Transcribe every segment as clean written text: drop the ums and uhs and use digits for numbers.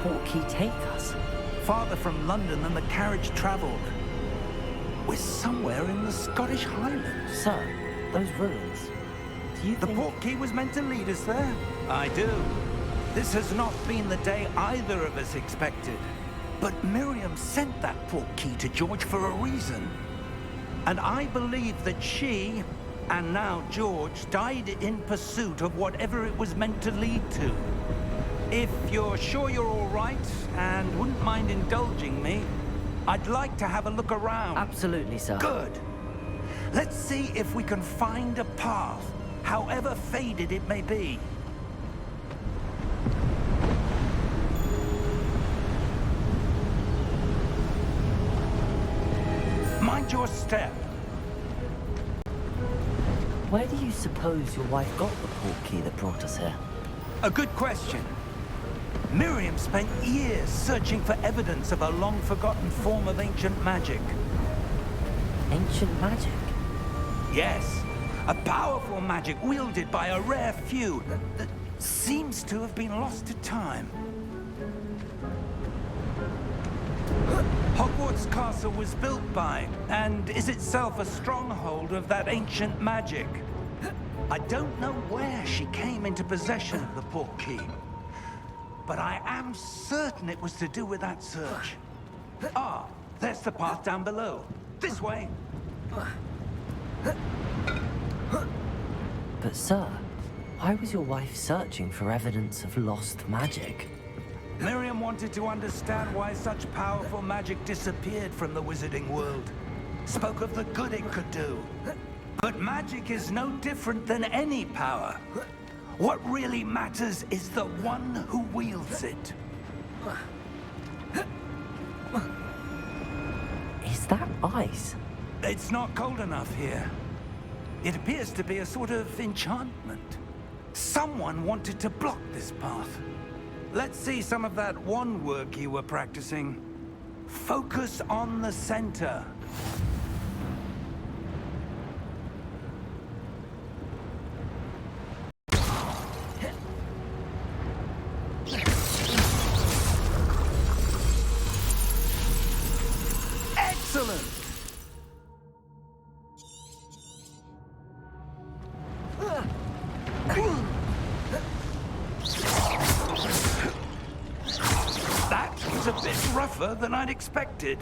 portkey take us? Farther from London than the carriage travelled. We're somewhere in the Scottish Highlands. Sir, those ruins. Do you The think... portkey was meant to lead us there? I do. This has not been the day either of us expected. But Miriam sent that portkey to George for a reason. And I believe that she, and now George, died in pursuit of whatever it was meant to lead to. If you're sure you're all right, and wouldn't mind indulging me, I'd like to have a look around. Absolutely, sir. Good. Let's see if we can find a path, however faded it may be. Mind your step. Where do you suppose your wife got the portkey that brought us here? A good question. Miriam spent years searching for evidence of a long-forgotten form of ancient magic. Ancient magic? Yes, a powerful magic wielded by a rare few that seems to have been lost to time. Hogwarts Castle was built by, and is itself a stronghold of that ancient magic. I don't know where she came into possession of the portkey, but I am certain it was to do with that search. Ah, there's the path down below. This way. But sir, why was your wife searching for evidence of lost magic? Miriam wanted to understand why such powerful magic disappeared from the wizarding world. Spoke of the good it could do. But magic is no different than any power. What really matters is the one who wields it. Is that ice? It's not cold enough here. It appears to be a sort of enchantment. Someone wanted to block this path. Let's see some of that wand work you were practicing. Focus on the center. Excellent! That was a bit rougher than I'd expected.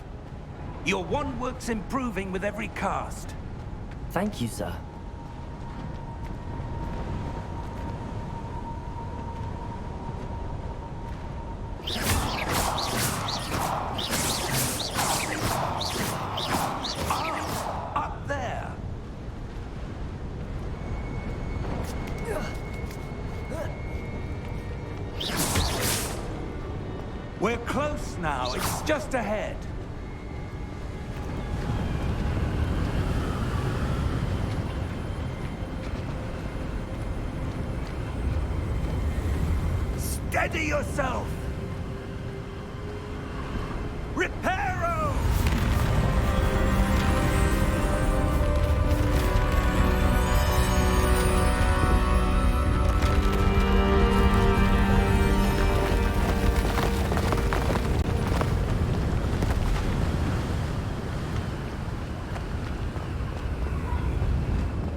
Your wand work's improving with every cast. Thank you, sir. Up there! We're close now. It's just ahead. Steady yourself! Reparo!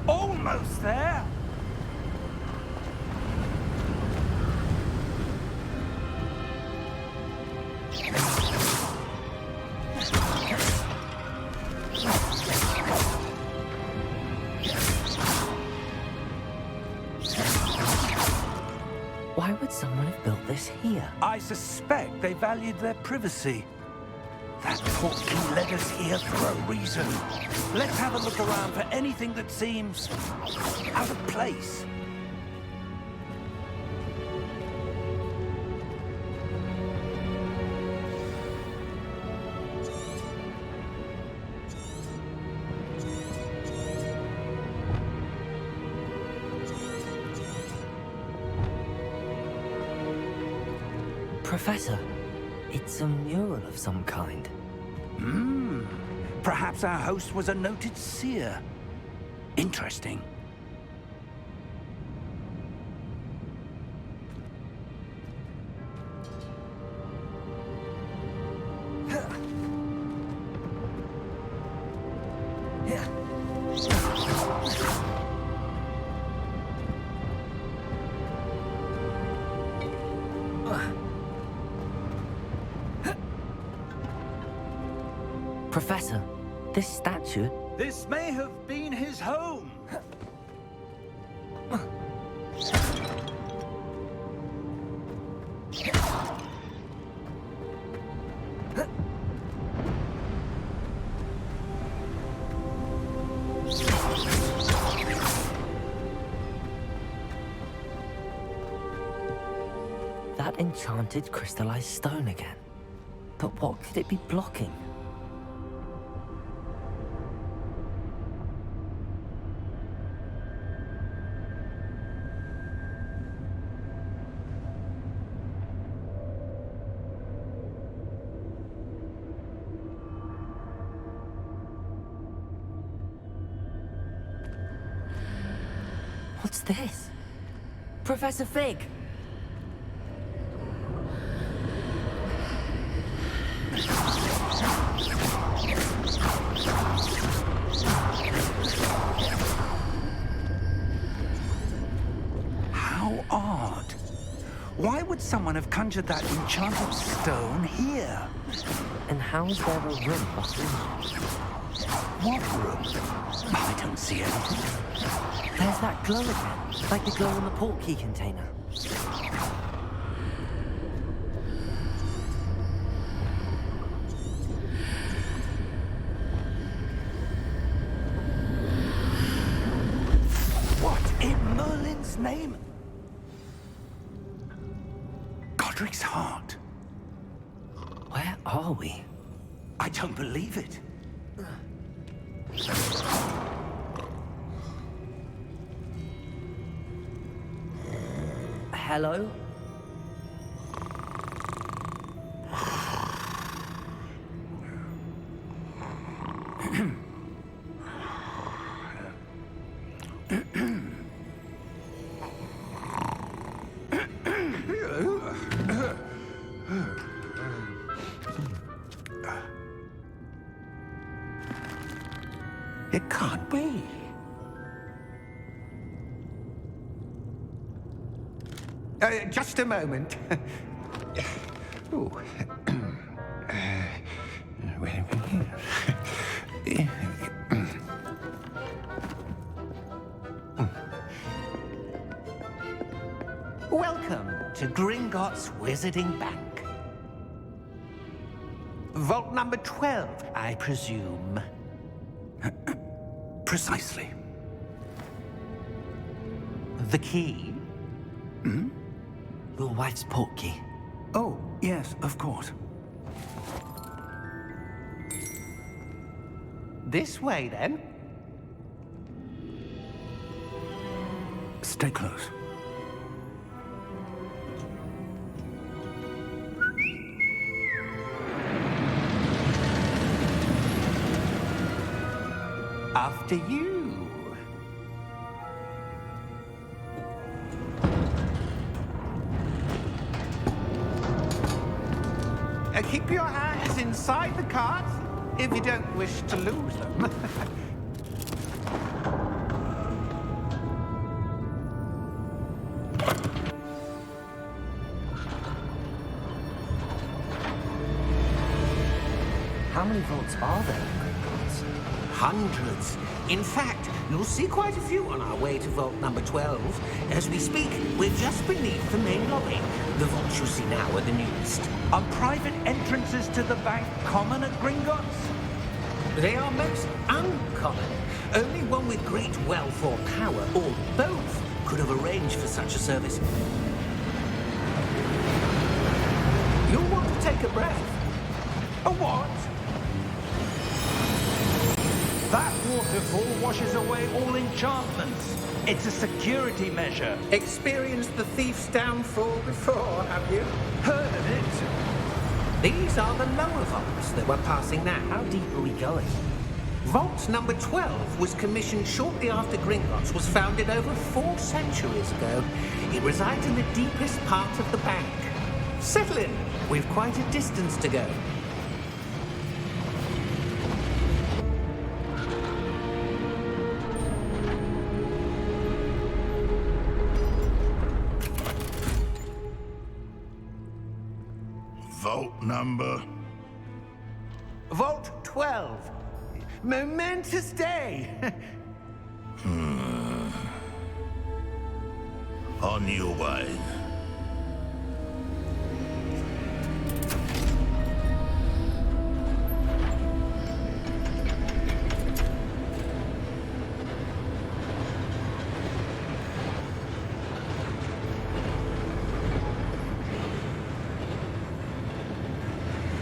Almost there! Why would someone have built this here? I suspect they valued their privacy. That portkey led us here for a reason. Let's have a look around for anything that seems out of place. Professor, it's a mural of some kind. Perhaps our host was a noted seer. Interesting. Professor, this statue... This may have been his home. That enchanted crystallized stone again. But what could it be blocking? What's this? Professor Fig! How odd. Why would someone have conjured that enchanted stone here? And how is there a room behind it? What room? I don't see anything. There's that glow again, like the glow in the portkey container. What in Merlin's name? Godric's heart. Where are we? I don't believe it. Hello? It can't be. Just a moment. Ooh. Welcome to Gringotts Wizarding Bank. Vault number 12, I presume. Precisely. The key? Hmm? Your wife's portkey. Oh, yes, of course. This way, then. Stay close. After you. Keep your hands inside the cart if you don't wish to lose them. How many vaults are there in Gringotts? Hundreds. In fact, you'll see quite a few on our way to vault number 12. As we speak, we're just beneath the main lobby. The vaults you see now are the newest. Are private entrances to the bank common at Gringotts? They are most uncommon. Only one with great wealth or power, or both, could have arranged for such a service. You'll want to take a breath. A what? That waterfall washes away all enchantments. It's a security measure. Experienced the thief's downfall before, have you? Heard of it? These are the lower vaults that we're passing now. How deep are we going? Vault number 12 was commissioned shortly after Gringotts was founded over 4 centuries ago. It resides in the deepest part of the bank. Settle in. We've quite a distance to go. Vault number? Vault 12. Momentous day. On your way.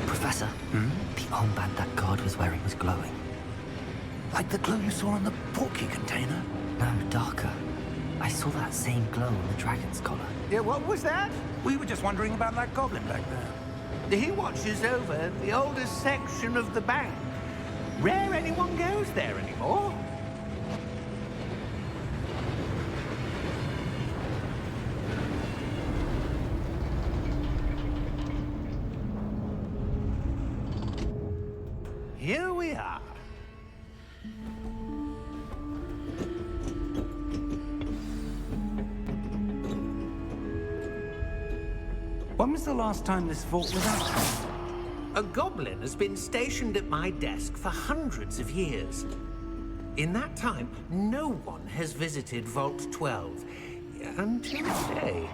Professor, the armband that guard was wearing was glowing. Like the glow you saw on the portkey container? No, darker. I saw that same glow on the dragon's collar. Yeah, what was that? We were just wondering about that goblin back there. He watches over the oldest section of the bank. Rare anyone goes there anymore. Here we are. When was the last time this vault was active? A goblin has been stationed at my desk for hundreds of years. In that time, no one has visited Vault 12 until today.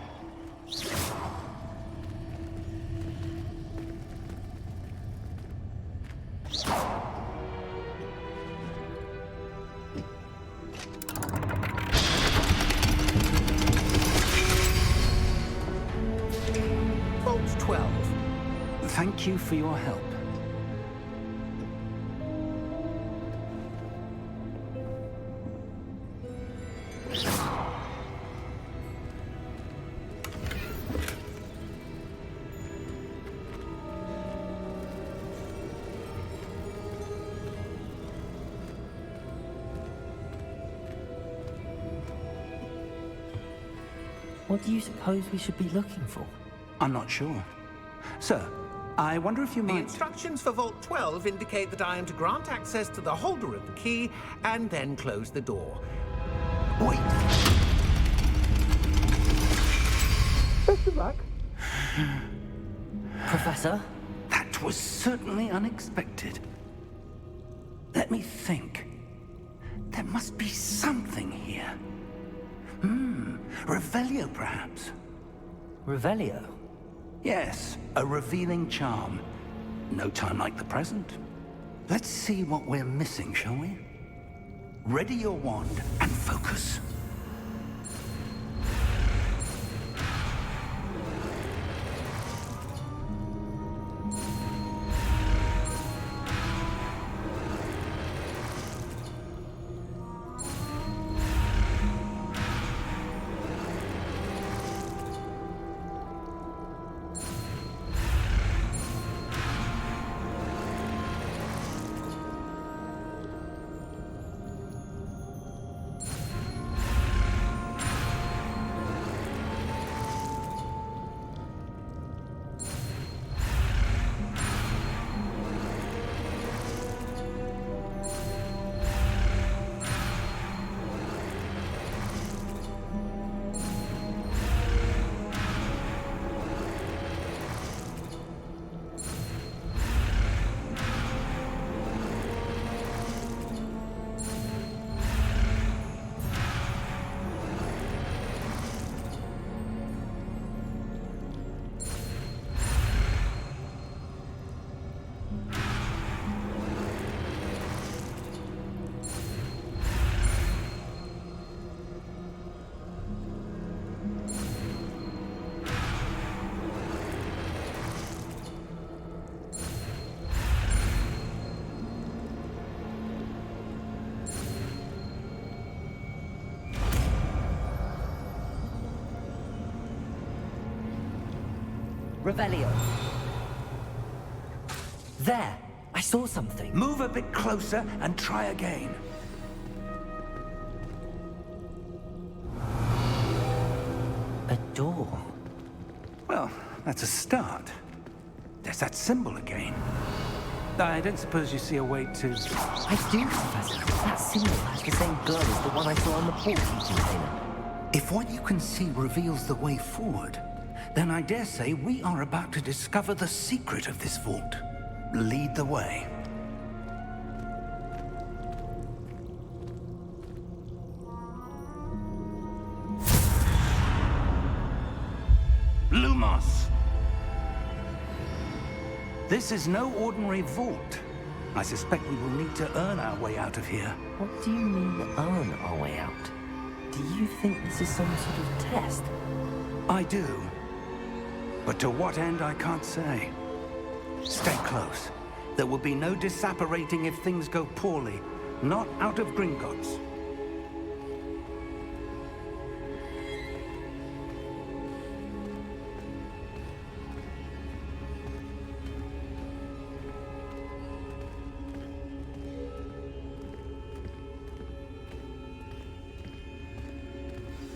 Vault 12. Thank you for your help. What do you suppose we should be looking for? I'm not sure. Sir, I wonder if you The might... instructions for Vault 12 indicate that I am to grant access to the holder of the key and then close the door. Wait! Best of luck. Professor? That was certainly unexpected. Let me think. There must be something here. Revelio, perhaps? Revelio? Yes, a revealing charm. No time like the present. Let's see what we're missing, shall we? Ready your wand and focus. Revelio. There! I saw something. Move a bit closer and try again. A door. Well, that's a start. There's that symbol again. I don't suppose you see a way to... I do, Professor. That symbol has the same glow as the one I saw on the portkey container. If what you can see reveals the way forward, then I dare say we are about to discover the secret of this vault. Lead the way. This is no ordinary vault. I suspect we will need to earn our way out of here. What do you mean, earn our way out? Do you think this is some sort of test? I do. But to what end, I can't say. Stay close. There will be no disapparating if things go poorly. Not out of Gringotts.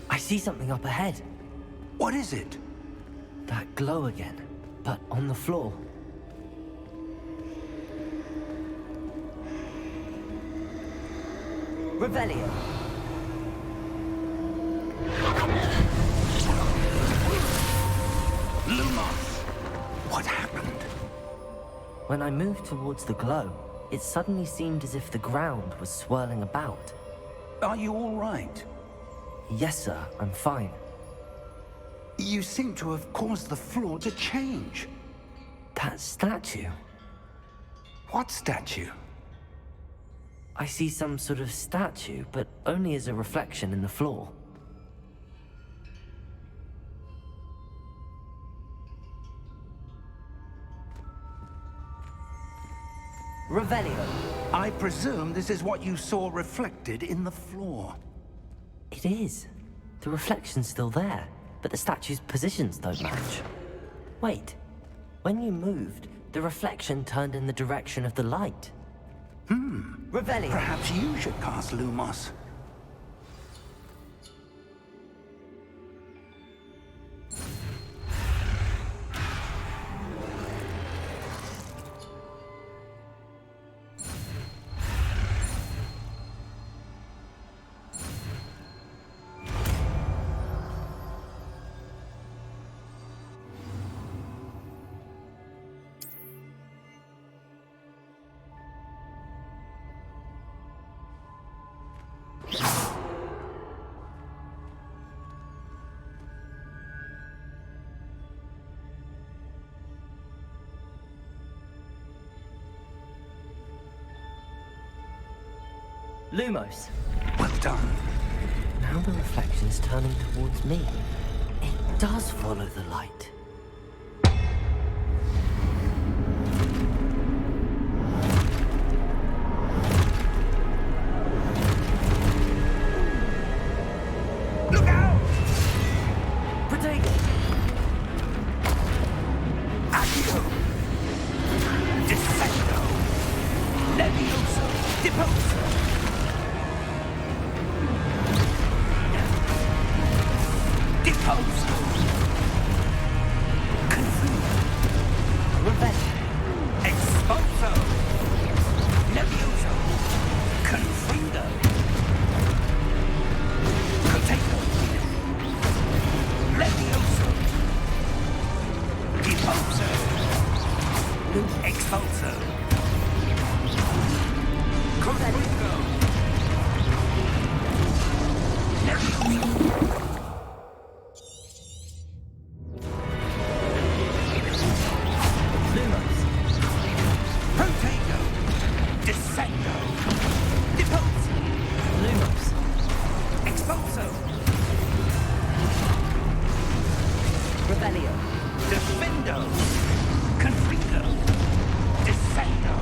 I see something up ahead. What is it? That glow again, but on the floor. Revelio. Lumos! What happened? When I moved towards the glow, it suddenly seemed as if the ground was swirling about. Are you all right? Yes, sir, I'm fine. You seem to have caused the floor to change. That statue. What statue? I see some sort of statue, but only as a reflection in the floor. Revelio. I presume this is what you saw reflected in the floor. It is. The reflection's still there, but the statue's positions don't match. Wait. When you moved, the reflection turned in the direction of the light. Revelio. Perhaps you should cast Lumos. Lumos. Well done. Now the reflection's turning towards me. It does follow the light. Look out! Protego! Accio! Descendo! Levioso! Deposo! Deposo! Confuso! Revenge! Exposo! Levioso! Confundo! Potato! Levioso! Deposo! Expulso! Confundo! Levioso! Lumos! Potato! Descendo! Deposo! Lumos! Expulso! Revelio! Defendo! Confringo! Descendo!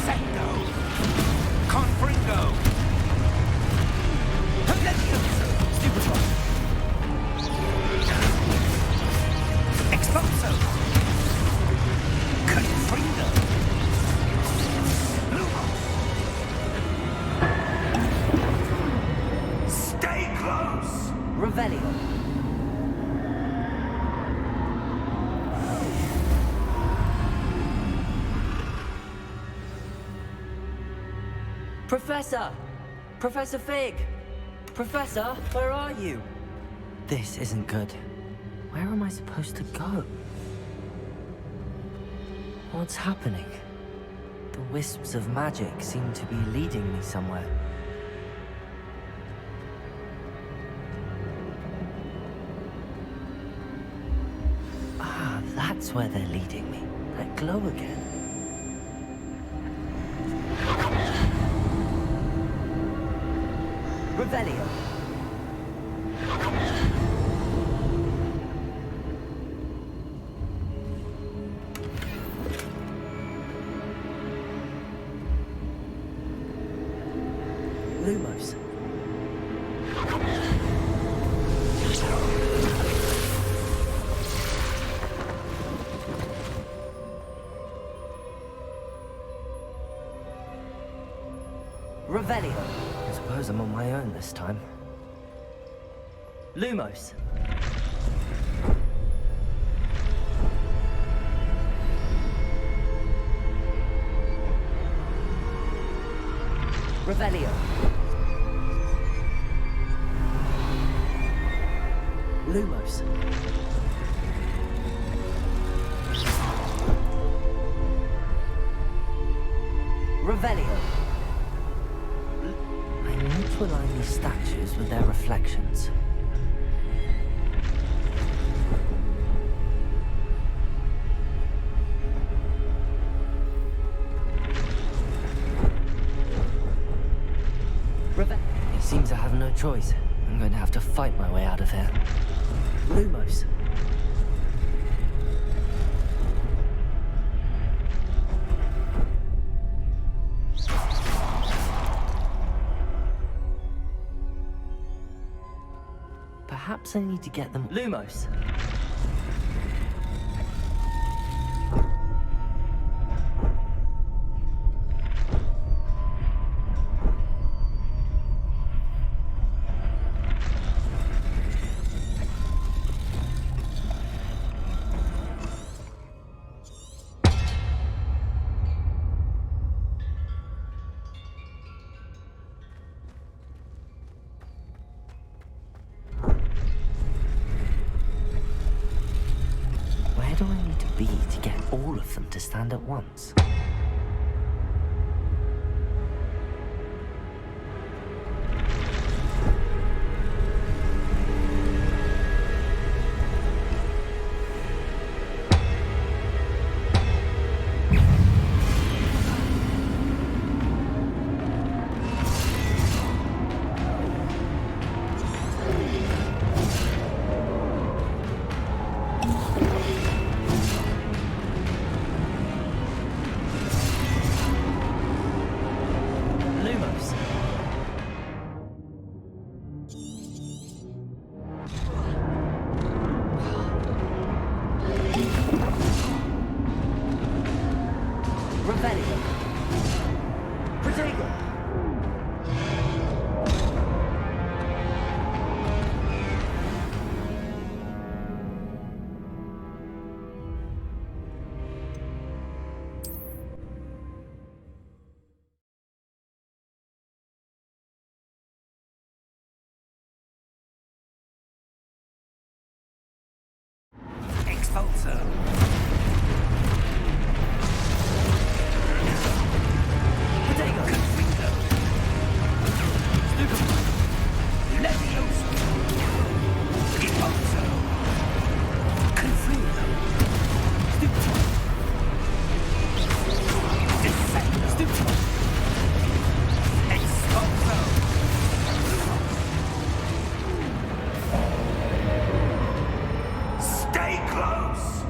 Descendo! Confringo! Levioso! Stupefy! Expulso! Confringo! Lumo! Stay close! Revelio. Professor! Professor Fig! Professor, where are you? This isn't good. Where am I supposed to go? What's happening? The wisps of magic seem to be leading me somewhere. Ah, that's where they're leading me. That glow again. Revelio. Lumos. Revelio. I suppose I'm on my own this time. Lumos. Revelio. Lumos. Revelio. I need to align these statues with their reflections. It seems I have no choice. I'm going to have to fight my way out of here. Lumos. Perhaps I need to get them. Lumos. Where do I need to be to get all of them to stand at once? Revelio. Protego. Expulso. Stay close!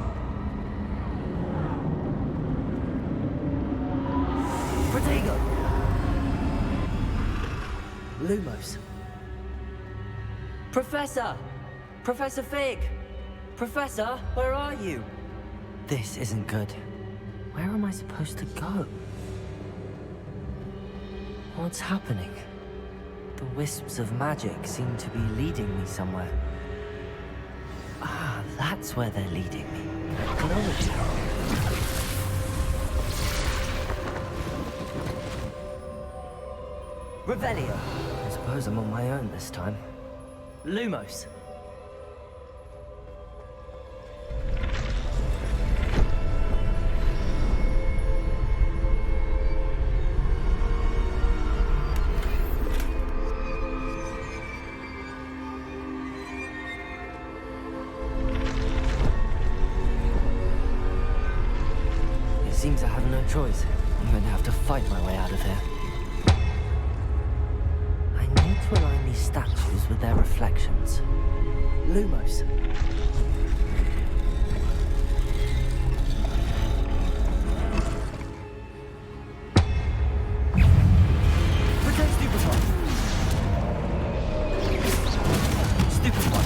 Protego! Lumos. Professor! Professor Fig! Professor, where are you? This isn't good. Where am I supposed to go? What's happening? The wisps of magic seem to be leading me somewhere. Ah, that's where they're leading me. Technology. Revelio. I suppose I'm on my own this time. Lumos. Seems I have no choice. I'm going to have to fight my way out of here. I need to align these statues with their reflections. Lumos. Pretend stupid one. Stupid one.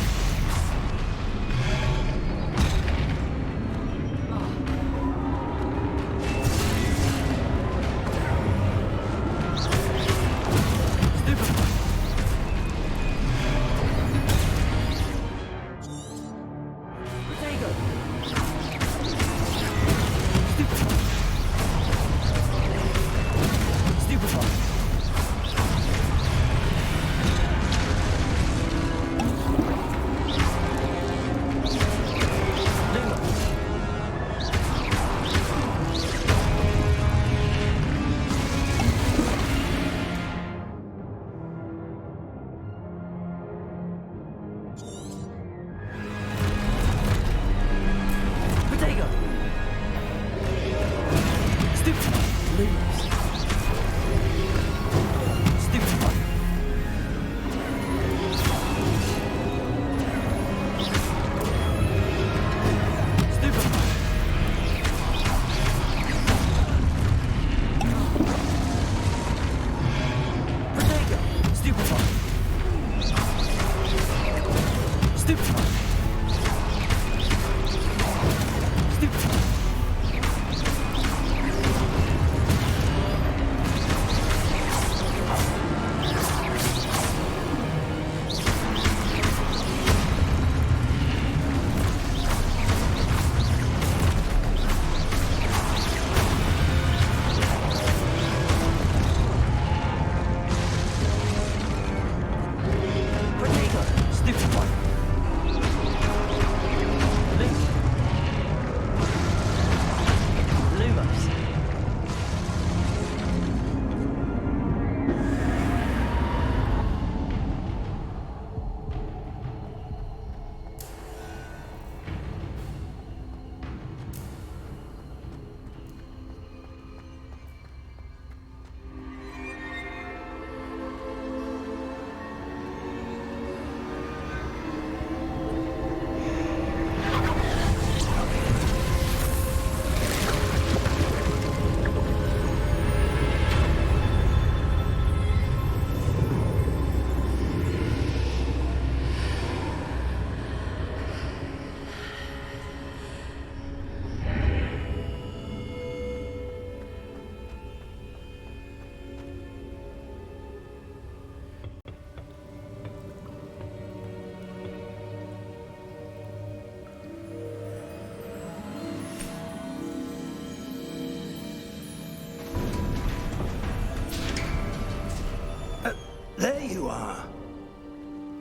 There you are.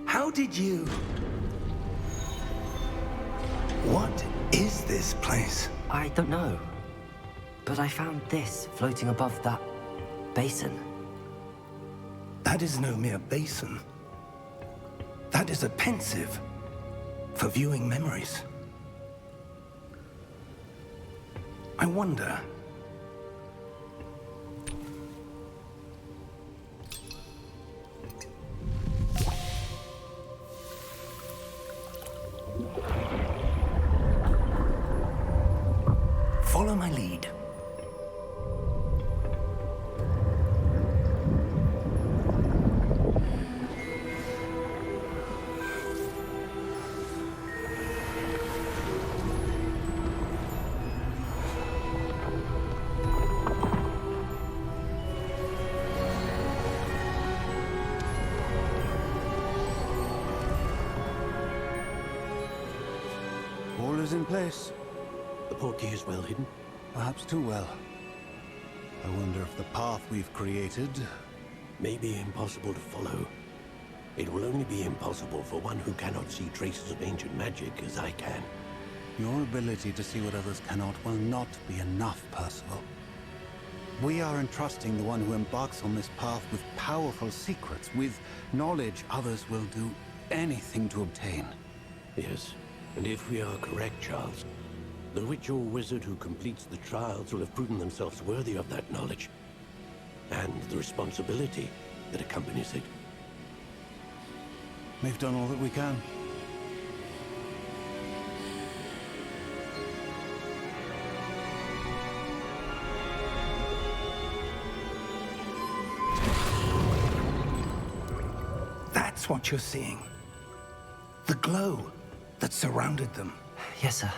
How did you... What is this place? I don't know. But I found this floating above that basin. That is no mere basin. That is a pensive for viewing memories. I wonder... Follow my lead. in place. The portkey is well hidden. Perhaps too well. I wonder if the path we've created... May be impossible to follow. It will only be impossible for one who cannot see traces of ancient magic as I can. Your ability to see what others cannot will not be enough, Percival. We are entrusting the one who embarks on this path with powerful secrets, with knowledge others will do anything to obtain. Yes, and if we are correct, Charles, the witch or wizard who completes the trials will have proven themselves worthy of that knowledge, and the responsibility that accompanies it. We've done all that we can. That's what you're seeing. The glow that surrounded them. Yes, sir.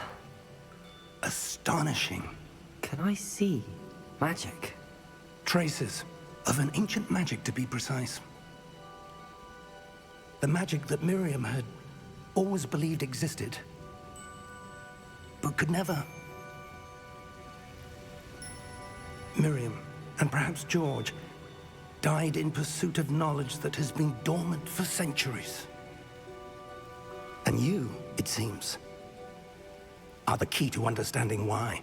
Astonishing. Can I see magic? Traces of an ancient magic, to be precise. The magic that Miriam had always believed existed, but could never. Miriam, and perhaps George, died in pursuit of knowledge that has been dormant for centuries. And you, it seems, are the key to understanding why.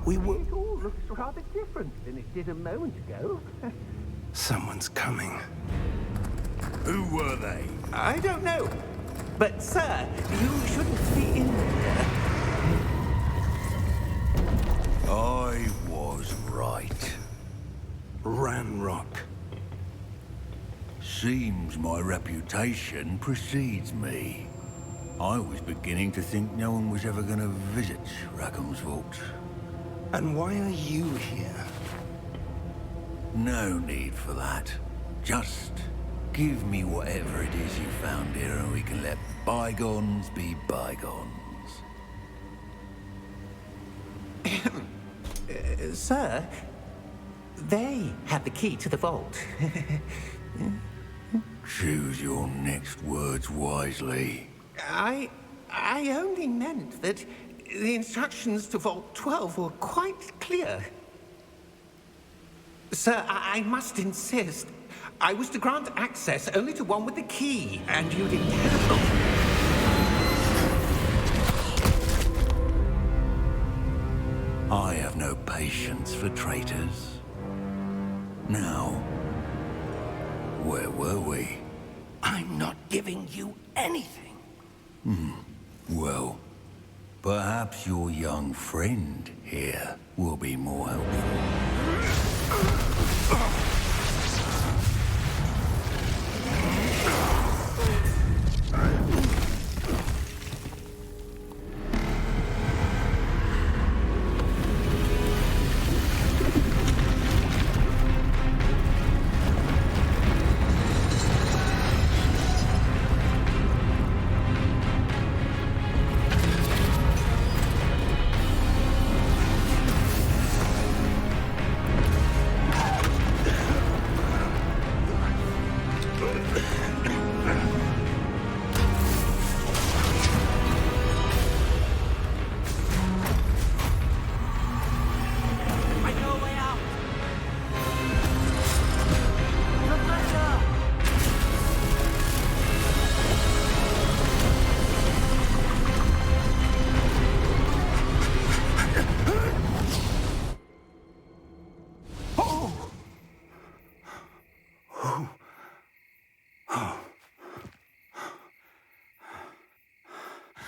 We were... It all looks rather different than it did a moment ago. Someone's coming. Who were they? I don't know. But, sir, you shouldn't be in here. I was right. Ranrock. Seems my reputation precedes me. I was beginning to think no one was ever going to visit Rackham's vault. And why are you here? No need for that. Just give me whatever it is you found here and we can let bygones be bygones. Sir, they have the key to the vault. Choose your next words wisely. I only meant that the instructions to Vault 12 were quite clear. Sir, I must insist. I was to grant access only to one with the key, and you didn't have... I have no patience for traitors. Now, where were we? I'm not giving you anything. Well, perhaps your young friend here will be more helpful.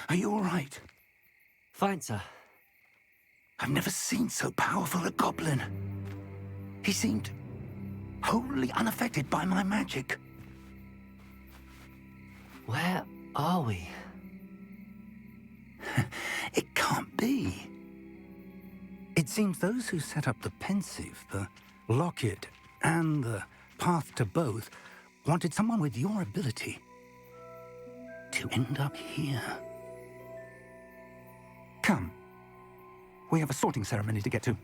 Are you all right? Fine, sir. I've never seen so powerful a goblin. He seemed wholly unaffected by my magic. Where are we? It can't be. It seems those who set up the pensive, the locket, and the path to both wanted someone with your ability to end up here. Come. We have a sorting ceremony to get to.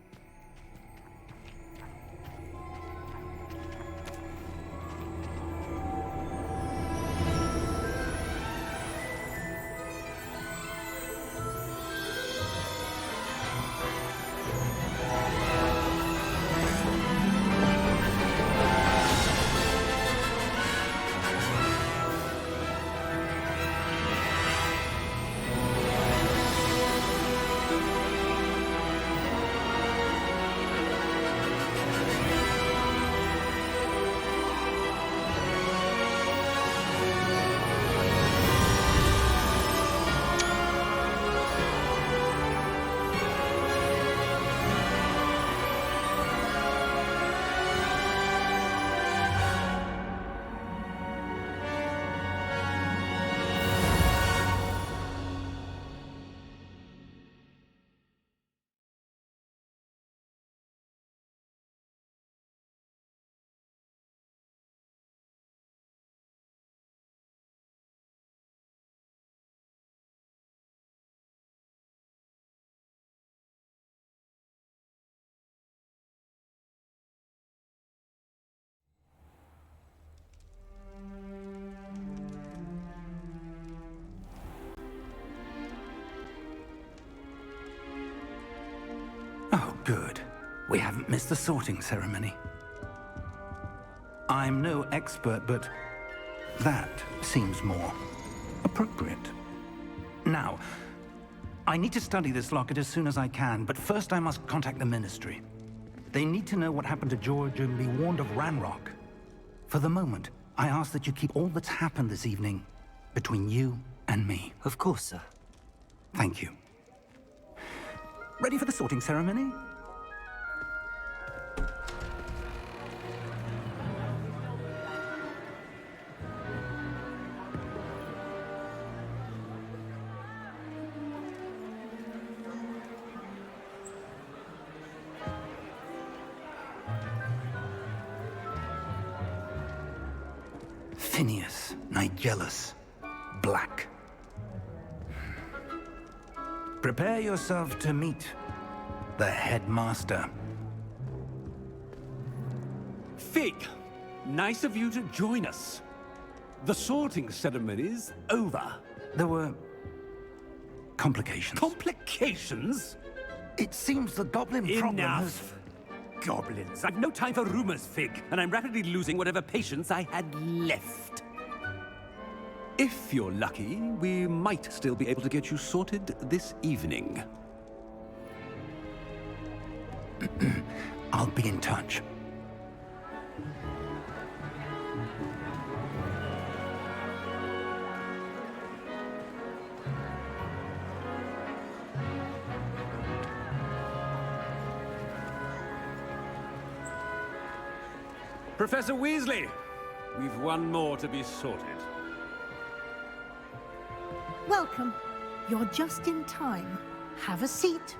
We haven't missed the sorting ceremony. I'm no expert, but that seems more appropriate. Now, I need to study this locket as soon as I can, but first I must contact the Ministry. They need to know what happened to George and be warned of Ranrock. For the moment, I ask that you keep all that's happened this evening between you and me. Of course, sir. Thank you. Ready for the sorting ceremony? Phineas, Nigellus, Black. Prepare yourself to meet the headmaster. Fig, nice of you to join us. The sorting ceremony's over. There were complications. Complications? It seems the goblin problem has... Enough! Goblins. I've no time for rumors, Fig, and I'm rapidly losing whatever patience I had left. If you're lucky, we might still be able to get you sorted this evening. I'll be in touch. Professor Weasley, we've one more to be sorted. Welcome. You're just in time. Have a seat.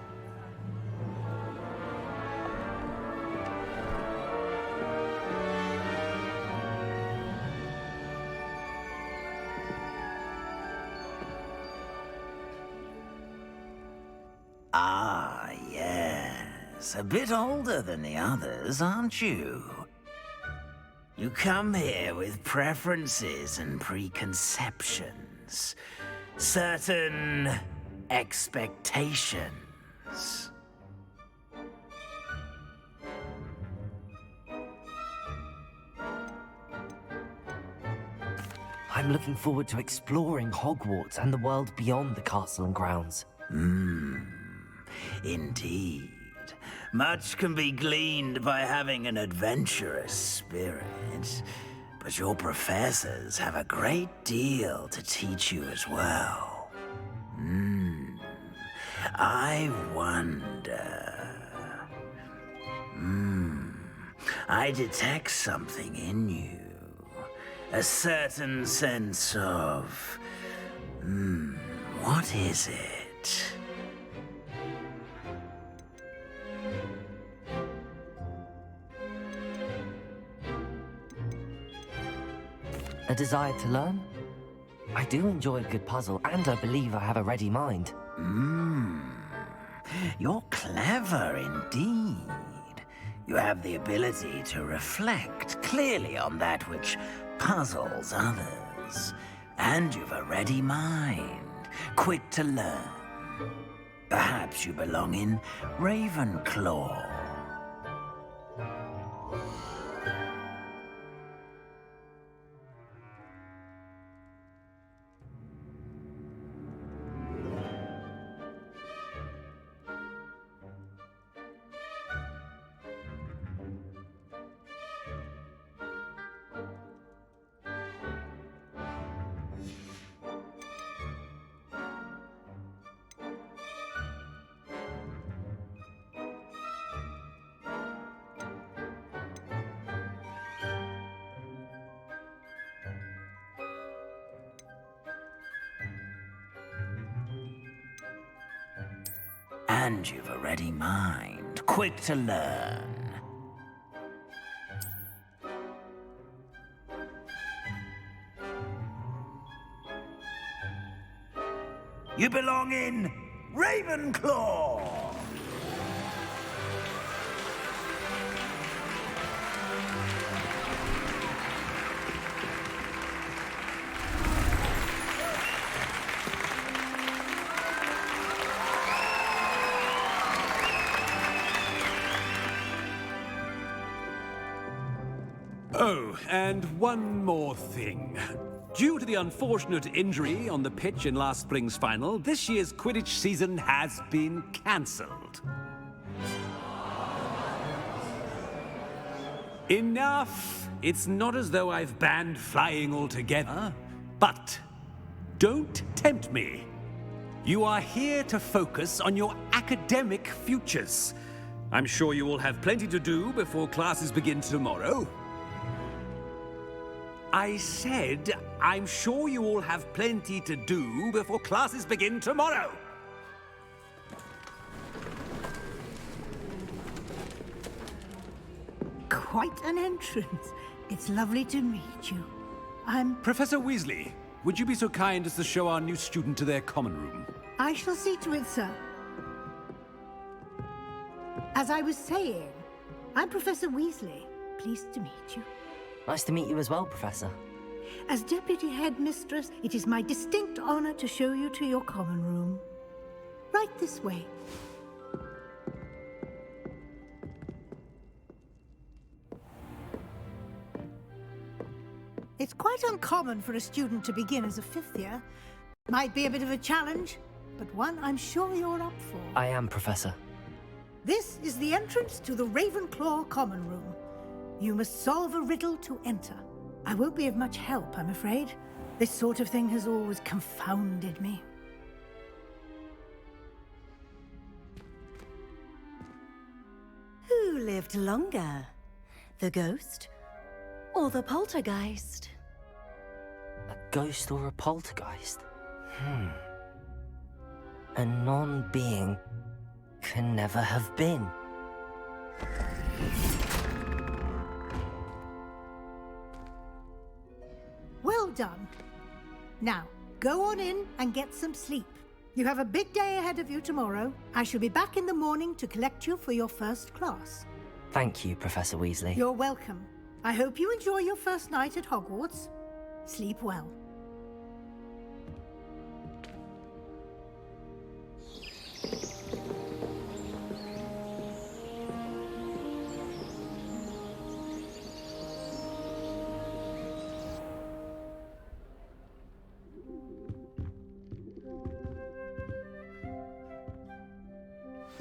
Ah, yes. A bit older than the others, aren't you? You come here with preferences and preconceptions. Certain expectations. I'm looking forward to exploring Hogwarts and the world beyond the castle and grounds. Indeed. Much can be gleaned by having an adventurous spirit, but your professors have a great deal to teach you as well. I wonder... I detect something in you. A certain sense of... what is it? A desire to learn? I do enjoy a good puzzle, and I believe I have a ready mind. You're clever indeed. You have the ability to reflect clearly on that which puzzles others. And you've a ready mind, quick to learn. Perhaps you belong in Ravenclaw. And you've a ready mind, quick to learn. You belong in Ravenclaw! Oh, and one more thing. Due to the unfortunate injury on the pitch in last spring's final, this year's Quidditch season has been cancelled. Enough! It's not as though I've banned flying altogether, but don't tempt me. You are here to focus on your academic futures. I'm sure you will have plenty to do before classes begin tomorrow. I said, I'm sure you all have plenty to do before classes begin tomorrow. Quite an entrance. It's lovely to meet you. I'm... Professor Weasley, would you be so kind as to show our new student to their common room? I shall see to it, sir. As I was saying, I'm Professor Weasley. Pleased to meet you. Nice to meet you as well, Professor. As Deputy Headmistress, it is my distinct honor to show you to your common room. Right this way. It's quite uncommon for a student to begin as a fifth year. Might be a bit of a challenge, but one I'm sure you're up for. I am, Professor. This is the entrance to the Ravenclaw common room. You must solve a riddle to enter. I won't be of much help, I'm afraid. This sort of thing has always confounded me. Who lived longer? The ghost or the poltergeist? A ghost or a poltergeist? A non-being can never have been. Well done. Now, go on in and get some sleep. You have a big day ahead of you tomorrow. I shall be back in the morning to collect you for your first class. Thank you, Professor Weasley. You're welcome. I hope you enjoy your first night at Hogwarts. Sleep well.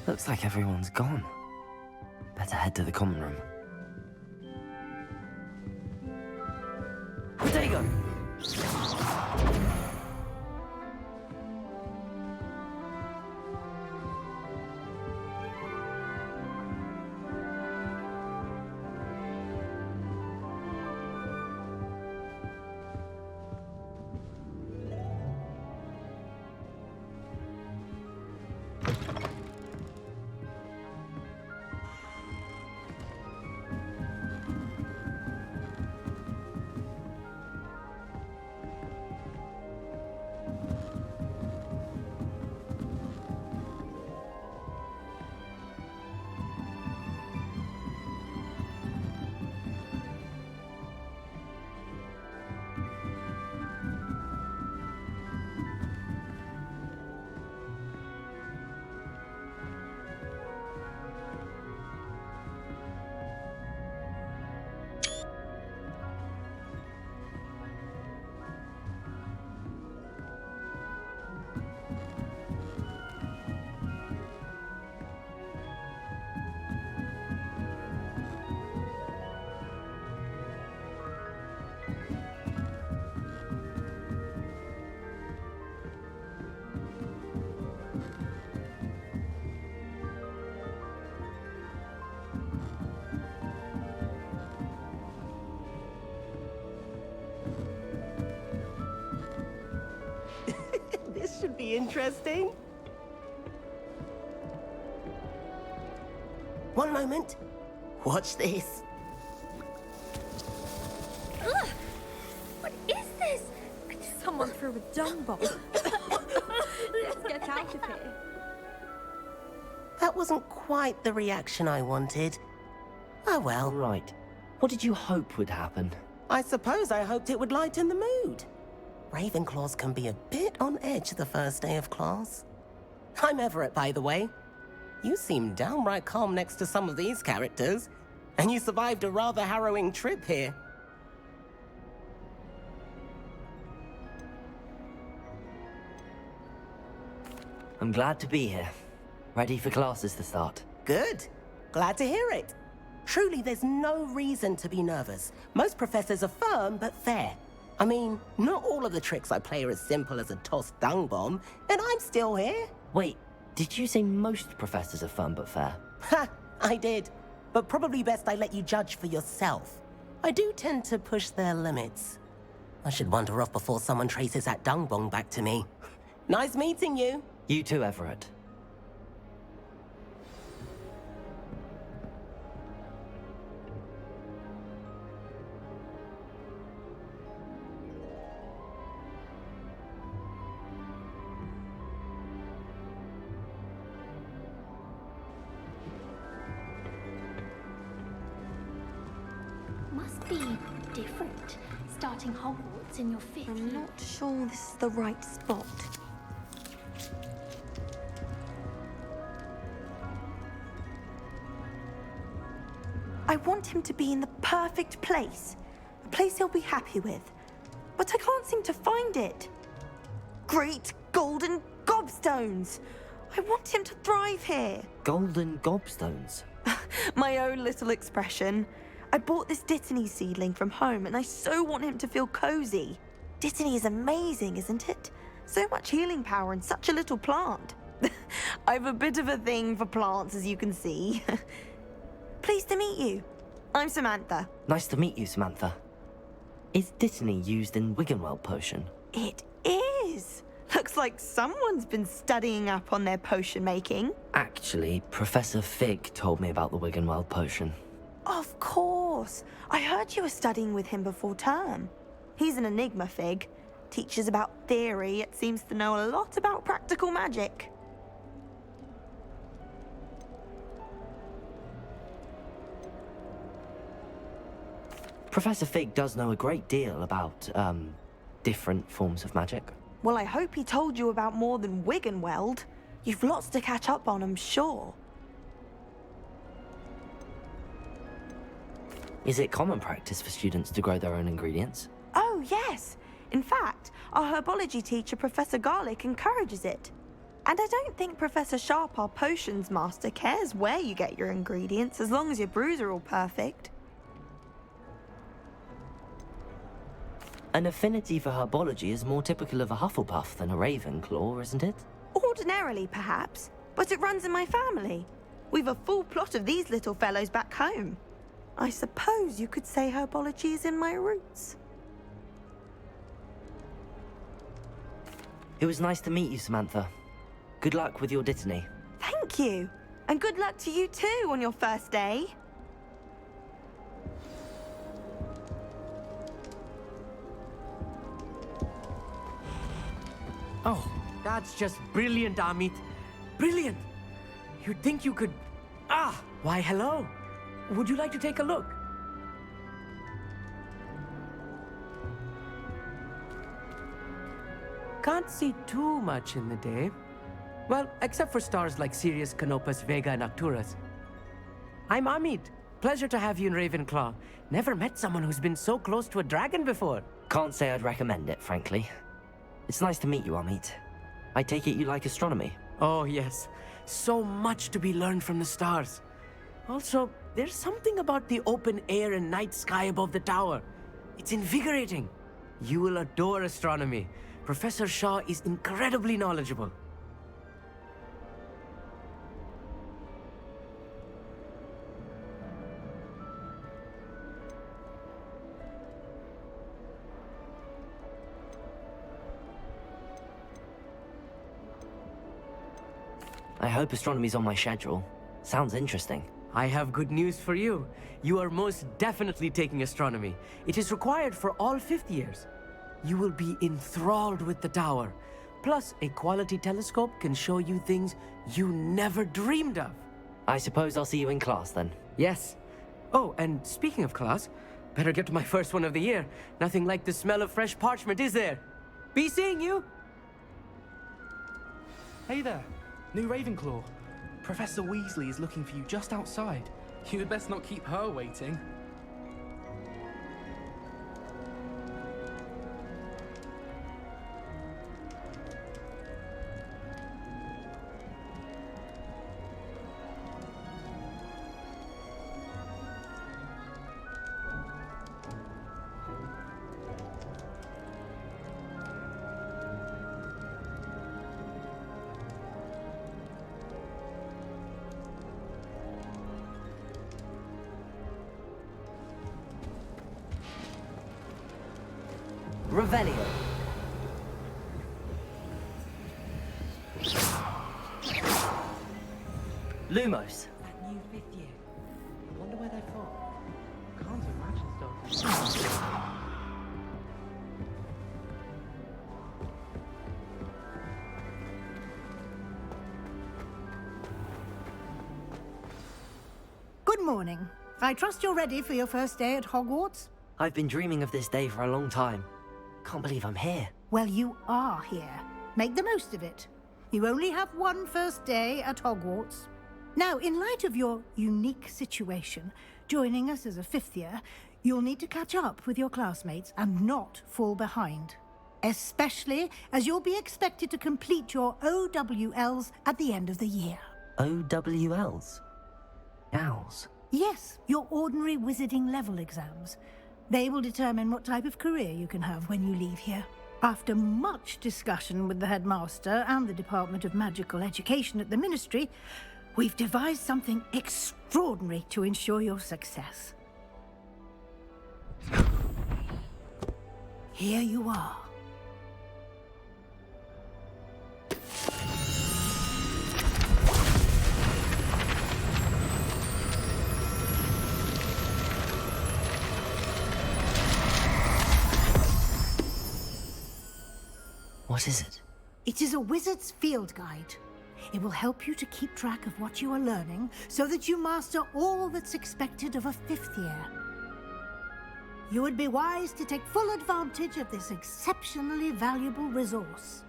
Looks like everyone's gone. Better head to the common room. Protego! This should be interesting. One moment. Watch this. Ugh! What is this? Someone threw a dung bomb. Let's get out of here. That wasn't quite the reaction I wanted. Oh well. Right. What did you hope would happen? I suppose I hoped it would lighten the mood. Ravenclaws can be a bit on edge the first day of class. I'm Everett, by the way. You seem downright calm next to some of these characters, and you survived a rather harrowing trip here. I'm glad to be here. Ready for classes to start. Good. Glad to hear it. Truly, there's no reason to be nervous. Most professors are firm but fair. I mean, not all of the tricks I play are as simple as a tossed dung bomb, and I'm still here. Wait, did you say most professors are fun but fair? Ha! I did. But probably best I let you judge for yourself. I do tend to push their limits. I should wander off before someone traces that dung bomb back to me. Nice meeting you. You too, Everett. Must be different, starting Hogwarts in your 5th year. I'm not sure this is the right spot. I want him to be in the perfect place. A place he'll be happy with. But I can't seem to find it. Great golden gobstones! I want him to thrive here. Golden gobstones? My own little expression. I bought this Dittany seedling from home and I so want him to feel cozy. Dittany is amazing, isn't it? So much healing power in such a little plant. I've a bit of a thing for plants, as you can see. Pleased to meet you. I'm Samantha. Nice to meet you, Samantha. Is Dittany used in Wiggenweld potion? It is. Looks like someone's been studying up on their potion making. Actually, Professor Fig told me about the Wiggenweld potion. Of course. I heard you were studying with him before term. He's an enigma, Fig. Teaches about theory, yet seems to know a lot about practical magic. Professor Fig does know a great deal about, different forms of magic. Well, I hope he told you about more than Wiggenweld. You've lots to catch up on, I'm sure. Is it common practice for students to grow their own ingredients? Oh, yes. In fact, our herbology teacher, Professor Garlick, encourages it. And I don't think Professor Sharp, our potions master, cares where you get your ingredients, as long as your brews are all perfect. An affinity for herbology is more typical of a Hufflepuff than a Ravenclaw, isn't it? Ordinarily, perhaps, but it runs in my family. We've a full plot of these little fellows back home. I suppose you could say herbology is in my roots. It was nice to meet you, Samantha. Good luck with your Dittany. Thank you. And good luck to you too on your first day. Oh, that's just brilliant, Amit. Brilliant! You'd think you could... Ah! Why, hello. Would you like to take a look? Can't see too much in the day. Well, except for stars like Sirius, Canopus, Vega, and Arcturus. I'm Amit. Pleasure to have you in Ravenclaw. Never met someone who's been so close to a dragon before. Can't say I'd recommend it, frankly. It's nice to meet you, Amit. I take it you like astronomy? Oh, yes. So much to be learned from the stars. Also, there's something about the open air and night sky above the tower. It's invigorating. You will adore astronomy. Professor Shaw is incredibly knowledgeable. I hope astronomy's on my schedule. Sounds interesting. I have good news for you. You are most definitely taking astronomy. It is required for all 5th years. You will be enthralled with the tower. Plus, a quality telescope can show you things you never dreamed of. I suppose I'll see you in class then. Yes. Oh, and speaking of class, better get to my first one of the year. Nothing like the smell of fresh parchment, is there? Be seeing you! Hey there. New Ravenclaw. Professor Weasley is looking for you just outside. You had best not keep her waiting. Revelio. Lumos. That new fifth year. I wonder where they're from. Can't imagine starting. Good morning. I trust you're ready for your first day at Hogwarts? I've been dreaming of this day for a long time. Can't believe I'm here. Well, you are here. Make the most of it. You only have one first day at Hogwarts. Now, in light of your unique situation, joining us as a fifth year, you'll need to catch up with your classmates and not fall behind. Especially as you'll be expected to complete your OWLs at the end of the year. OWLs? Owls? Yes, your ordinary wizarding level exams. They will determine what type of career you can have when you leave here. After much discussion with the headmaster and the Department of Magical Education at the Ministry, we've devised something extraordinary to ensure your success. Here you are. What is it? It is a wizard's field guide. It will help you to keep track of what you are learning so that you master all that's expected of a fifth year. You would be wise to take full advantage of this exceptionally valuable resource.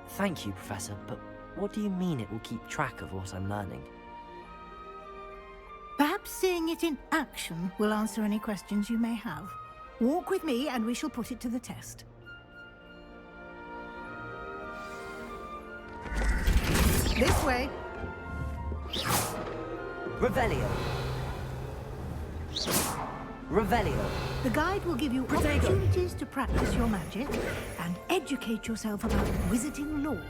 Thank you, Professor, but what do you mean it will keep track of what I'm learning? Perhaps seeing it in action will answer any questions you may have. Walk with me and we shall put it to the test. This way. Revelio. Revelio. The guide will give you opportunities to practice your magic and educate yourself about wizarding lore.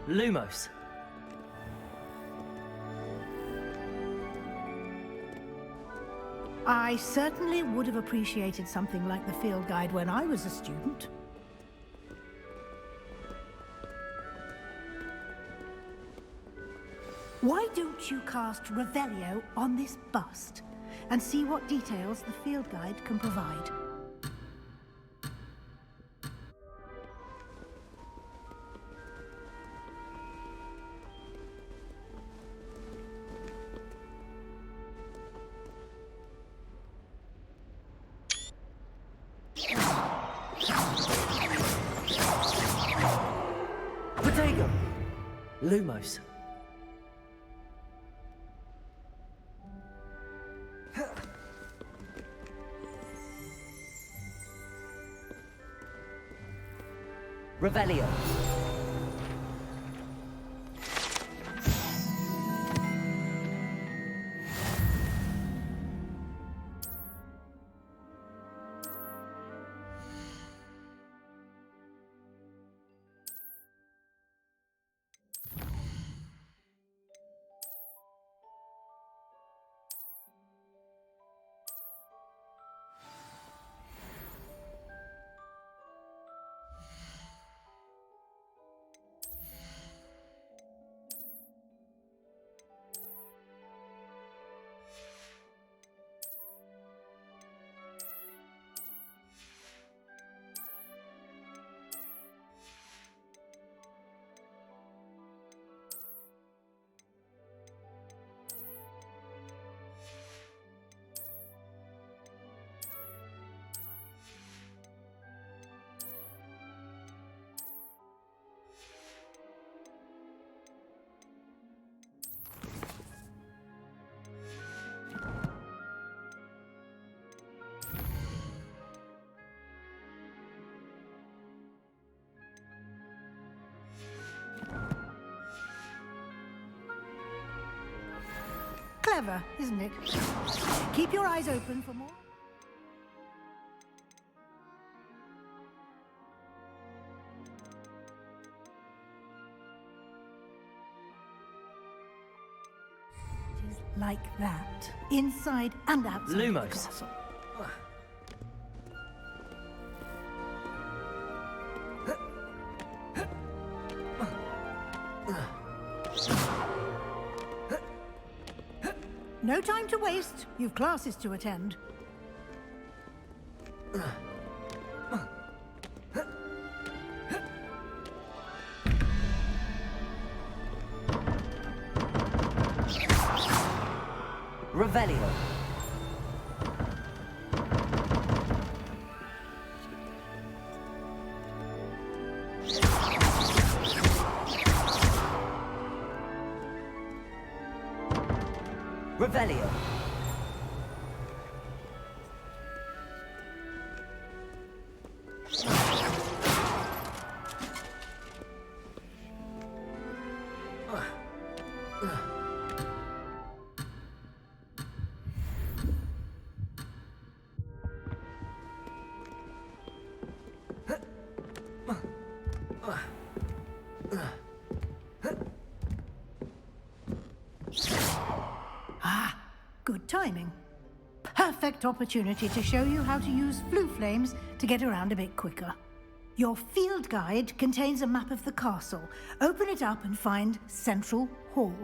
Lumos. I certainly would have appreciated something like the field guide when I was a student. Why don't you cast Revelio on this bust and see what details the field guide can provide? Protego. Lumos. Revelio. Clever, isn't it? Keep your eyes open for more. like that, inside and outside the Lumos. castle. No time to waste. You've classes to attend. Revelio. Revelio. Good timing. Perfect opportunity to show you how to use flue flames to get around a bit quicker. Your field guide contains a map of the castle. Open it up and find Central Hall.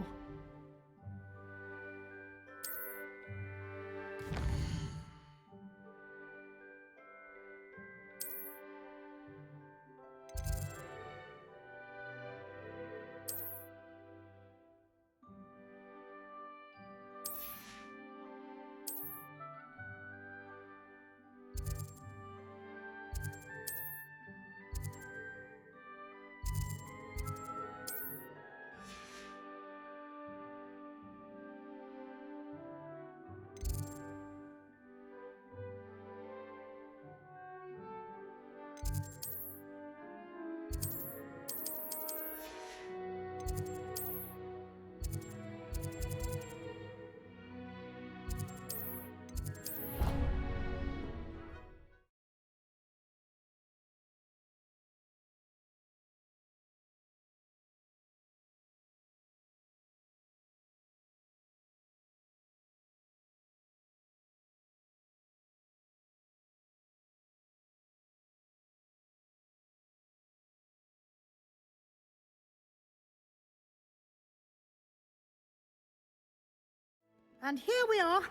And here we are.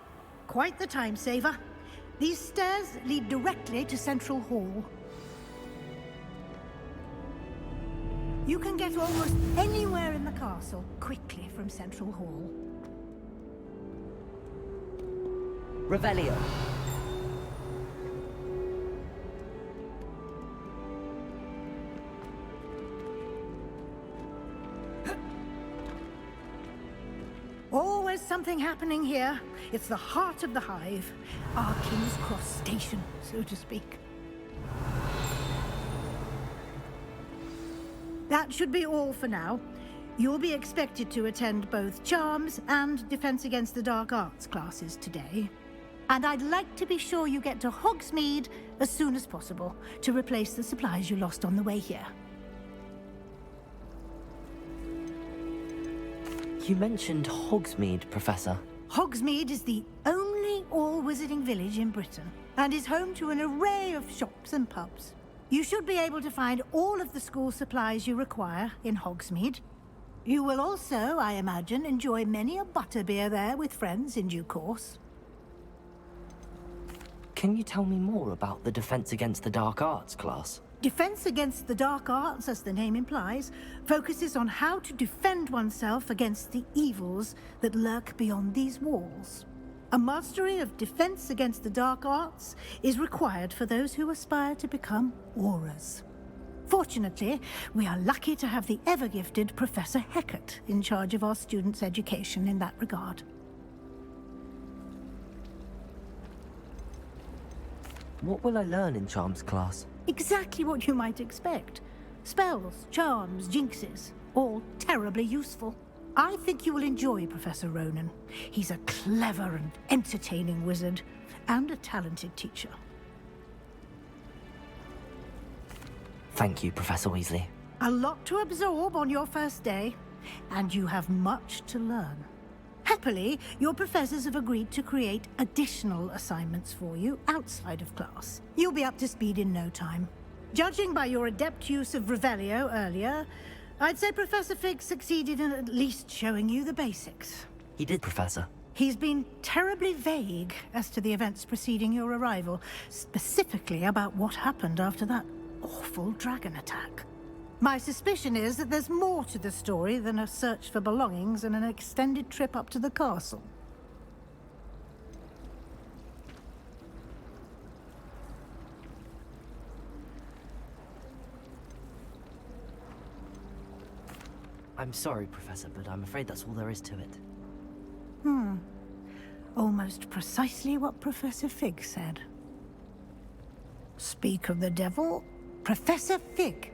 Quite the time saver. These stairs lead directly to Central Hall. You can get almost anywhere in the castle quickly from Central Hall. Revelio. Always something happening here. It's the heart of the hive. Our King's Cross station, so to speak. That should be all for now. You'll be expected to attend both Charms and Defense Against the Dark Arts classes today. And I'd like to be sure you get to Hogsmeade as soon as possible to replace the supplies you lost on the way here. You mentioned Hogsmeade, Professor. Hogsmeade is the only all-wizarding village in Britain and is home to an array of shops and pubs. You should be able to find all of the school supplies you require in Hogsmeade. You will also, I imagine, enjoy many a butterbeer there with friends in due course. Can you tell me more about the Defense Against the Dark Arts class? Defense Against the Dark Arts, as the name implies, focuses on how to defend oneself against the evils that lurk beyond these walls. A mastery of Defense Against the Dark Arts is required for those who aspire to become Aurors. Fortunately, we are lucky to have the ever-gifted Professor Hecat in charge of our students' education in that regard. What will I learn in Charms class? Exactly what you might expect. Spells, charms, jinxes, all terribly useful. I think you will enjoy Professor Ronan. He's a clever and entertaining wizard, and a talented teacher. Thank you, Professor Weasley. A lot to absorb on your first day, and you have much to learn. Happily, your professors have agreed to create additional assignments for you outside of class. You'll be up to speed in no time. Judging by your adept use of Revelio earlier, I'd say Professor Fig succeeded in at least showing you the basics. He did, Professor. He's been terribly vague as to the events preceding your arrival, specifically about what happened after that awful dragon attack. My suspicion is that there's more to the story than a search for belongings and an extended trip up to the castle. I'm sorry, Professor, but I'm afraid that's all there is to it. Almost precisely what Professor Fig said. Speak of the devil, Professor Fig.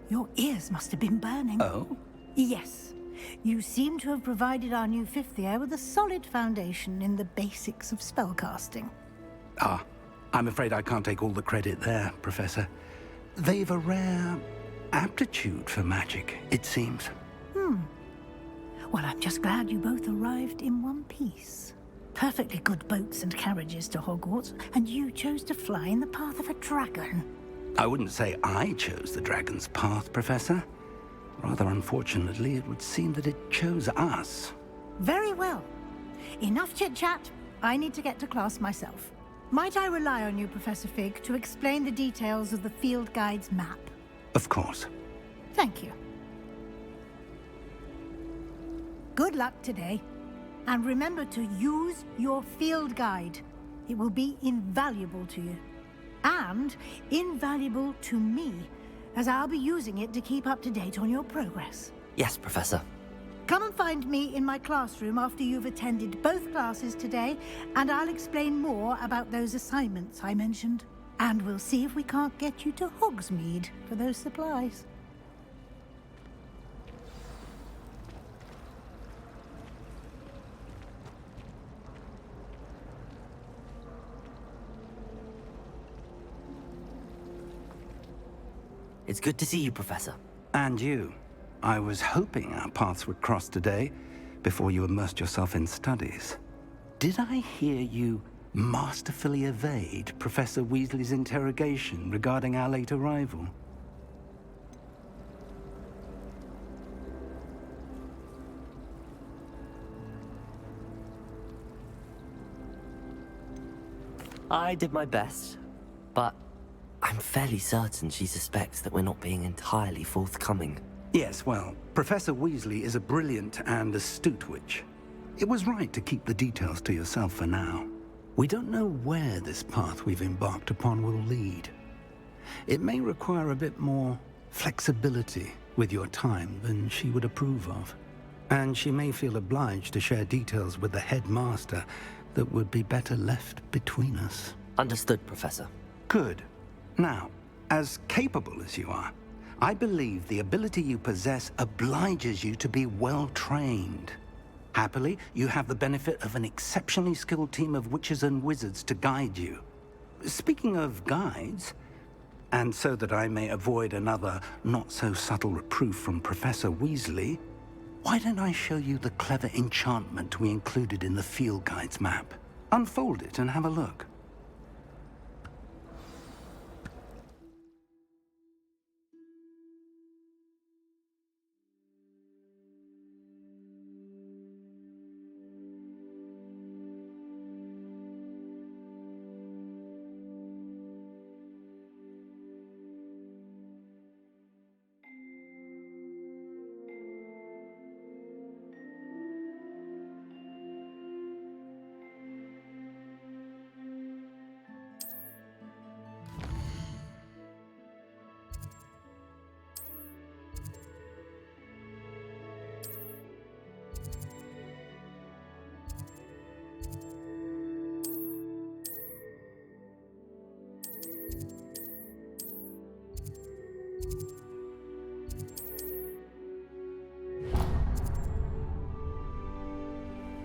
Your ears must have been burning. Oh? Yes. You seem to have provided our new fifth year with a solid foundation in the basics of spellcasting. Ah, I'm afraid I can't take all the credit there, Professor. They've a rare aptitude for magic, it seems. Well, I'm just glad you both arrived in one piece. Perfectly good boats and carriages to Hogwarts, and you chose to fly in the path of a dragon. I wouldn't say I chose the dragon's path, Professor. Rather unfortunately, it would seem that it chose us. Very well. Enough chit-chat. I need to get to class myself. Might I rely on you, Professor Fig, to explain the details of the field guide's map? Of course. Thank you. Good luck today. And remember to use your field guide. It will be invaluable to you. And invaluable to me, as I'll be using it to keep up to date on your progress. Yes, Professor. Come and find me in my classroom after you've attended both classes today, and I'll explain more about those assignments I mentioned. And we'll see if we can't get you to Hogsmeade for those supplies. It's good to see you, Professor. And you. I was hoping our paths would cross today, before you immersed yourself in studies. Did I hear you masterfully evade Professor Weasley's interrogation regarding our late arrival? I did my best, but I'm fairly certain she suspects that we're not being entirely forthcoming. Yes, well, Professor Weasley is a brilliant and astute witch. It was right to keep the details to yourself for now. We don't know where this path we've embarked upon will lead. It may require a bit more flexibility with your time than she would approve of. And she may feel obliged to share details with the headmaster that would be better left between us. Understood, Professor. Good. Now, as capable as you are, I believe the ability you possess obliges you to be well-trained. Happily, you have the benefit of an exceptionally skilled team of witches and wizards to guide you. Speaking of guides, and so that I may avoid another not-so-subtle reproof from Professor Weasley, why don't I show you the clever enchantment we included in the field guide's map? Unfold it and have a look.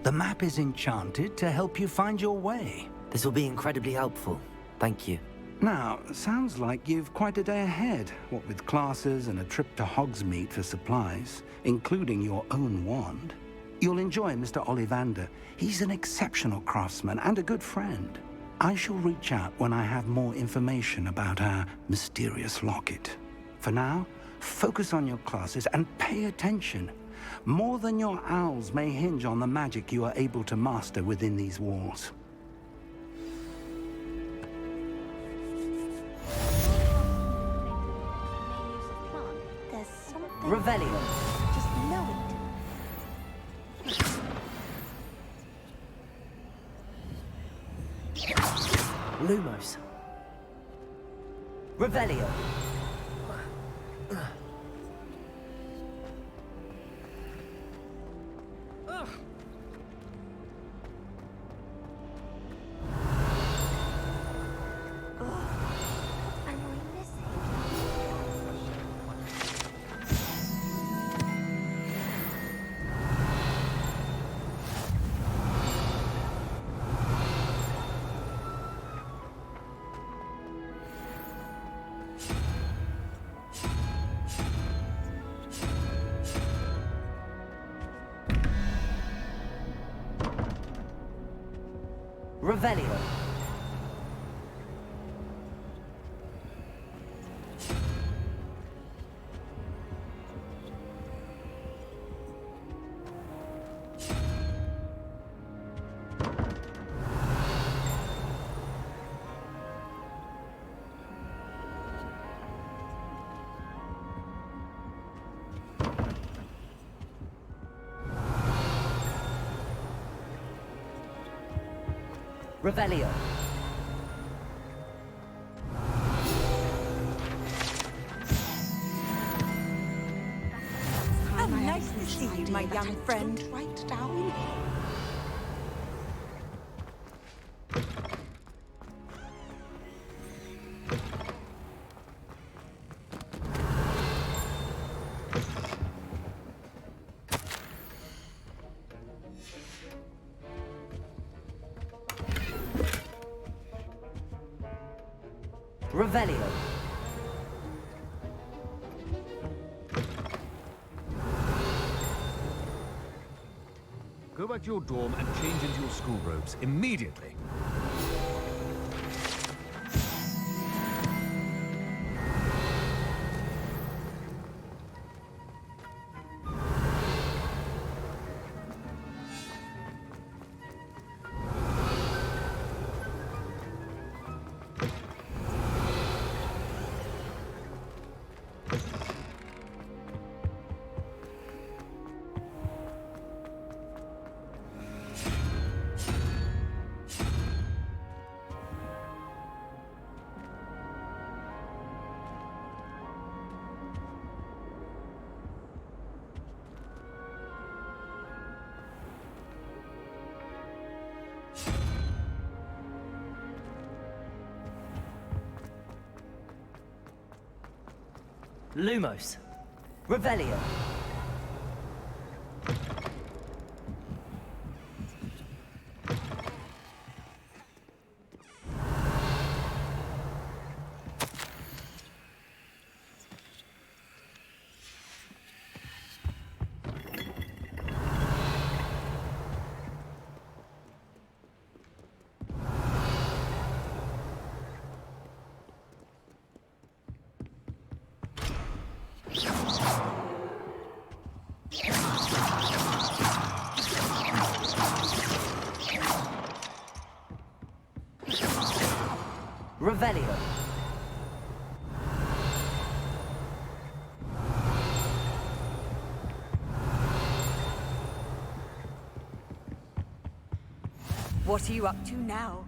The map is enchanted to help you find your way. This will be incredibly helpful. Thank you. Now, sounds like you've quite a day ahead, what with classes and a trip to Hogsmeade for supplies, including your own wand. You'll enjoy Mr. Ollivander. He's an exceptional craftsman and a good friend. I shall reach out when I have more information about our mysterious locket. For now, focus on your classes and pay attention. More than your owls may hinge on the magic you are able to master within these walls. There's something... Revelio. Just know it. Lumos. Revelio. Revelio. Revelio. How nice to see you, my young friend. Write down. Revelio. Go back to your dorm and change into your school robes immediately. Lumos. Revelio. Revelio. What are you up to now?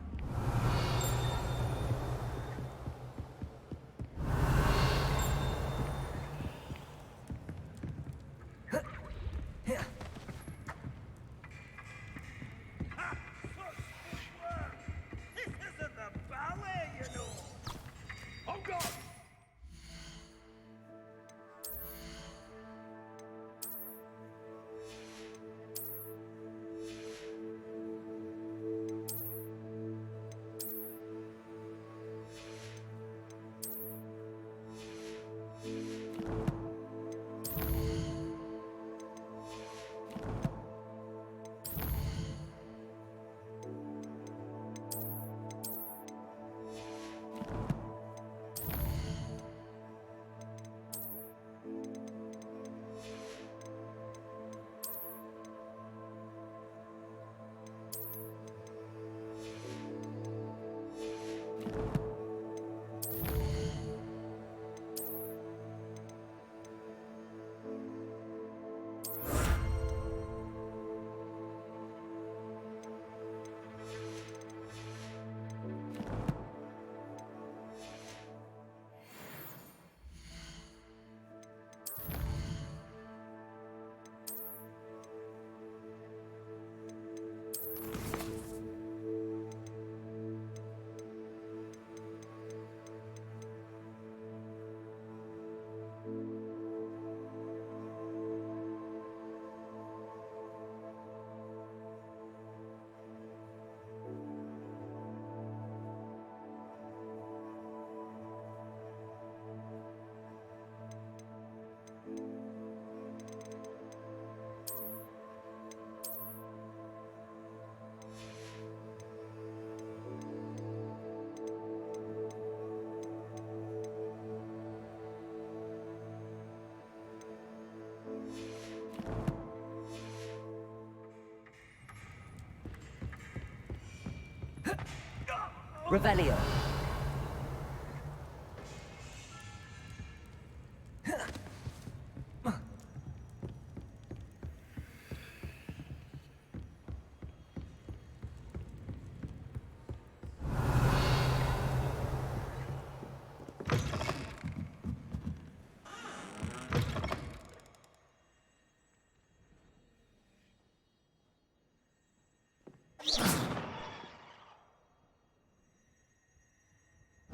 Revelio.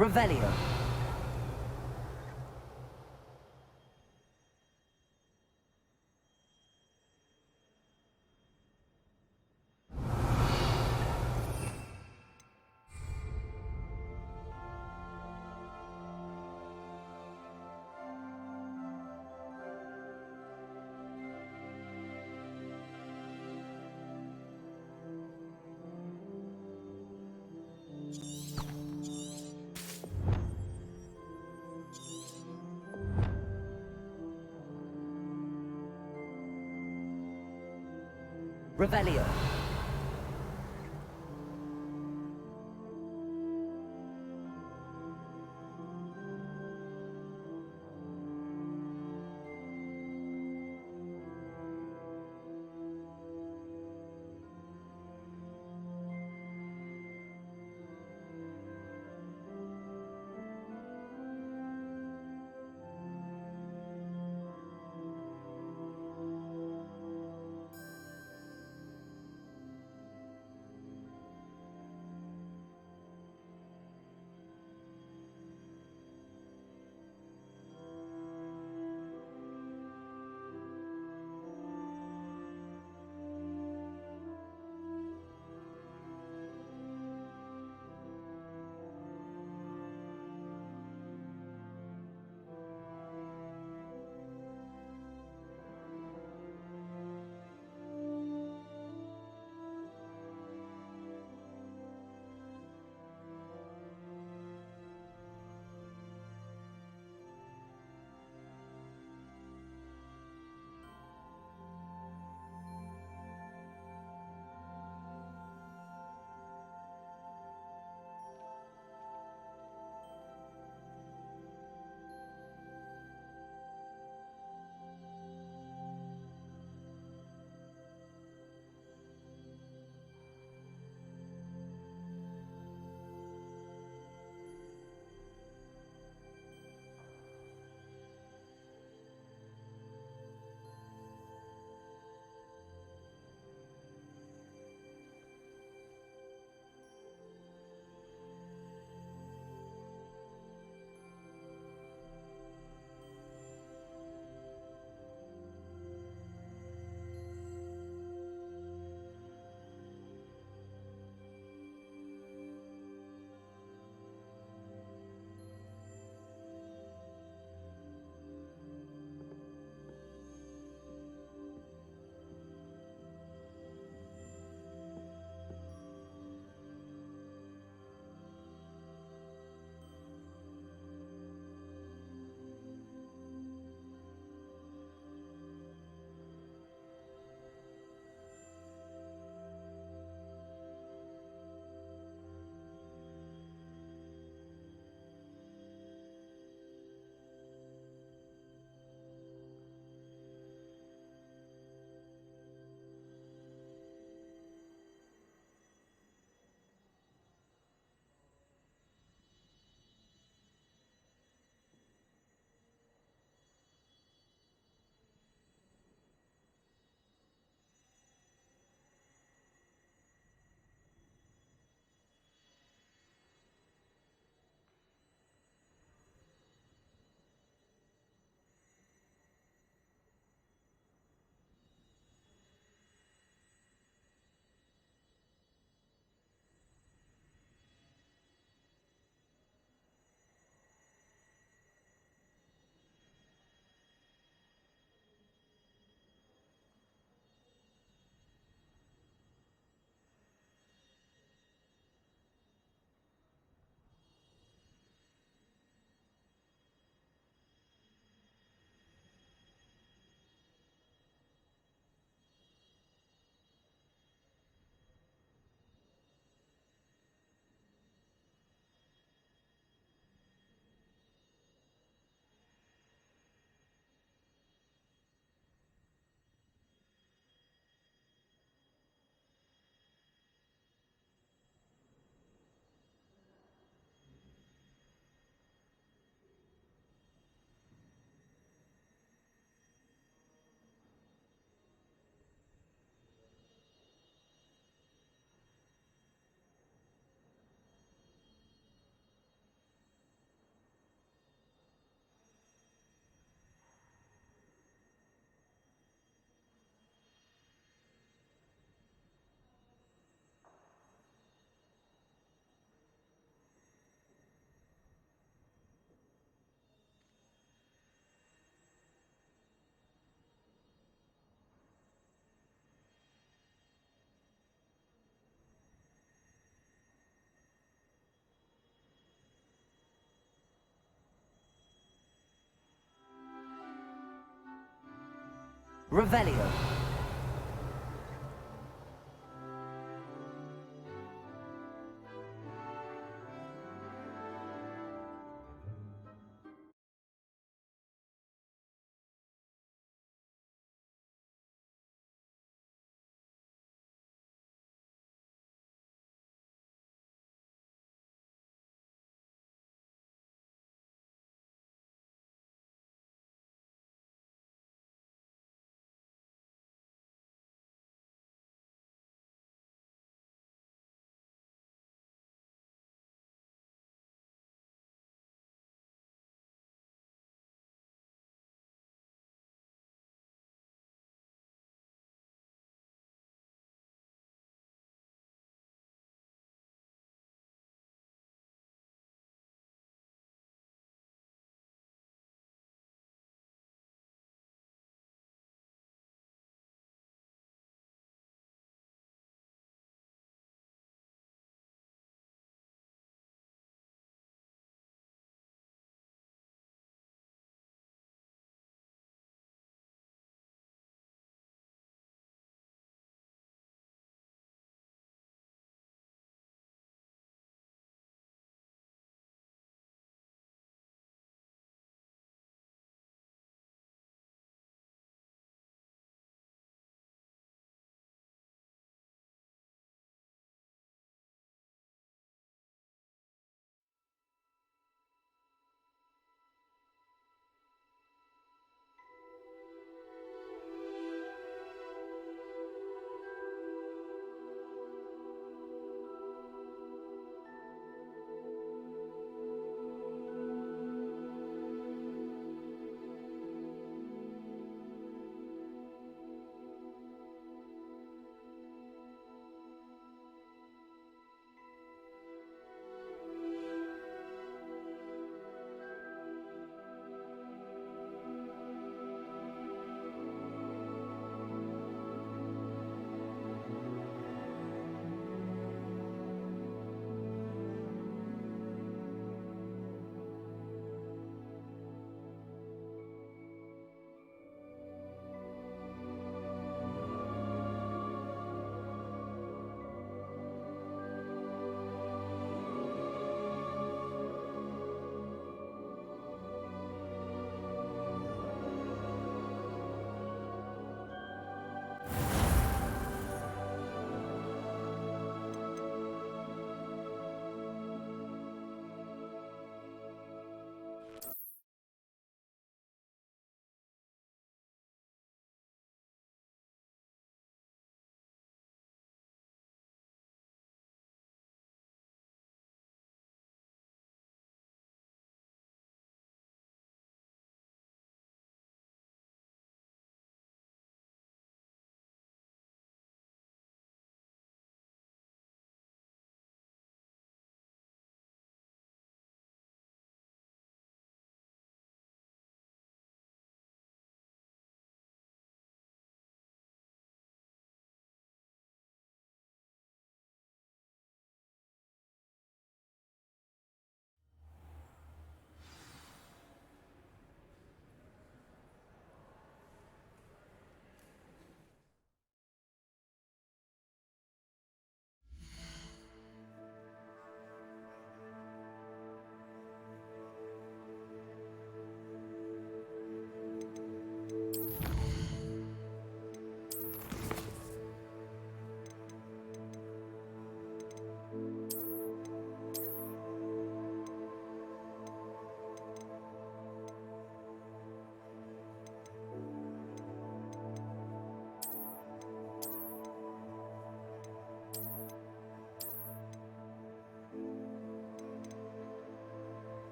Revelio. Revelio. Revelio.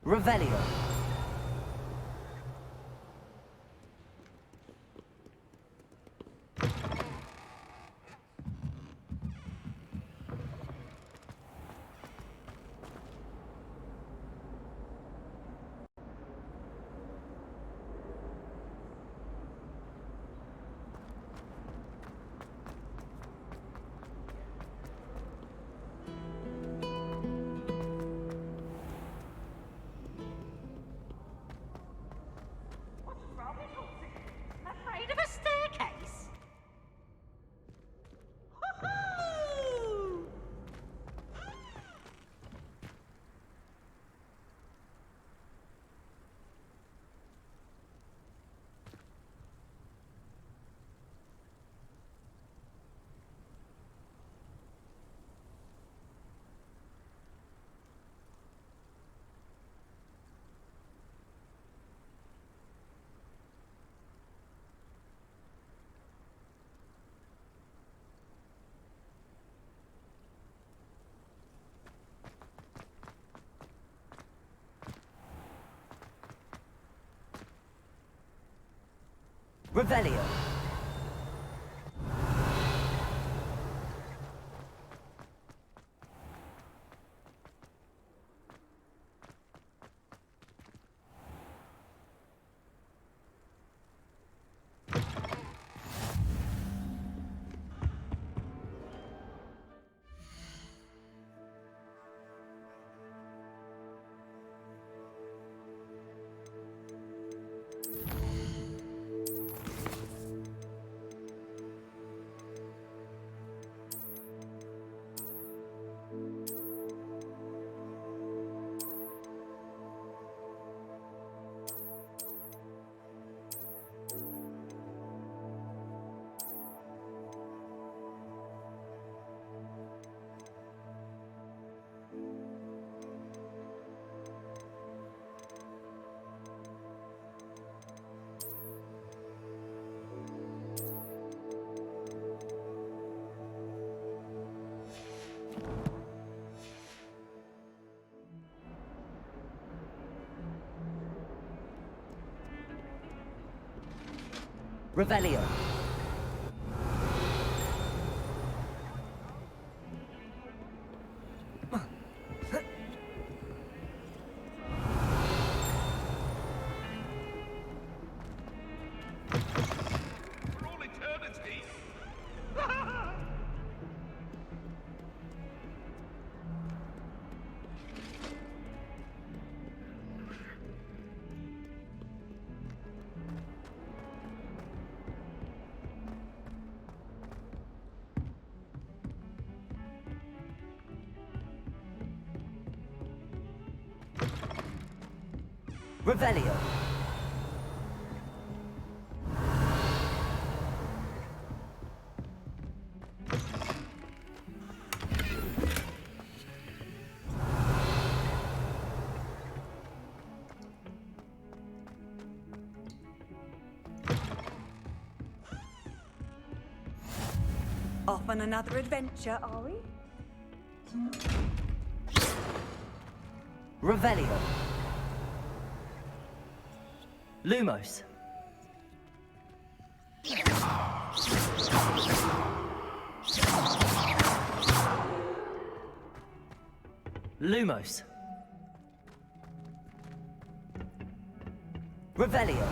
Revelio. Revelio. Revelio. Revelio. Off on another adventure, are we? Revelio. Lumos. Lumos. Revelio.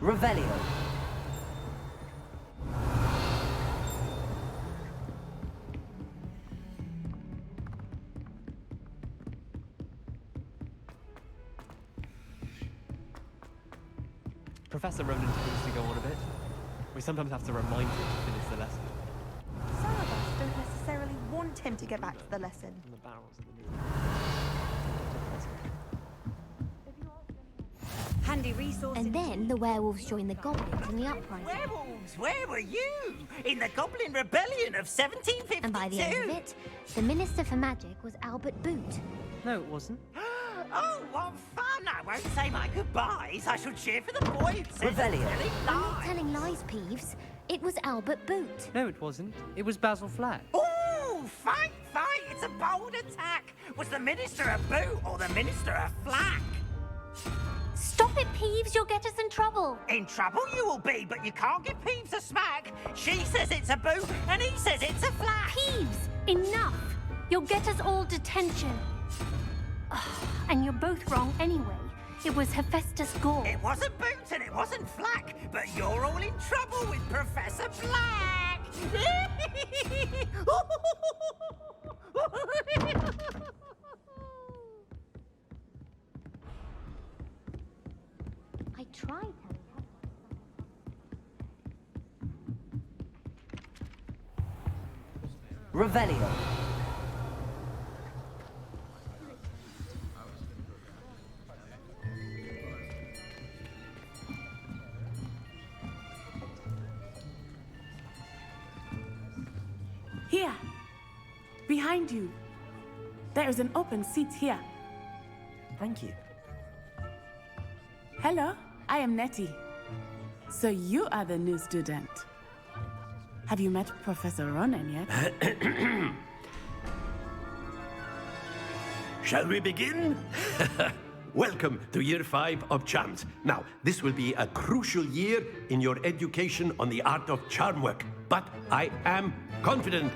Revelio. Professor Ronan tends to go on a bit. We sometimes have to remind him to finish the lesson. Some of us don't necessarily want him to get back to the lesson. And the barrels of the Handy resource. And then the werewolves joined the goblins in the uprising. Werewolves? Where were you? In the Goblin Rebellion of 1752? And by the end of it, the Minister for Magic was Albert Boot. No, it wasn't. Oh, what fun! I won't say my goodbyes. I shall cheer for the boy who says Revelio. I'm not telling lies, Peeves. It was Albert Boot. No, it wasn't. It was Basil Flack. Oh, fight, fight! It's a bold attack. Was the Minister a boot or the Minister a flack? Stop it, Peeves. You'll get us in trouble. In trouble you will be, but you can't give Peeves a smack. She says it's a boot, and he says it's a flack. Peeves, enough. You'll get us all detention. And you're both wrong anyway. It was Hephaestus Gore. It wasn't boot and it wasn't flack, but you're all in trouble with Professor Black. I tried telling her. Revelio. Here, behind you. There is an open seat here. Thank you. Hello, I am Nettie. So you are the new student. Have you met Professor Ronan yet? Shall we begin? Welcome to Year 5 of Charms. Now, this will be a crucial year in your education on the art of charm work. But I am confident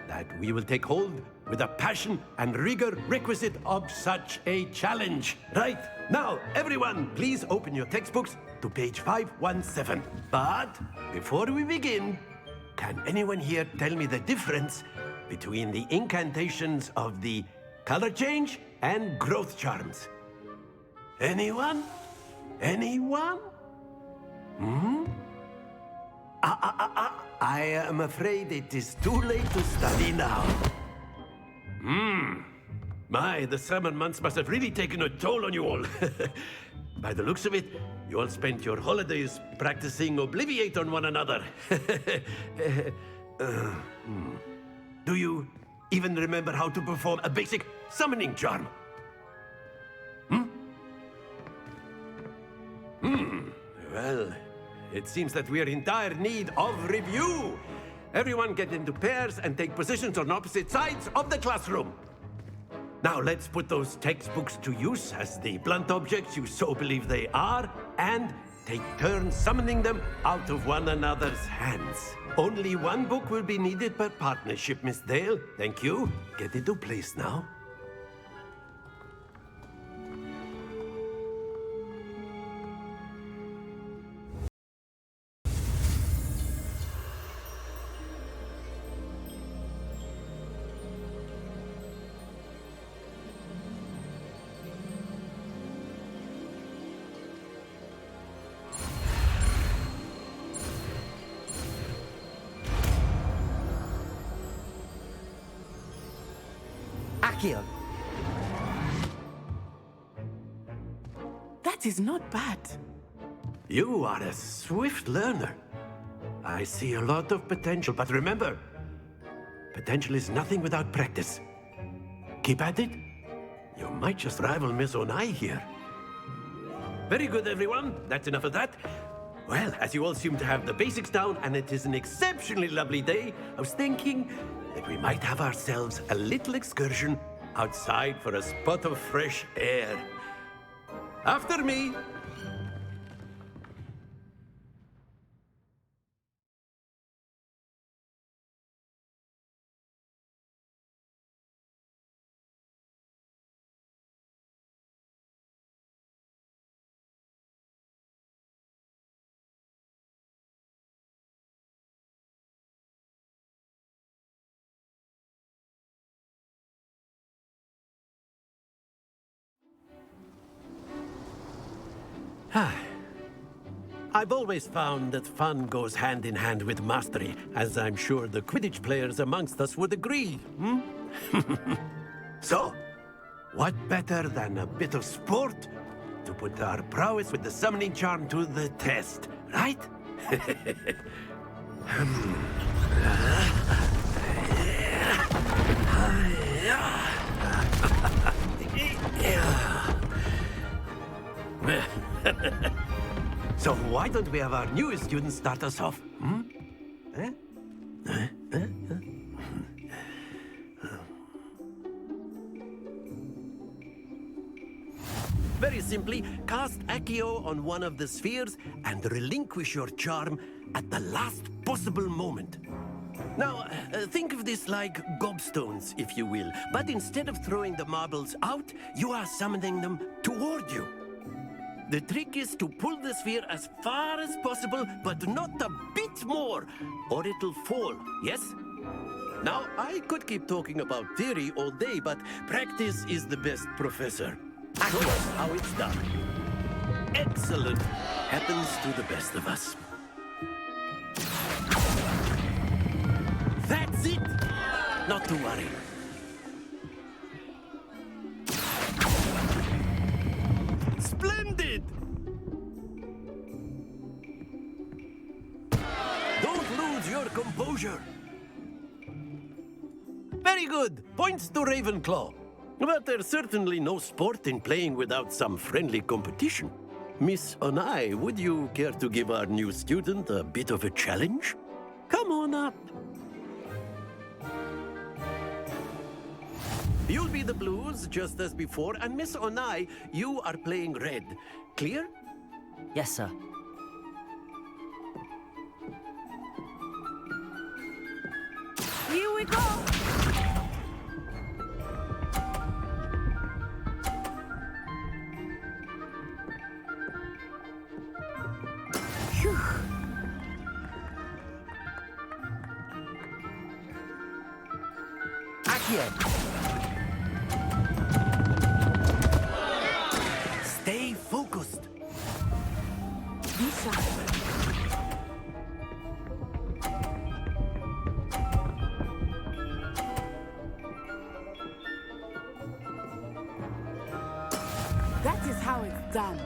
that we will take hold with the passion and rigor requisite of such a challenge. Right? Now, everyone, please open your textbooks to page 517. But before we begin, can anyone here tell me the difference between the incantations of the color change and growth charms? Anyone? Anyone? I am afraid it is too late to study now. My, the summer months must have really taken a toll on you all. By the looks of it, you all spent your holidays practicing Obliviate on one another. Do you even remember how to perform a basic summoning charm? Well, it seems that we are in dire need of review. Everyone get into pairs and take positions on opposite sides of the classroom. Now let's put those textbooks to use as the blunt objects you so believe they are, and take turns summoning them out of one another's hands. Only one book will be needed per partnership, Miss Dale. Thank you. Get into place now. Akio. That is not bad. You are a swift learner. I see a lot of potential, but remember, potential is nothing without practice. Keep at it. You might just rival Miss Onai here. Very good, everyone. That's enough of that. Well, as you all seem to have the basics down, and it is an exceptionally lovely day, I was thinking that we might have ourselves a little excursion outside for a spot of fresh air. After me. I've always found that fun goes hand in hand with mastery, as I'm sure the Quidditch players amongst us would agree, So, what better than a bit of sport to put our prowess with the summoning charm to the test, right? So why don't we have our newest student start us off? Very simply, cast Accio on one of the spheres and relinquish your charm at the last possible moment. Now, think of this like gobstones, if you will, but instead of throwing the marbles out, you are summoning them toward you. The trick is to pull the sphere as far as possible, but not a bit more, or it'll fall, yes? Now, I could keep talking about theory all day, but practice is the best professor. That's how it's done. Excellent. Happens to the best of us. That's it! Not to worry. Splendid! Don't lose your composure. Very good. Points to Ravenclaw. But there's certainly no sport in playing without some friendly competition. Miss Onai, would you care to give our new student a bit of a challenge? Come on up. You'll be the blues, just as before, and Miss Onai, you are playing red. Clear? Yes, sir. Here we go! Phew. Accio! Stay focused. Be sharp. That is how it's done.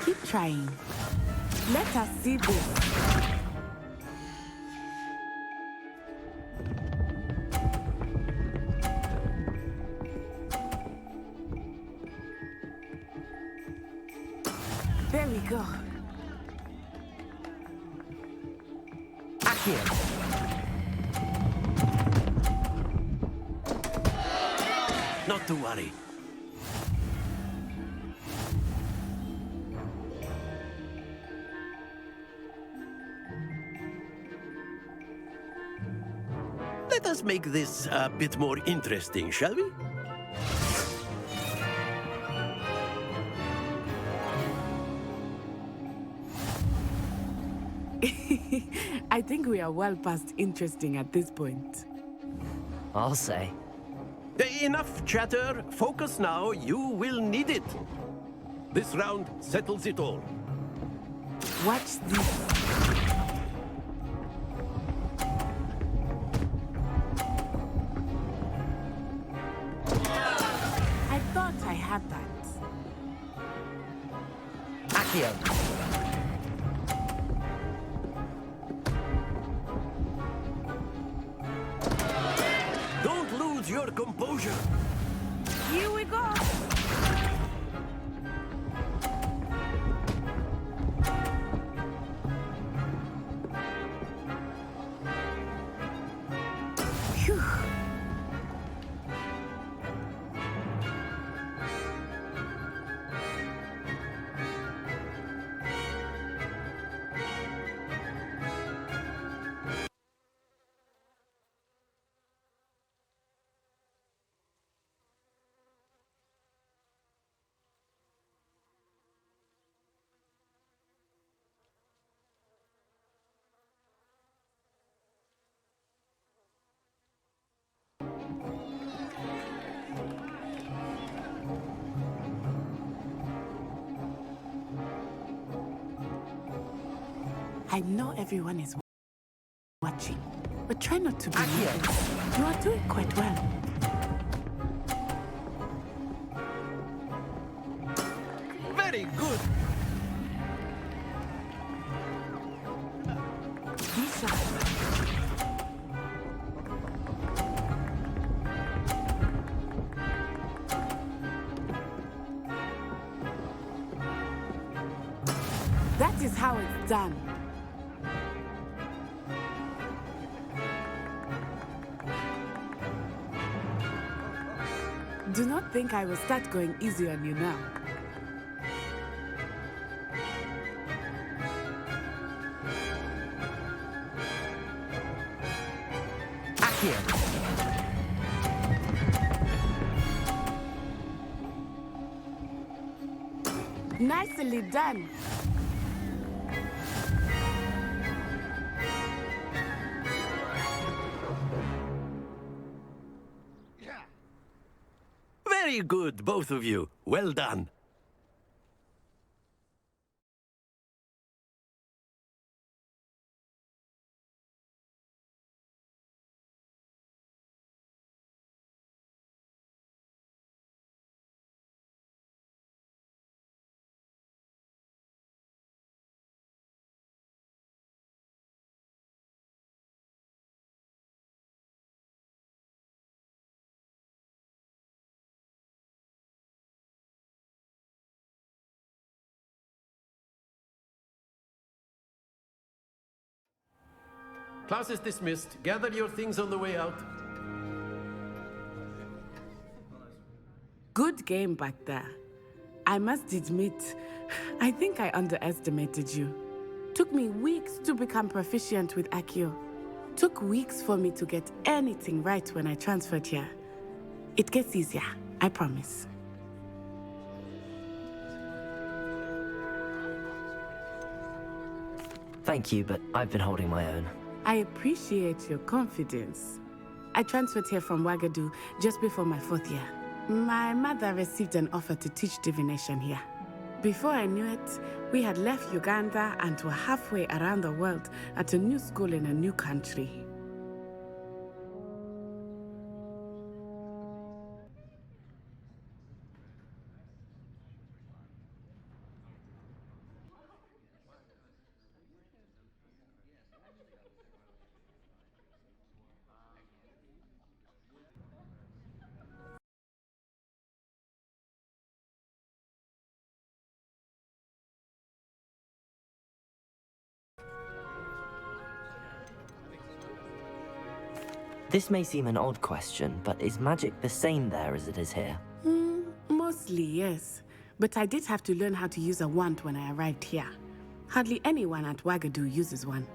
Keep trying. Let us see this. There we go. Accio! Not to worry. Let us make this a bit more interesting, shall we? I think we are well past interesting at this point. I'll say. Enough chatter. Focus now. You will need it. This round settles it all. Watch this. I thought I had that. Accio! Don't lose your composure. Here we go. Phew. I know everyone is watching, but try not to be nervous. You are doing quite well. Very good. Be sharp. That is how it's done. Do not think I will start going easy on you now. Accio! Nicely done. Very good, both of you. Well done. Class is dismissed. Gather your things on the way out. Good game back there. I must admit, I think I underestimated you. Took me weeks to become proficient with Accio. Took weeks for me to get anything right when I transferred here. It gets easier, I promise. Thank you, but I've been holding my own. I appreciate your confidence. I transferred here from Ouagadougou just before my 4th year. My mother received an offer to teach divination here. Before I knew it, we had left Uganda and were halfway around the world at a new school in a new country. This may seem an odd question, but is magic the same there as it is here? Mostly, yes. But I did have to learn how to use a wand when I arrived here. Hardly anyone at Ouagadougou uses one.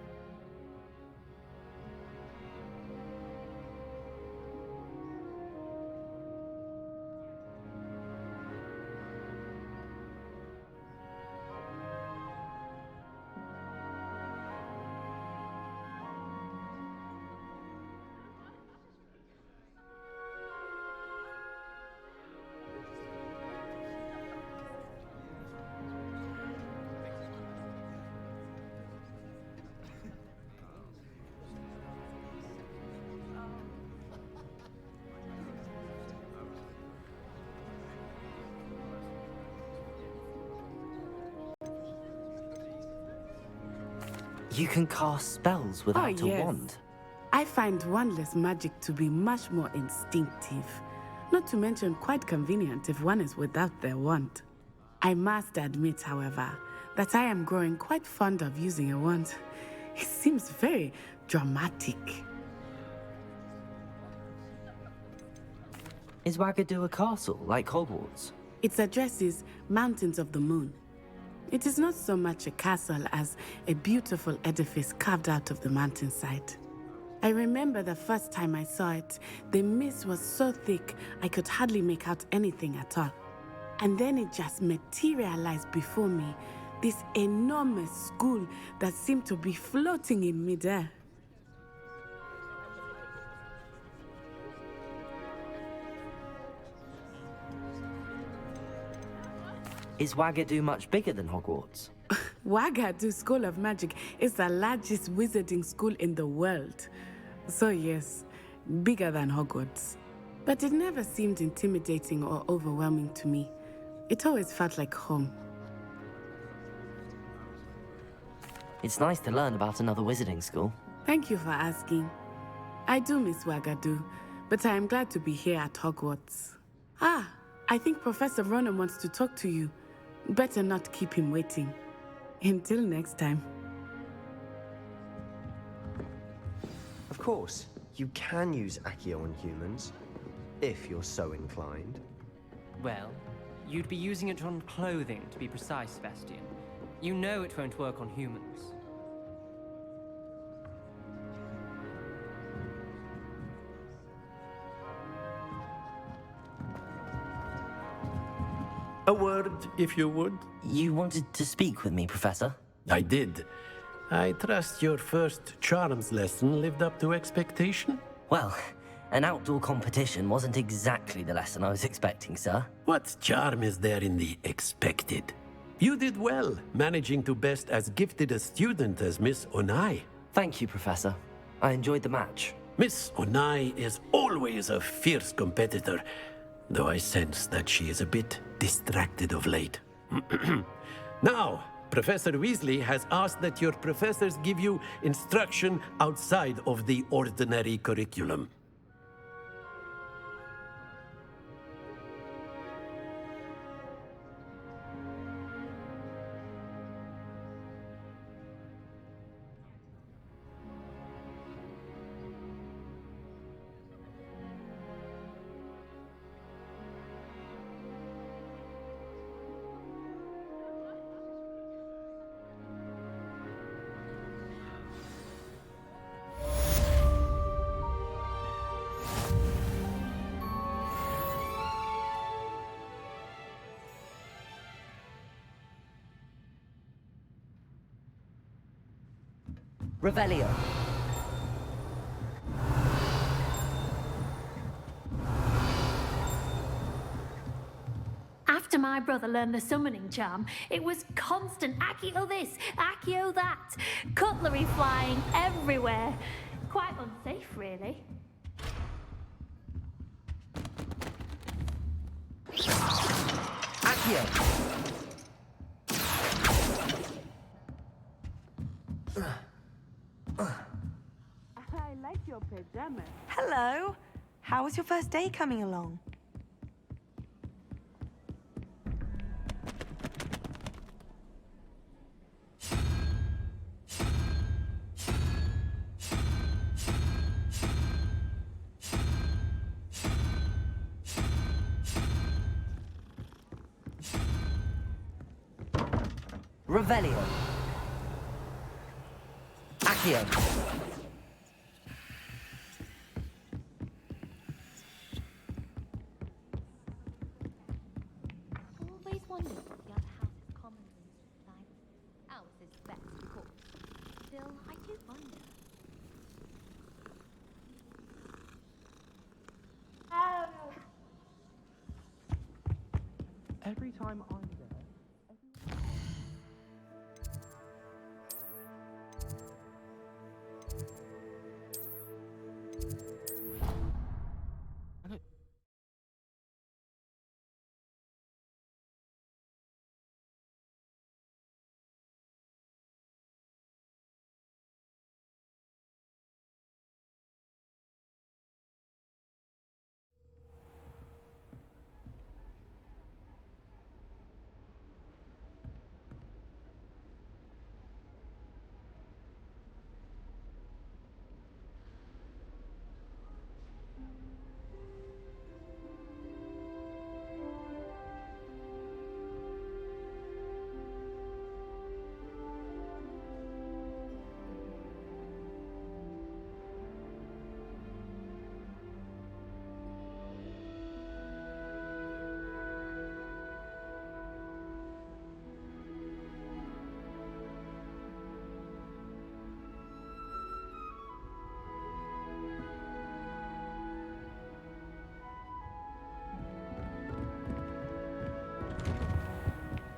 You can cast spells without a wand. I find wandless magic to be much more instinctive. Not to mention quite convenient if one is without their wand. I must admit, however, that I am growing quite fond of using a wand. It seems very dramatic. Is Ouagadougou a castle, like Hogwarts? Its address is Mountains of the Moon. It is not so much a castle as a beautiful edifice carved out of the mountainside. I remember the first time I saw it, the mist was so thick I could hardly make out anything at all. And then it just materialized before me, this enormous school that seemed to be floating in midair. Is Ouagadougou much bigger than Hogwarts? Ouagadougou School of Magic is the largest wizarding school in the world. So yes, bigger than Hogwarts. But it never seemed intimidating or overwhelming to me. It always felt like home. It's nice to learn about another wizarding school. Thank you for asking. I do miss Ouagadougou, but I am glad to be here at Hogwarts. Ah, I think Professor Ronan wants to talk to you. Better not keep him waiting. Until next time. Of course, you can use Accio on humans, if you're so inclined. Well, you'd be using it on clothing, to be precise, Sebastian. You know it won't work on humans. A word, if you would. You wanted to speak with me, Professor? I did. I trust your first charms lesson lived up to expectation? Well, an outdoor competition wasn't exactly the lesson I was expecting, sir. What charm is there in the expected? You did well, managing to best as gifted a student as Miss Onai. Thank you, Professor. I enjoyed the match. Miss Onai is always a fierce competitor, though I sense that she is a bit distracted of late. Now, Professor Weasley has asked that your professors give you instruction outside of the ordinary curriculum. Revelio. After my brother learned the summoning charm, it was constant Accio this, Accio that, cutlery flying everywhere. Quite unsafe, really. Accio. I like your pajamas. Hello. How was your first day coming along? Revelio. Accio. Always wondered what the other house's common rooms look like. Ours is best, of course. Still, I do wonder. Every time I'm there,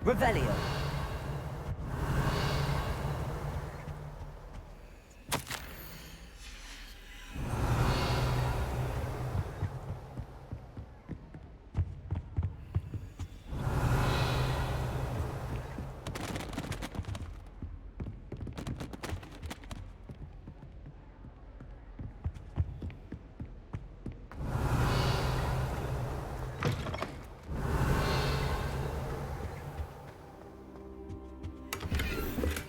Revelio.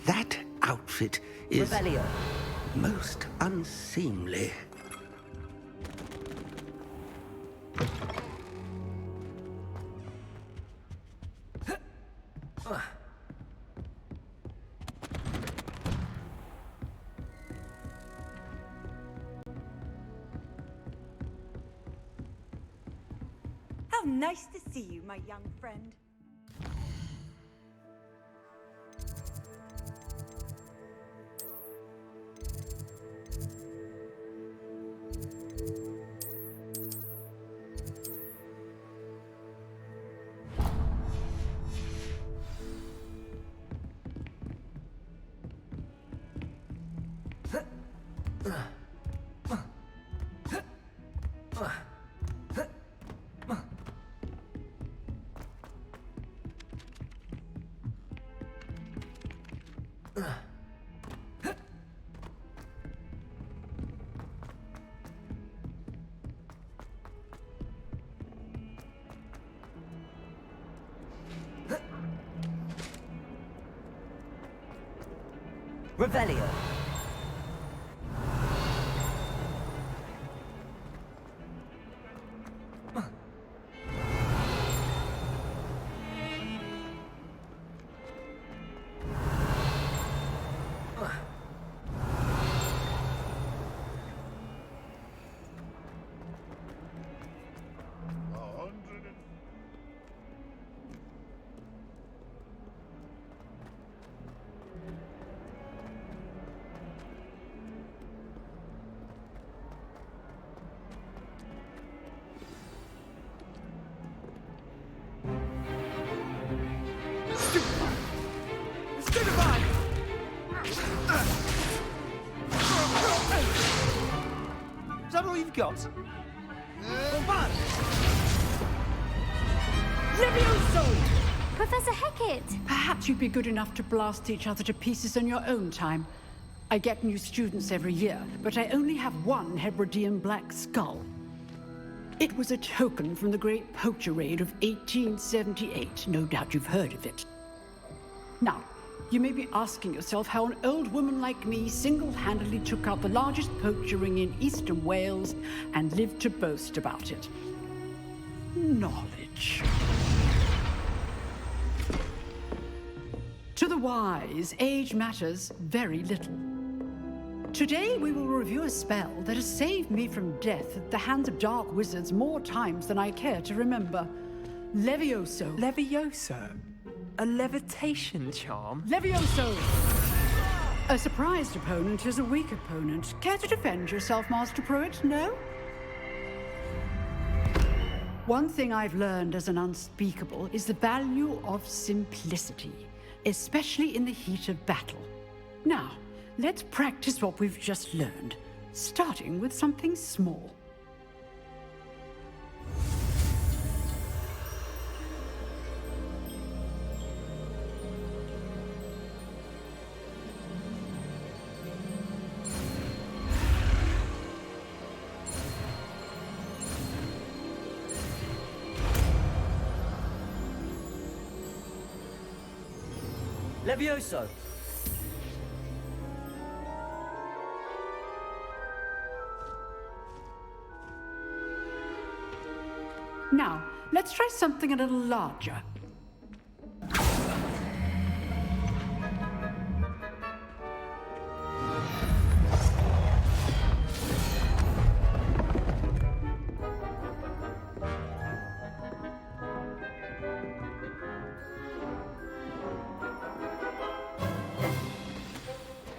That outfit is Revelio. most unseemly. How nice to see you, my young friend. Revelio. got... Levioso! Professor Hecat! Perhaps you'd be good enough to blast each other to pieces on your own time. I get new students every year, but I only have one Hebridean black skull. It was a token from the Great Poacher Raid of 1878. No doubt you've heard of it. Now, you may be asking yourself how an old woman like me single-handedly took out the largest poacher ring in eastern Wales and lived to boast about it. Knowledge. To the wise, age matters very little. Today we will review a spell that has saved me from death at the hands of dark wizards more times than I care to remember. Levioso. Levioso? A levitation charm? Levioso! A surprised opponent is a weak opponent. Care to defend yourself, Master Pruitt? No? One thing I've learned as an unspeakable is the value of simplicity, especially in the heat of battle. Now, let's practice what we've just learned, starting with something small. Levioso! Now, let's try something a little larger.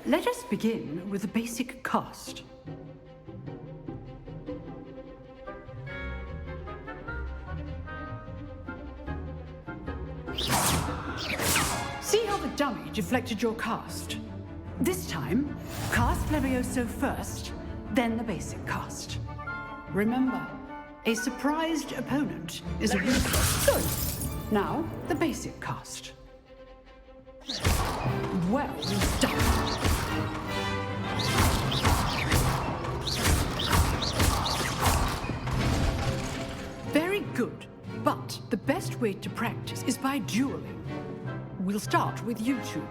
Let us begin with the basic cast. See how the dummy deflected your cast? This time, cast Levioso first, then the basic cast. Remember, a surprised opponent is a loser. Good. Now, the basic cast. Well done. Very good. But the best way to practice is by dueling. We'll start with you two.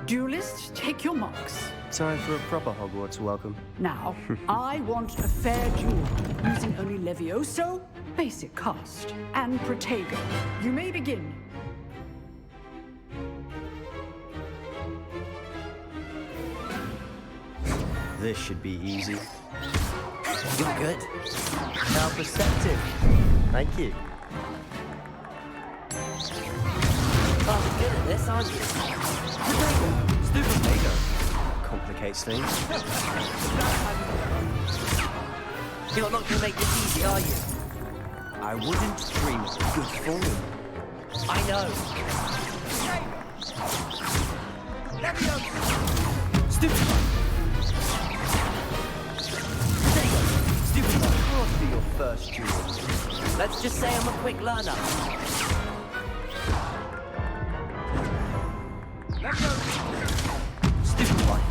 Duelists, take your marks. Time for a proper Hogwarts welcome. Now, I want a fair duel, using only Levioso, basic cast, and Protego. You may begin. This should be easy. You're good. How perceptive. Thank you. Oh, you're good at this, aren't you? Protego! Stupid Protego! Complicates things. You're not gonna make this easy, are you? I wouldn't dream of good form. I know. Stupid one. Stupid one. What be your first duel? Let's just say I'm a quick learner. Stupid one.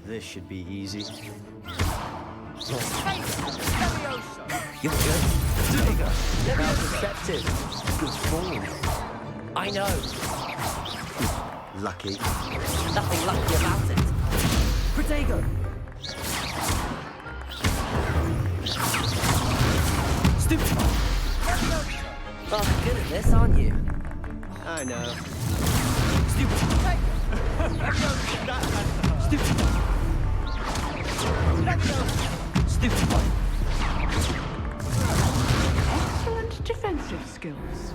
This should be easy. You're good. Protego! How perceptive. Good form. I know. Lucky. Nothing lucky about it. Protego! Stupid one. Oh, you're good at this, aren't you? I know. Stupid one. Stupid one. Stupid one. Excellent defensive skills.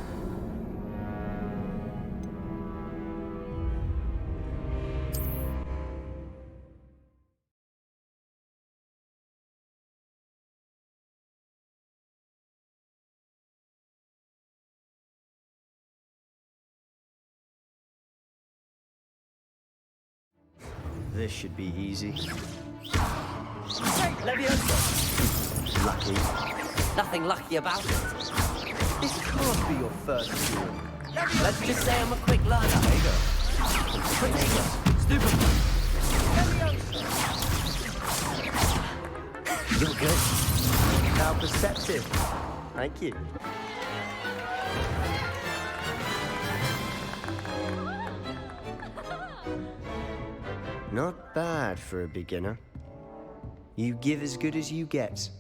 This should be easy. Leviosa! Lucky. Nothing lucky about it. This can't be your first duel. Let's just say I'm a quick learner. There you go. Potato! Stupid! You're good. How perceptive. Thank you. Not bad for a beginner. You give as good as you get.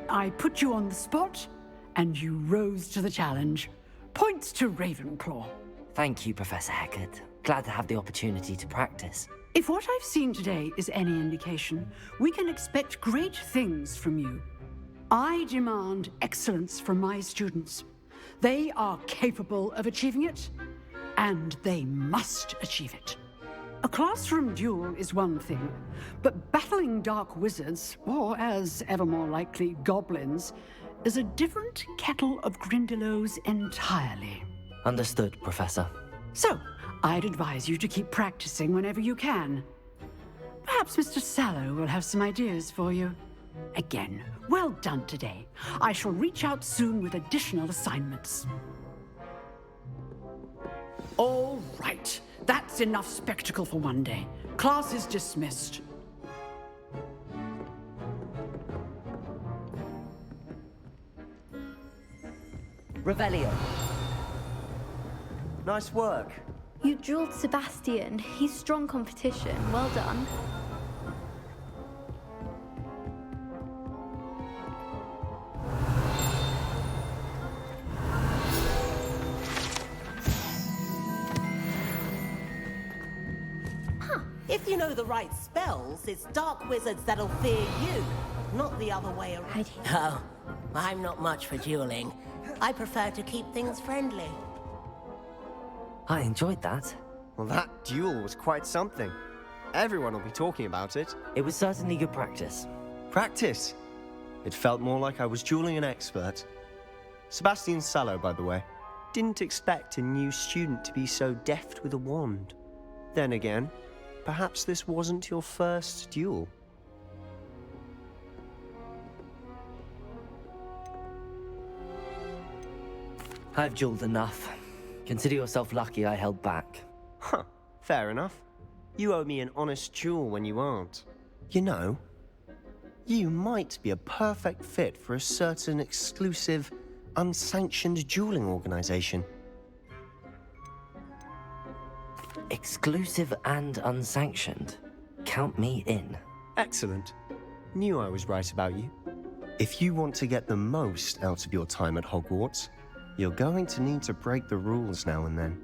I put you on the spot, and you rose to the challenge. Points to Ravenclaw. Thank you, Professor Hecat. Glad to have the opportunity to practice. If what I've seen today is any indication, we can expect great things from you. I demand excellence from my students. They are capable of achieving it, and they must achieve it. A classroom duel is one thing, but battling dark wizards, or as ever more likely, goblins, is a different kettle of Grindylows entirely. Understood, Professor. So, I'd advise you to keep practicing whenever you can. Perhaps Mr. Sallow will have some ideas for you. Again, well done today. I shall reach out soon with additional assignments. All right. That's enough spectacle for one day. Class is dismissed. Revelio. Nice work. You dueled Sebastian. He's strong competition. Well done. If you know the right spells, it's dark wizards that'll fear you, not the other way around. Oh, I'm not much for dueling. I prefer to keep things friendly. I enjoyed that. Well, that duel was quite something. Everyone will be talking about it. It was certainly good practice. Practice? It felt more like I was dueling an expert. Sebastian Sallow, by the way. Didn't expect a new student to be so deft with a wand. Then again, perhaps this wasn't your first duel. I've dueled enough. Consider yourself lucky I held back. Huh, fair enough. You owe me an honest duel when you aren't. You know, you might be a perfect fit for a certain exclusive, unsanctioned dueling organization. Exclusive and unsanctioned. Count me in. Excellent. Knew I was right about you. If you want to get the most out of your time at Hogwarts, you're going to need to break the rules now and then.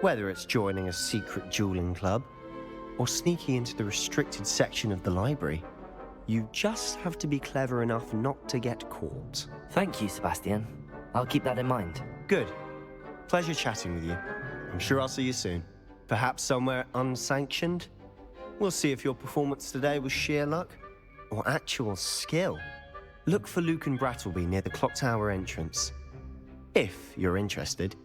Whether it's joining a secret dueling club, or sneaking into the restricted section of the library, you just have to be clever enough not to get caught. Thank you, Sebastian. I'll keep that in mind. Good. Pleasure chatting with you. I'm sure I'll see you soon. Perhaps somewhere unsanctioned? We'll see if your performance today was sheer luck or actual skill. Look for Luke and Brattleby near the clock tower entrance, if you're interested.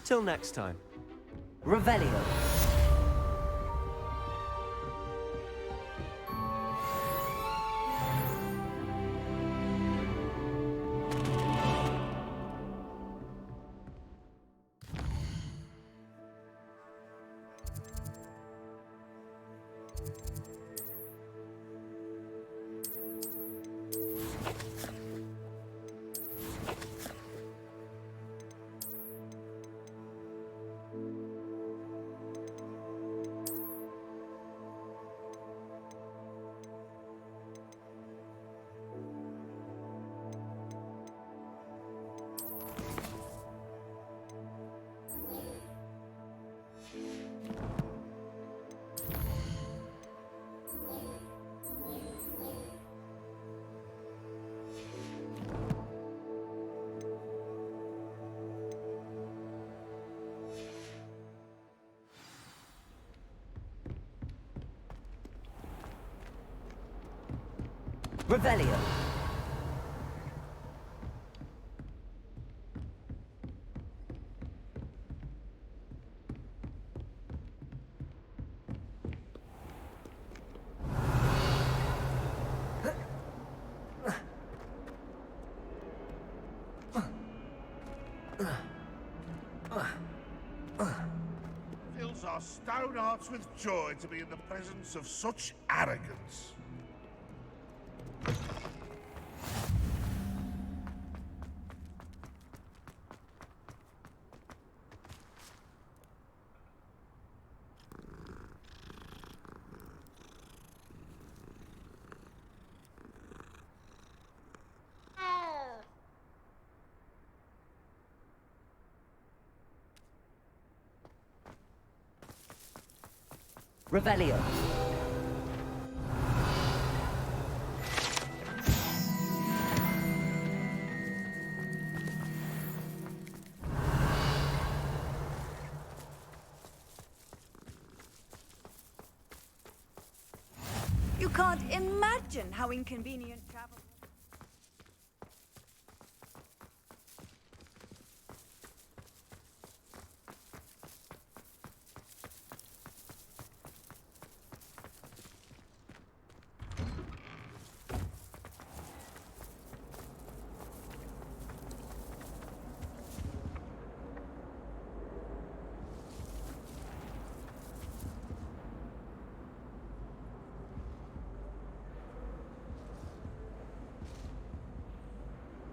Till next time. Revelio. Revelio. Fills our stout hearts with joy to be in the presence of such arrogance. Revelio. You can't imagine how inconvenient travel.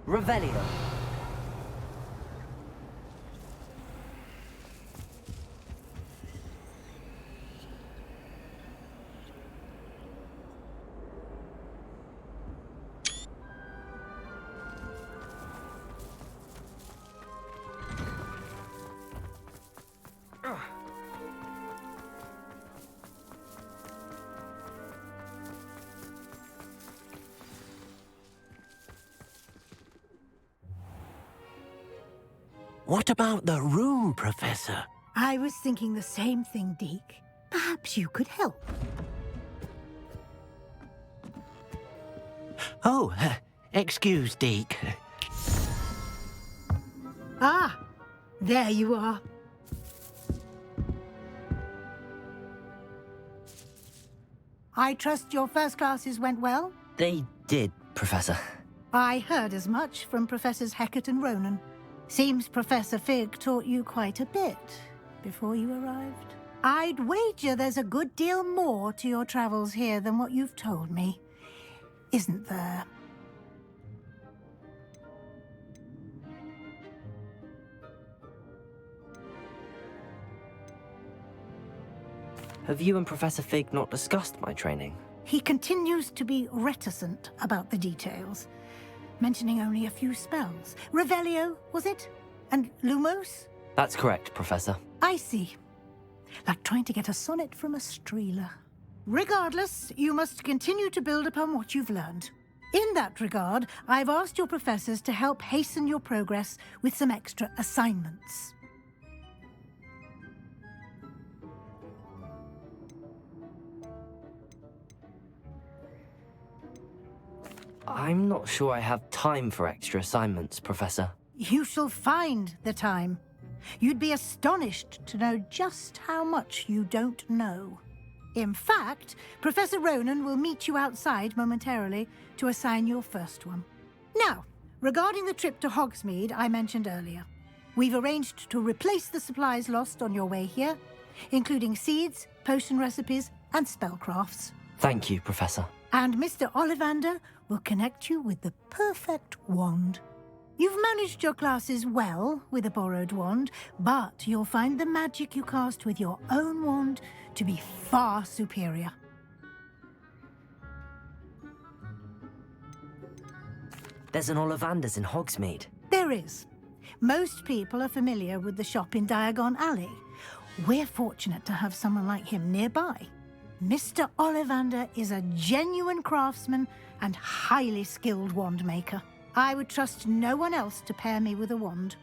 Revelio. What about the room, Professor? I was thinking the same thing, Deke. Perhaps you could help. Oh, excuse, Deke. Ah, there you are. I trust your first classes went well? They did, Professor. I heard as much from Professors Hecat and Ronan. Seems Professor Fig taught you quite a bit before you arrived. I'd wager there's a good deal more to your travels here than what you've told me, isn't there? Have you and Professor Fig not discussed my training? He continues to be reticent about the details, mentioning only a few spells. Revelio, was it? And Lumos? That's correct, Professor. I see. Like trying to get a sonnet from a streeler. Regardless, you must continue to build upon what you've learned. In that regard, I've asked your professors to help hasten your progress with some extra assignments. I'm not sure I have time for extra assignments, Professor. You shall find the time. You'd be astonished to know just how much you don't know. In fact, Professor Ronan will meet you outside momentarily to assign your first one. Now, regarding the trip to Hogsmeade I mentioned earlier, we've arranged to replace the supplies lost on your way here, including seeds, potion recipes, and spellcrafts. Thank you, Professor. And Mr. Ollivander will connect you with the perfect wand. You've managed your classes well with a borrowed wand, but you'll find the magic you cast with your own wand to be far superior. There's an Ollivander's in Hogsmeade. There is. Most people are familiar with the shop in Diagon Alley. We're fortunate to have someone like him nearby. Mr. Ollivander is a genuine craftsman and highly skilled wand maker. I would trust no one else to pair me with a wand.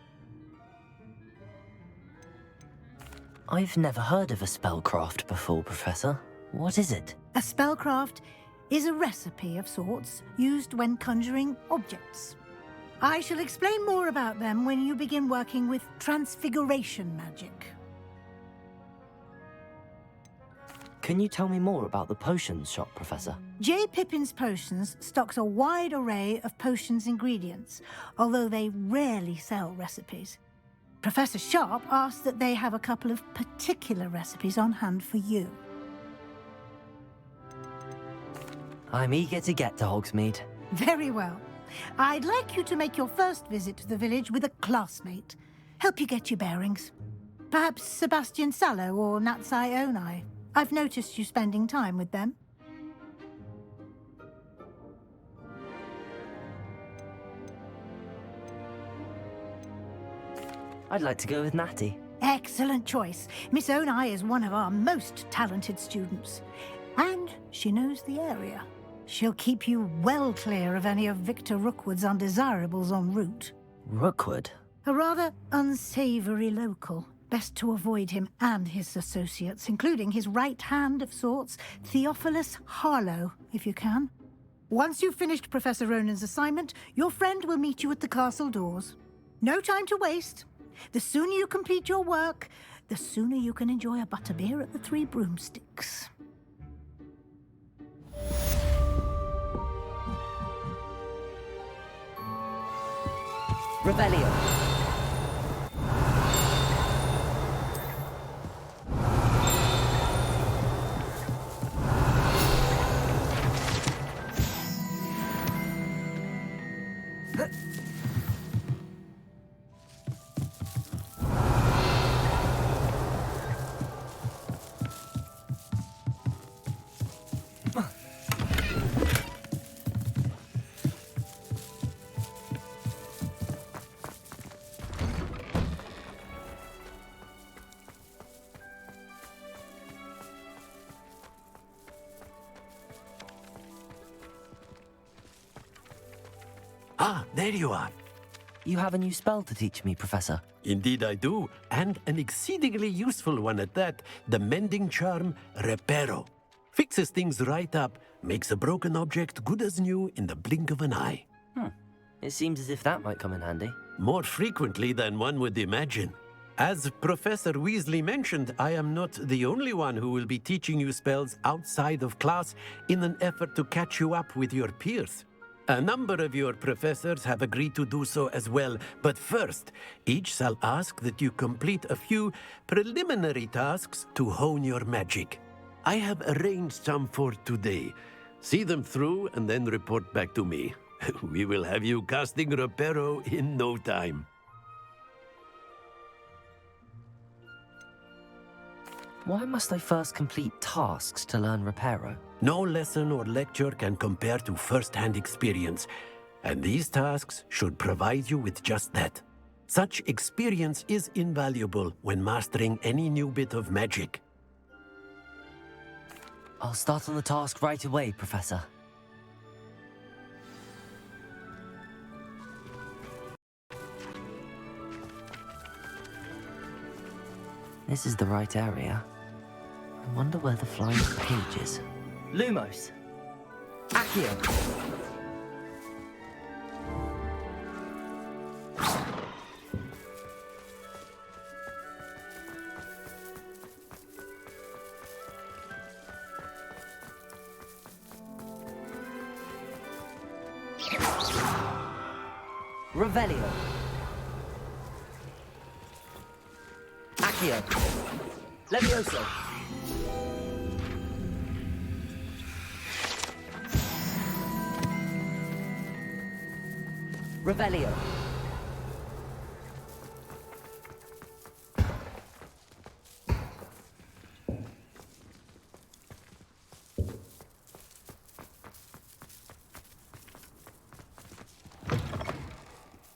I've never heard of a spellcraft before, Professor. What is it? A spellcraft is a recipe of sorts used when conjuring objects. I shall explain more about them when you begin working with transfiguration magic. Can you tell me more about the potions shop, Professor? J. Pippin's Potions stocks a wide array of potions ingredients, although they rarely sell recipes. Professor Sharp asked that they have a couple of particular recipes on hand for you. I'm eager to get to Hogsmeade. Very well. I'd like you to make your first visit to the village with a classmate. Help you get your bearings. Perhaps Sebastian Sallow or Natsai Onai. I've noticed you spending time with them. I'd like to go with Natty. Excellent choice. Miss Onai is one of our most talented students. And she knows the area. She'll keep you well clear of any of Victor Rookwood's undesirables en route. Rookwood? A rather unsavory local. Best to avoid him and his associates, including his right hand of sorts, Theophilus Harlow, if you can. Once you've finished Professor Ronan's assignment, your friend will meet you at the castle doors. No time to waste. The sooner you complete your work, the sooner you can enjoy a butterbeer at the Three Broomsticks. Revelio. Ah, there you are. You have a new spell to teach me, Professor. Indeed I do, and an exceedingly useful one at that. The mending charm, Reparo. Fixes things right up, makes a broken object good as new in the blink of an eye. It seems as if that might come in handy. More frequently than one would imagine. As Professor Weasley mentioned, I am not the only one who will be teaching you spells outside of class in an effort to catch you up with your peers. A number of your professors have agreed to do so as well, but first, each shall ask that you complete a few preliminary tasks to hone your magic. I have arranged some for today. See them through and then report back to me. We will have you casting Reparo in no time. Why must I first complete tasks to learn Reparo? No lesson or lecture can compare to first-hand experience, and these tasks should provide you with just that. Such experience is invaluable when mastering any new bit of magic. I'll start on the task right away, Professor. This is the right area. I wonder where the flying page is. Lumos! Accio! Revelio! Accio! Levioso! Revelio.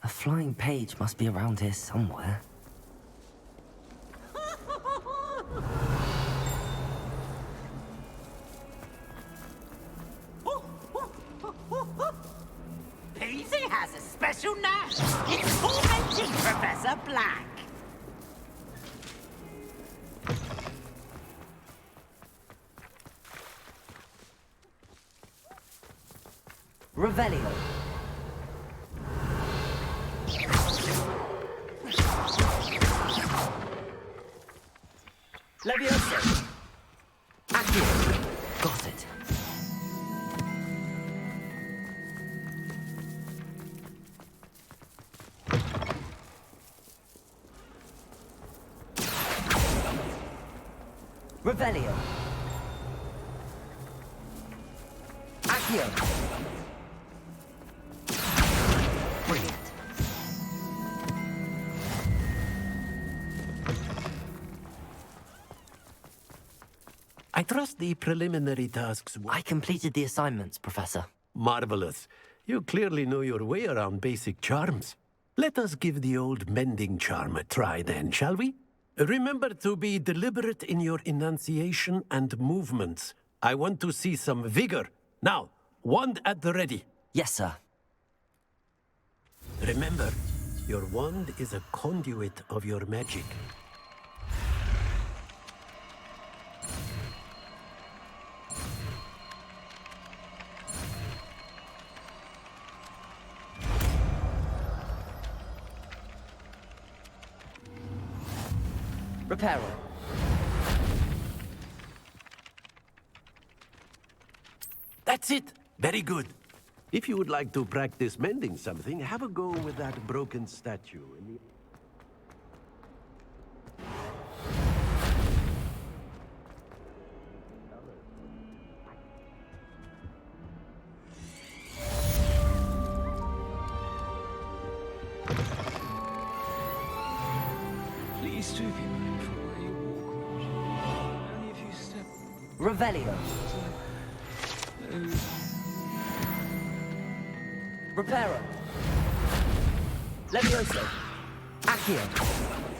A flying page must be around here somewhere. Paisley has a special knack. It's tormenting Professor Black. Revelio. Levioso. Accio. Got it. Revelio. Accio. Brilliant. I trust the preliminary tasks. I completed the assignments, Professor. Marvelous. You clearly know your way around basic charms. Let us give the old mending charm a try then, shall we? Remember to be deliberate in your enunciation and movements. I want to see some vigor. Now, wand at the ready. Yes, sir. Remember, your wand is a conduit of your magic. Reparo. That's it. Very good. If you would like to practice mending something, have a go with that broken statue in the... Please do be mindful where you walk, only a few steps. Revelio. Reparo. Levioso. Accio.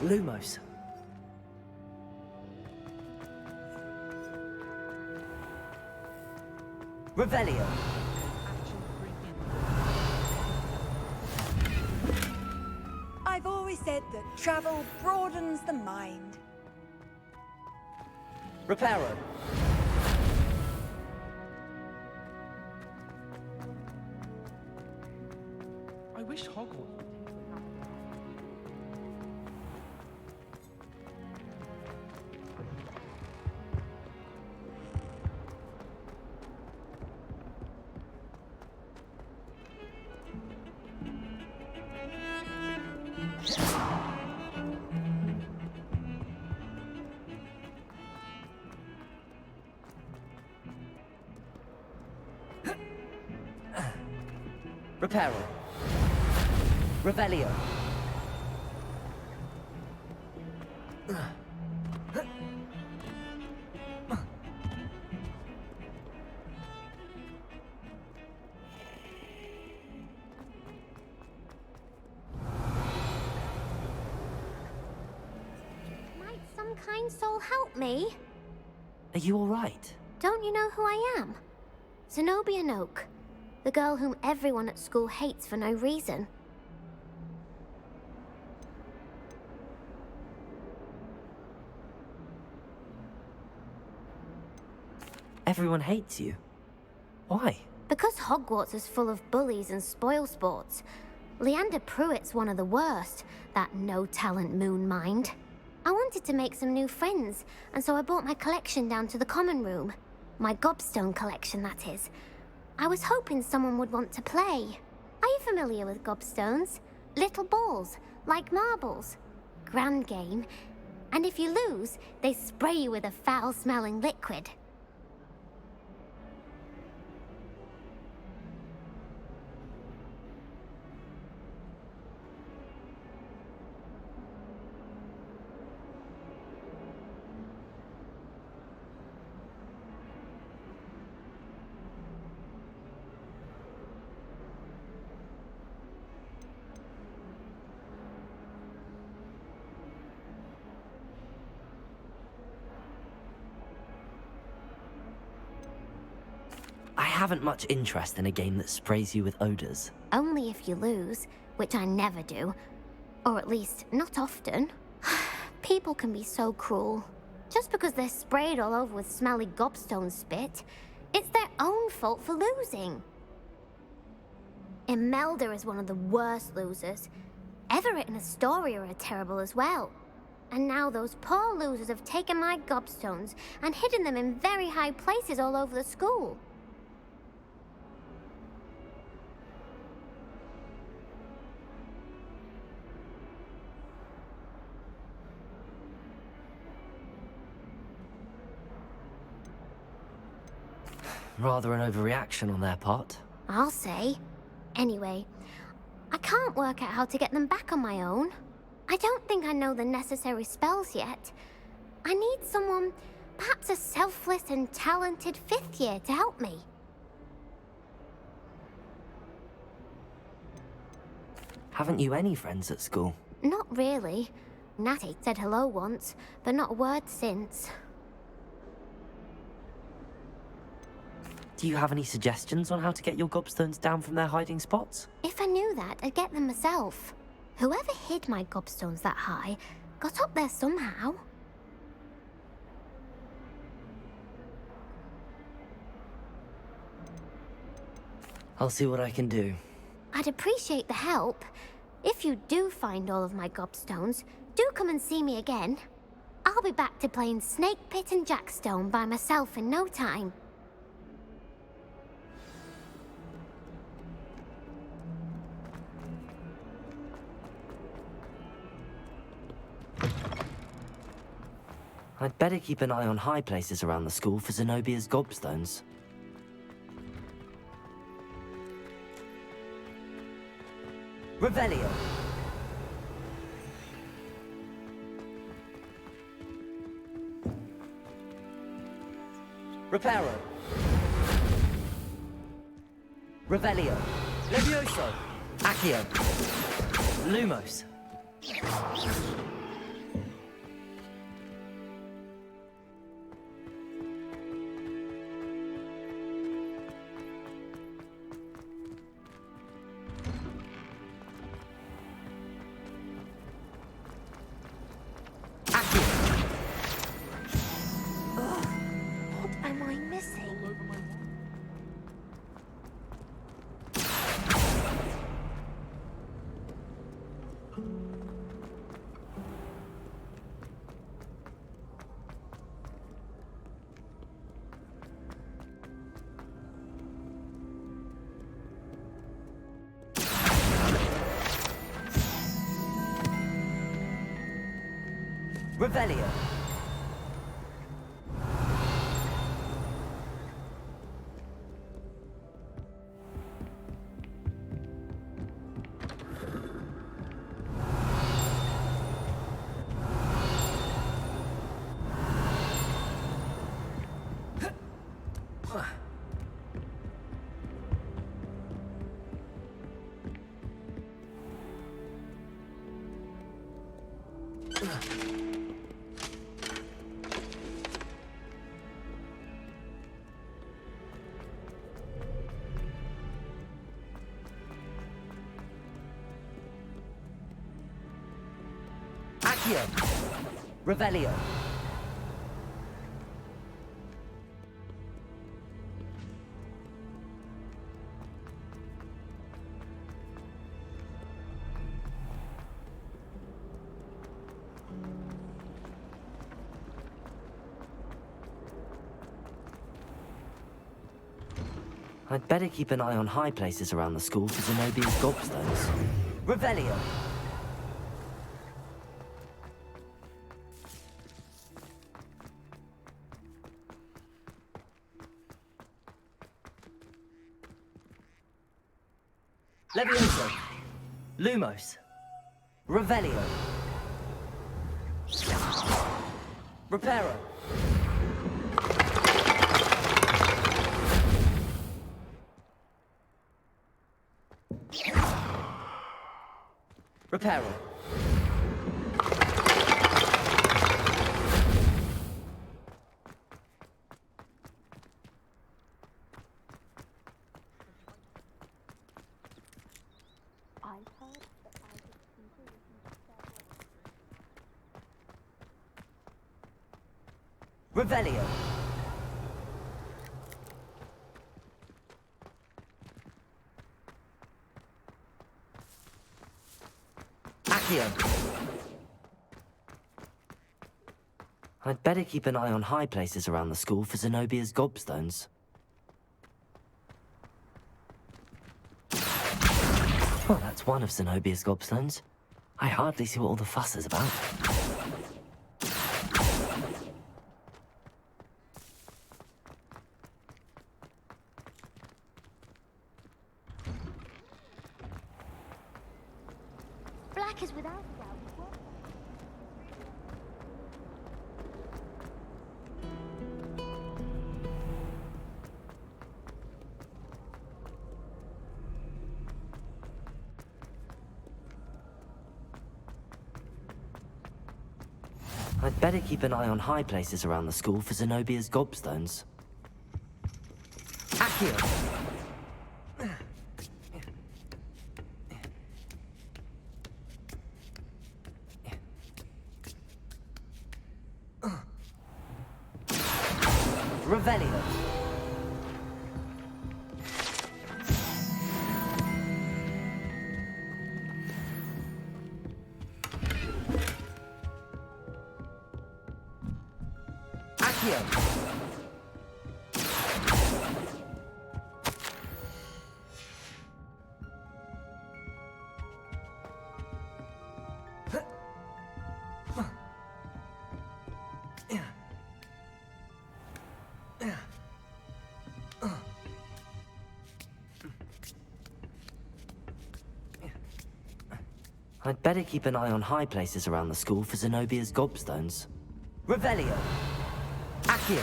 Lumos. Revelio. I've always said that travel broadens the mind. Reparo. I wish Hogwarts would take the map. Reparo. Revelio. Might some kind soul help me? Are you all right? Don't you know who I am? Zenobia Noak, the girl whom everyone at school hates for no reason. Everyone hates you. Why? Because Hogwarts is full of bullies and spoilsports. Leander Pruitt's one of the worst, that no-talent moon mind. I wanted to make some new friends, and so I brought my collection down to the common room. My gobstone collection, that is. I was hoping someone would want to play. Are you familiar with gobstones? Little balls, like marbles. Grand game. And if you lose, they spray you with a foul-smelling liquid. I haven't much interest in a game that sprays you with odors. Only if you lose, which I never do. Or at least, not often. People can be so cruel. Just because they're sprayed all over with smelly gobstone spit, it's their own fault for losing. Imelda is one of the worst losers. Everett and Astoria are terrible as well. And now those poor losers have taken my gobstones and hidden them in very high places all over the school. Rather an overreaction on their part. I'll say. Anyway, I can't work out how to get them back on my own. I don't think I know the necessary spells yet. I need someone, perhaps a selfless and talented 5th year to help me. Haven't you any friends at school? Not really. Natty said hello once, but not a word since. Do you have any suggestions on how to get your gobstones down from their hiding spots? If I knew that, I'd get them myself. Whoever hid my gobstones that high got up there somehow. I'll see what I can do. I'd appreciate the help. If you do find all of my gobstones, do come and see me again. I'll be back to playing Snake Pit and Jackstone by myself in no time. I'd better keep an eye on high places around the school for Zenobia's gobstones. Revelio. Reparo. Revelio. Levioso. Accio. Lumos. Revelio. Accio. Revelio. I'd better keep an eye on high places around the school for Zenobia's gobstones. Revelio. Levioso. Lumos. Revelio. Reparo. Reparo. Revelio. Accio! I'd better keep an eye on high places around the school for Zenobia's gobstones. Well, that's one of Zenobia's gobstones. I hardly see what all the fuss is about. Black is without a doubt. I'd better keep an eye on high places around the school for Zenobia's gobstones. Accio! Revelio! I'd better keep an eye on high places around the school for Zenobia's gobstones. Revelio! Accio!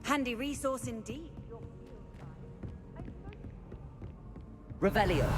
Handy resource indeed. Revelio!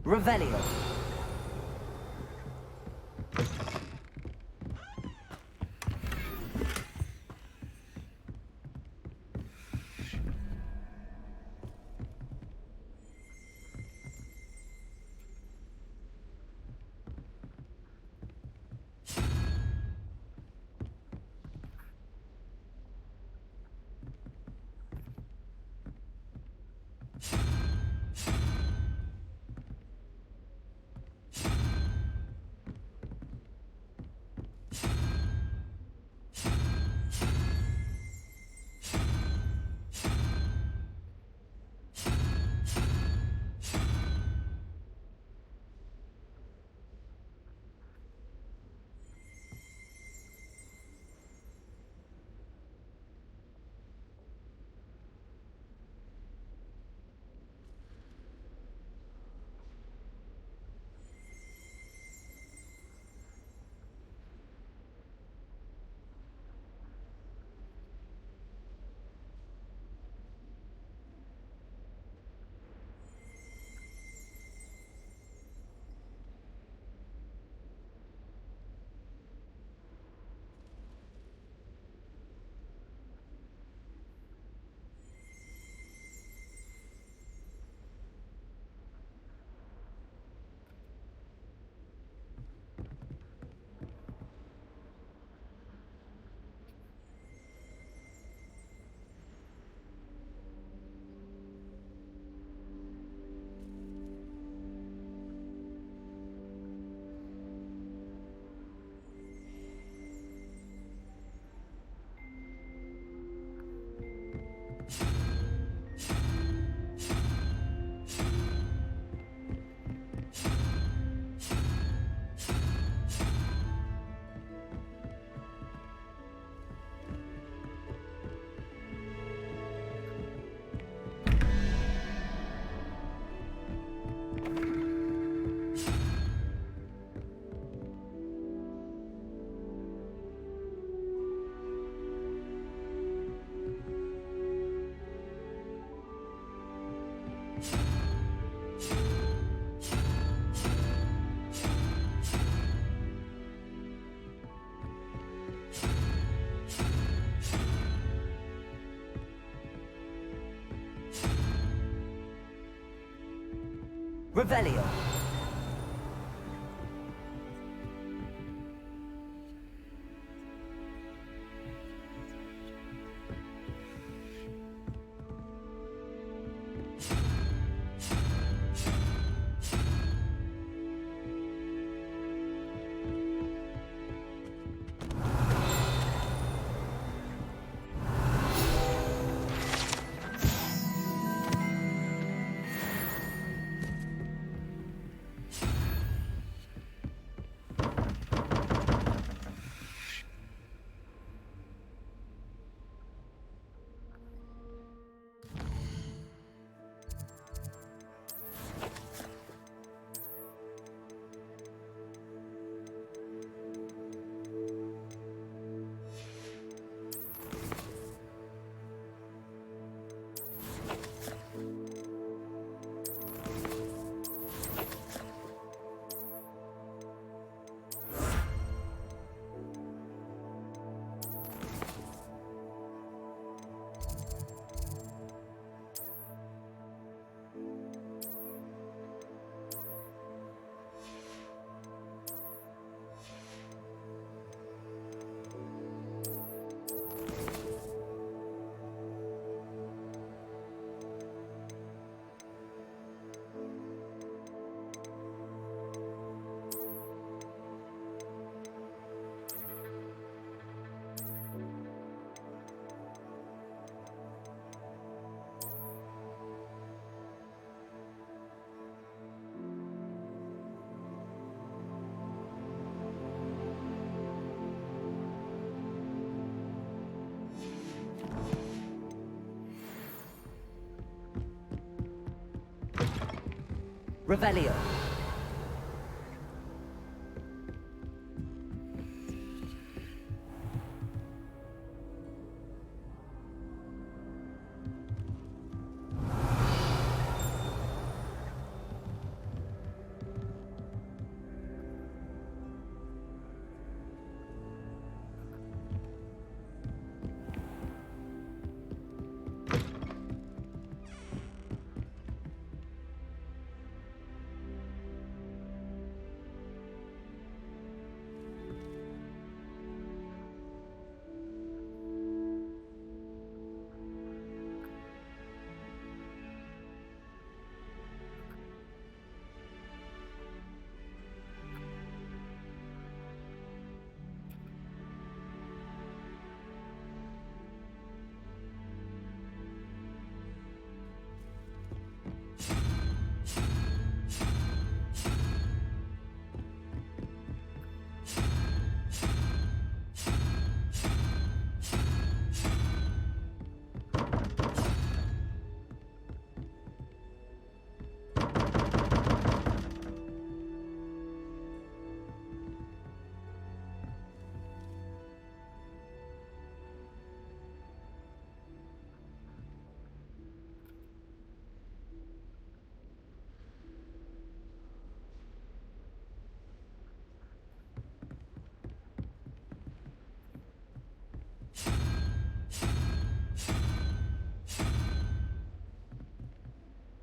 Revelio! Revelio. Revelio.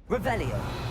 Revelio.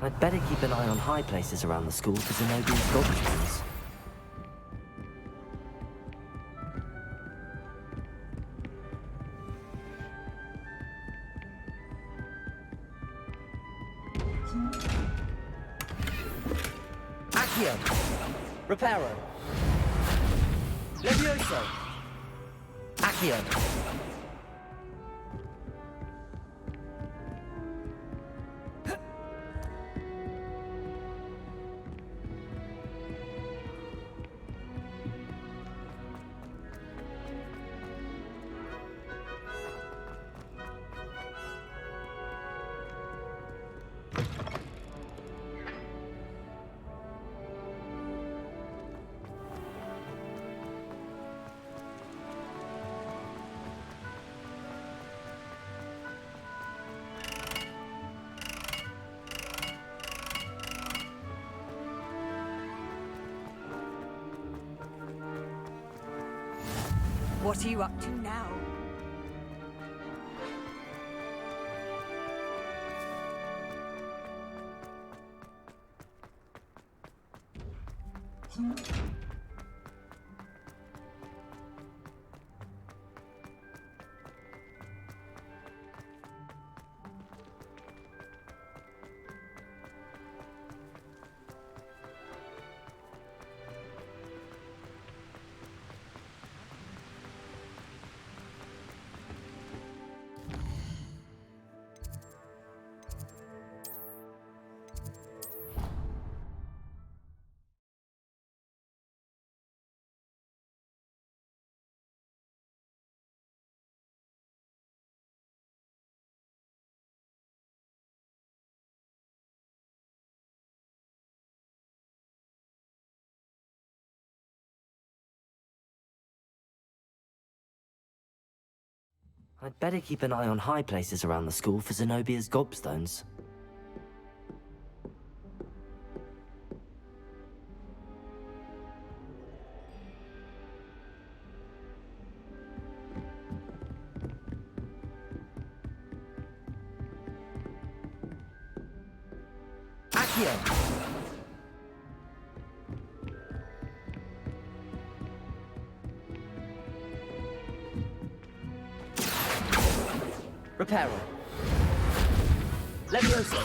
I'd better keep an eye on high places around the school for Zenobia's gobstones. Accio! Reparo! Levioso! Accio! What are you up to now? I'd better keep an eye on high places around the school for Zenobia's gobstones. Accio! Reparo! Levioso!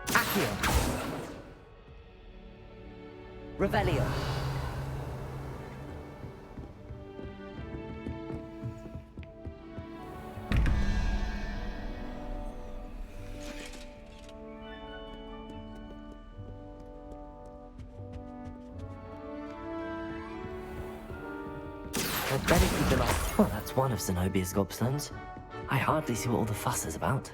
Accio! Revelio! I'd better keep an eye. Well, that's one of Zenobia's gobstones. I hardly see what all the fuss is about.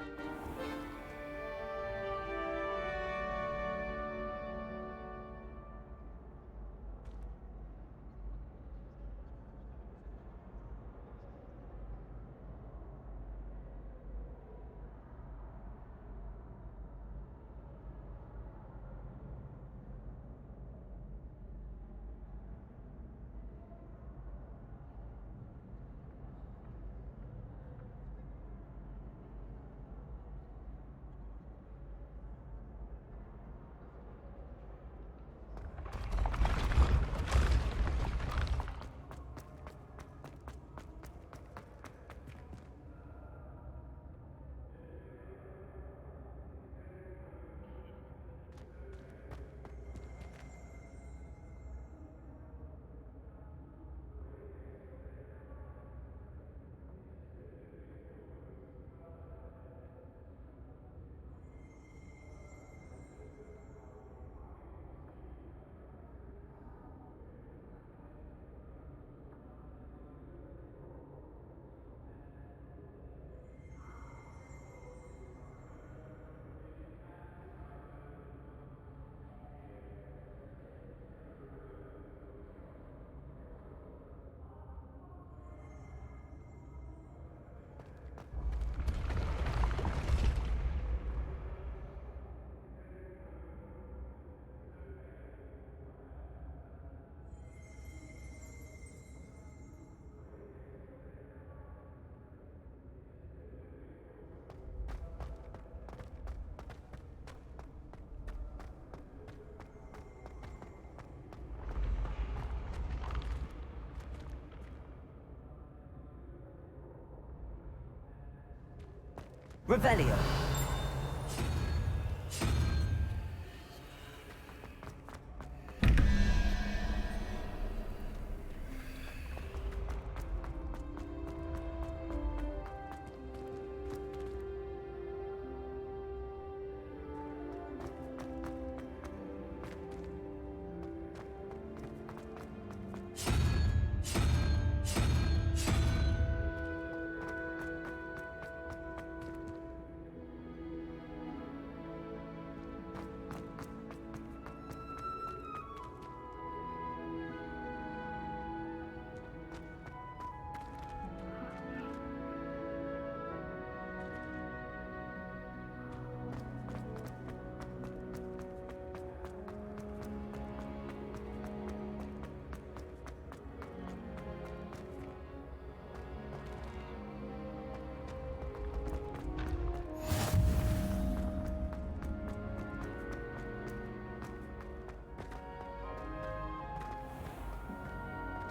Revelio.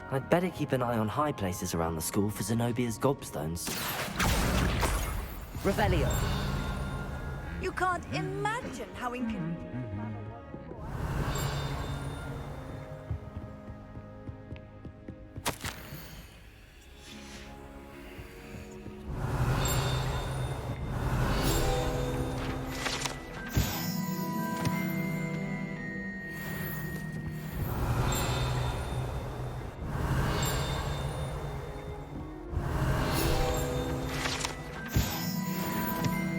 I'd better keep an eye on high places around the school for Zenobia's gobstones. Revelio. You can't imagine how inconvenient.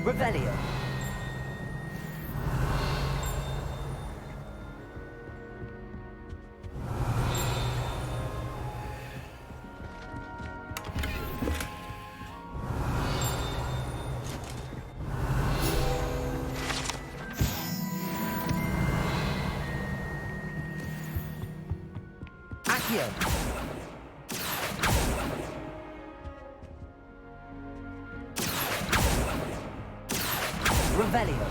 Revelio. Accio. Revelio.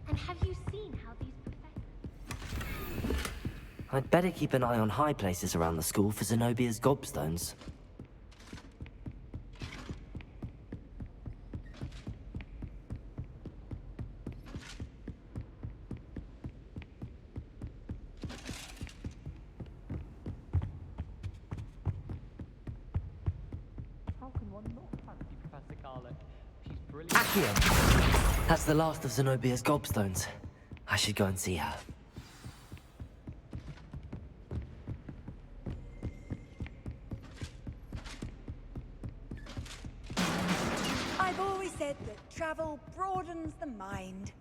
And have you seen how these professors... I'd better keep an eye on high places around the school for Zenobia's gobstones. Accio! That's the last of Zenobia's gobstones. I should go and see her. I've always said that travel broadens the mind.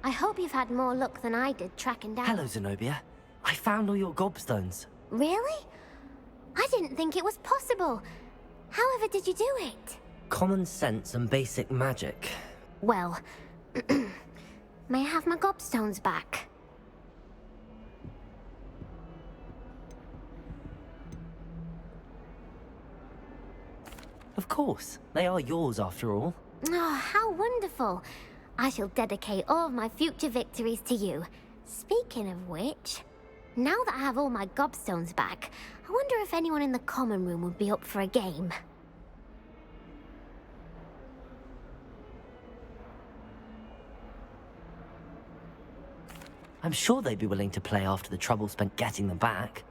I hope you've had more luck than I did tracking down... Hello, Zenobia. I found all your gobstones. Really? I didn't think it was possible. However did you do it? Common sense and basic magic. Well, may I have my gobstones back? Of course. They are yours, after all. Oh, how wonderful. I shall dedicate all of my future victories to you. Speaking of which, now that I have all my gobstones back, I wonder if anyone in the common room would be up for a game. I'm sure they'd be willing to play after the trouble spent getting them back.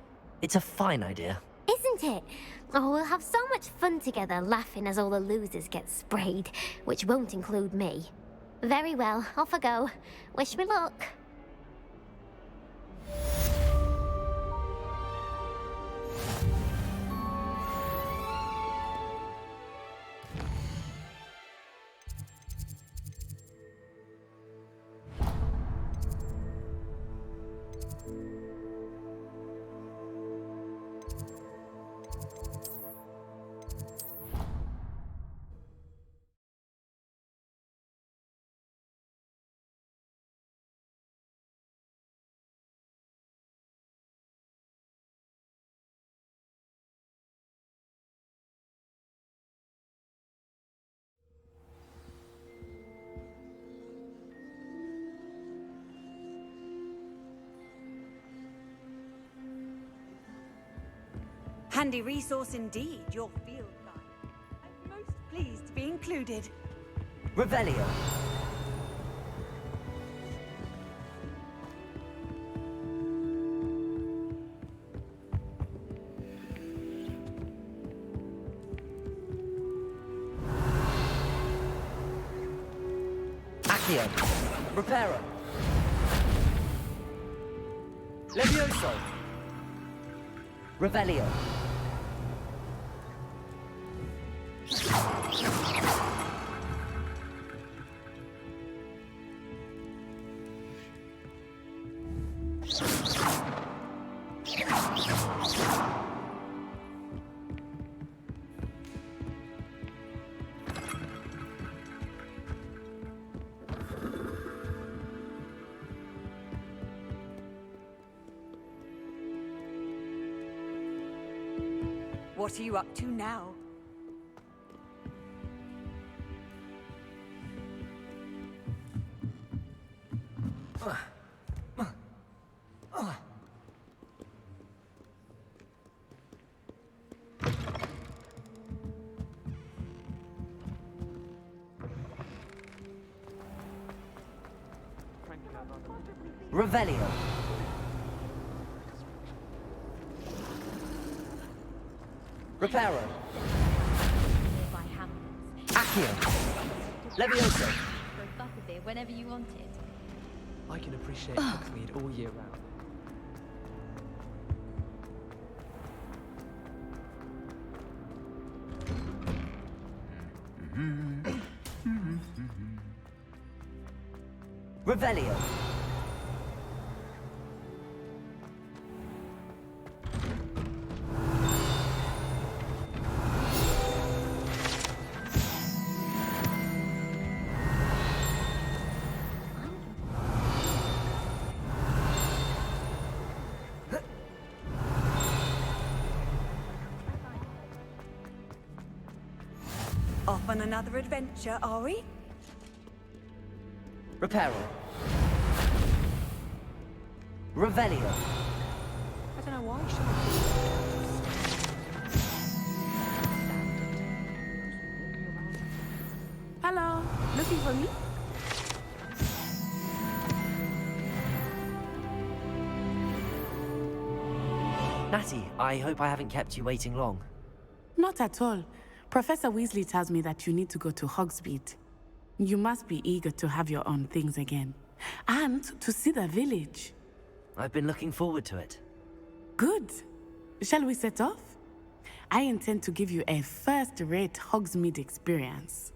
It's a fine idea. Is isn't it? Oh, we'll have so much fun together, laughing as all the losers get sprayed, which won't include me. Very well, off I go. Wish me luck. Handy resource indeed, your field guide. I'm most pleased to be included. Revelio. Accio. Reparo. Levioso. Revelio. What are you up to now? Revelio. Reparo. Accio. Levioso. For a butterbeer whenever you want it. I can appreciate Hogsmeade all year round. Revelio. Off on another adventure, are we? Reparo. Revelio. I don't know why, Hello, looking for me? Natty, I hope I haven't kept you waiting long. Not at all. Professor Weasley tells me that you need to go to Hogsmeade. You must be eager to have your own things again. And to see the village. I've been looking forward to it. Good. Shall we set off? I intend to give you a first-rate Hogsmeade experience.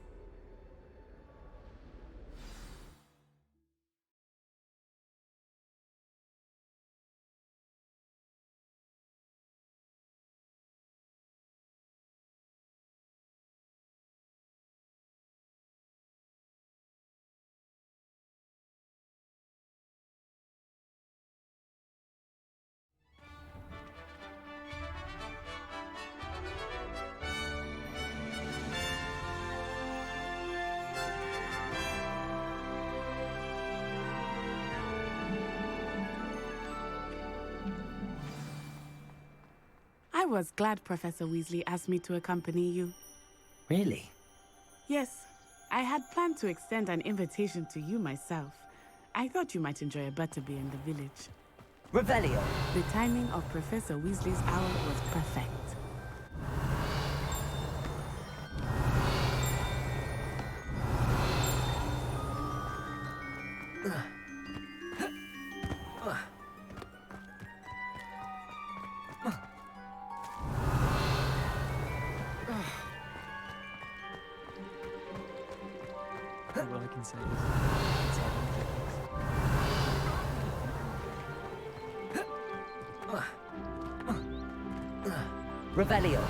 I was glad Professor Weasley asked me to accompany you. Really? Yes, I had planned to extend an invitation to you myself. I thought you might enjoy a butterbeer in the village. Revelio. The timing of Professor Weasley's owl was perfect. All I can say is it's having Revelio.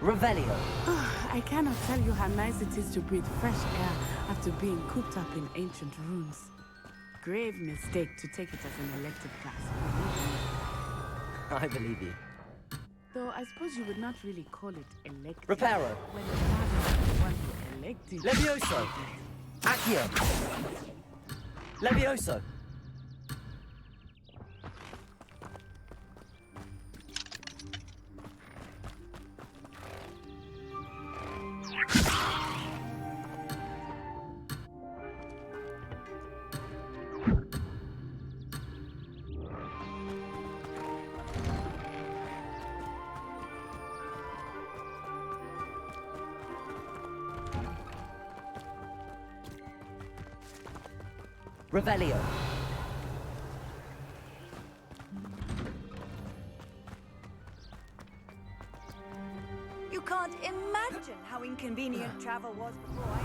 Revelio. I cannot tell you how nice it is to breathe fresh air after being cooped up in ancient rooms. Grave mistake to take it as an elective class. I believe you. Though I suppose you would not really call it elective. Reparo. When the father one who elected. Levioso. Accio. Levioso. Revelio. You can't imagine how inconvenient travel was before I...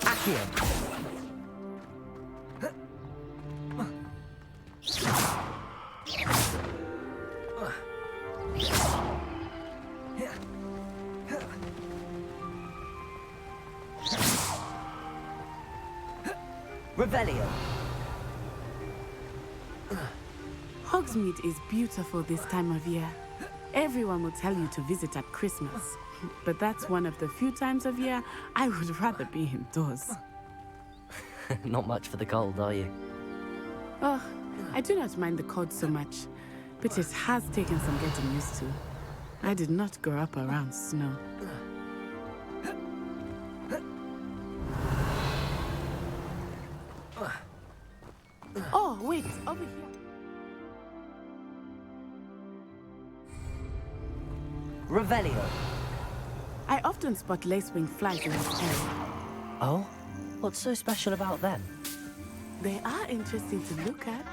Accio. Revelio. Hogsmeade is beautiful this time of year. Everyone will tell you to visit at Christmas. But that's one of the few times of year I would rather be indoors. Not much for the cold, are you? Oh, I do not mind the cold so much, but it has taken some getting used to. I did not grow up around snow. Oh, wait, over here. Revelio. I often spot lacewing flies in this area. Oh? What's so special about them? They are interesting to look at,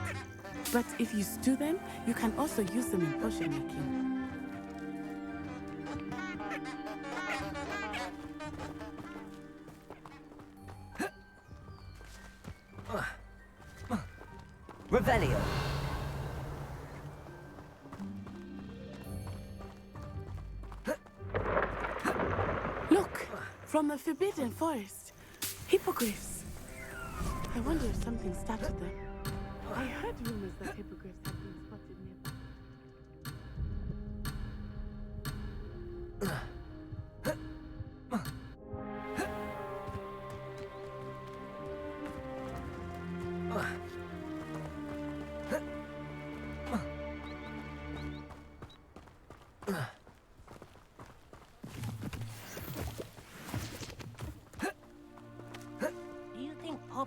but if you stew them, you can also use them in potion making. Revelio. Look, from the Forbidden Forest, hippogriffs. I wonder if something started them. I heard rumors that hippogriffs have been spotted nearby.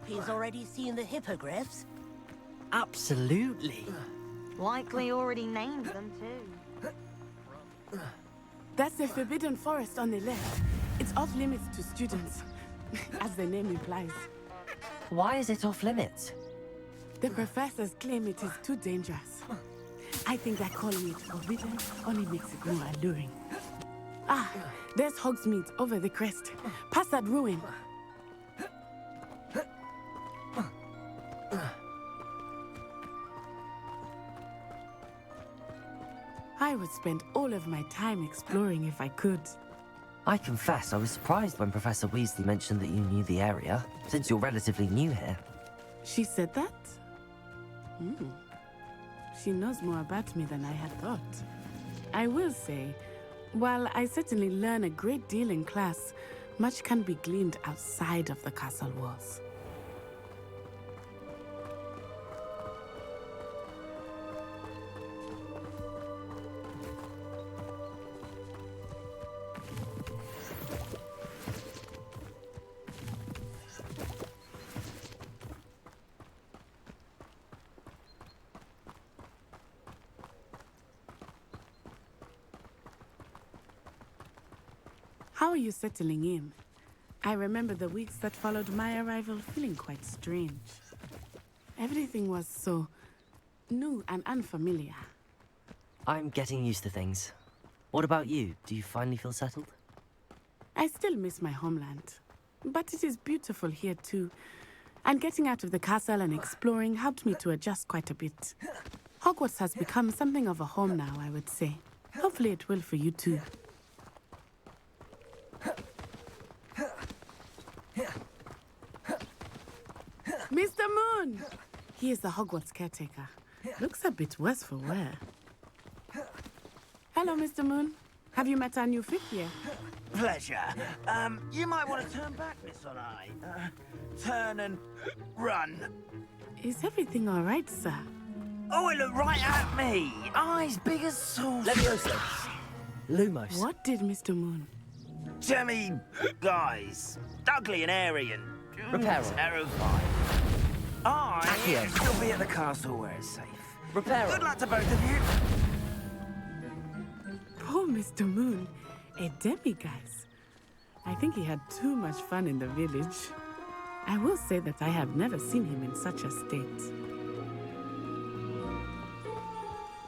Harpy's already seen the hippogriffs? Absolutely. Likely already named them too. That's the Forbidden Forest on the left. It's off limits to students, as the name implies. Why is it off limits? The professors claim it is too dangerous. I think that calling it forbidden only makes it more alluring. Ah, there's Hogsmeade over the crest. Past that ruin. I would spend all of my time exploring if I could. I confess I was surprised when Professor Weasley mentioned that you knew the area, since you're relatively new here. She said that? She knows more about me than I had thought. I will say, while I certainly learn a great deal in class, much can be gleaned outside of the castle walls. How are you settling in? I remember the weeks that followed my arrival feeling quite strange. Everything was so new and unfamiliar. I'm getting used to things. What about you? Do you finally feel settled? I still miss my homeland, but it is beautiful here too. And getting out of the castle and exploring helped me to adjust quite a bit. Hogwarts has become something of a home now, I would say. Hopefully it will for you too. Mr. Moon! He is the Hogwarts caretaker. Looks a bit worse for wear. Hello, Mr. Moon. Have you met our new fifth year? Pleasure. You might want to turn back, Miss Onai. Turn and run. Is everything all right, sir? Oh, it looked right at me. Eyes big as saucers. Leviosa. Lumos. What did Mr. Moon? Jemmy, guys. Ugly and airy and Reparo. terrifying. Accio. You'll be at the castle where it's safe. Reparo. Good luck to both of you. Poor Mr. Moon. A demi-guise. I think he had too much fun in the village. I will say that I have never seen him in such a state.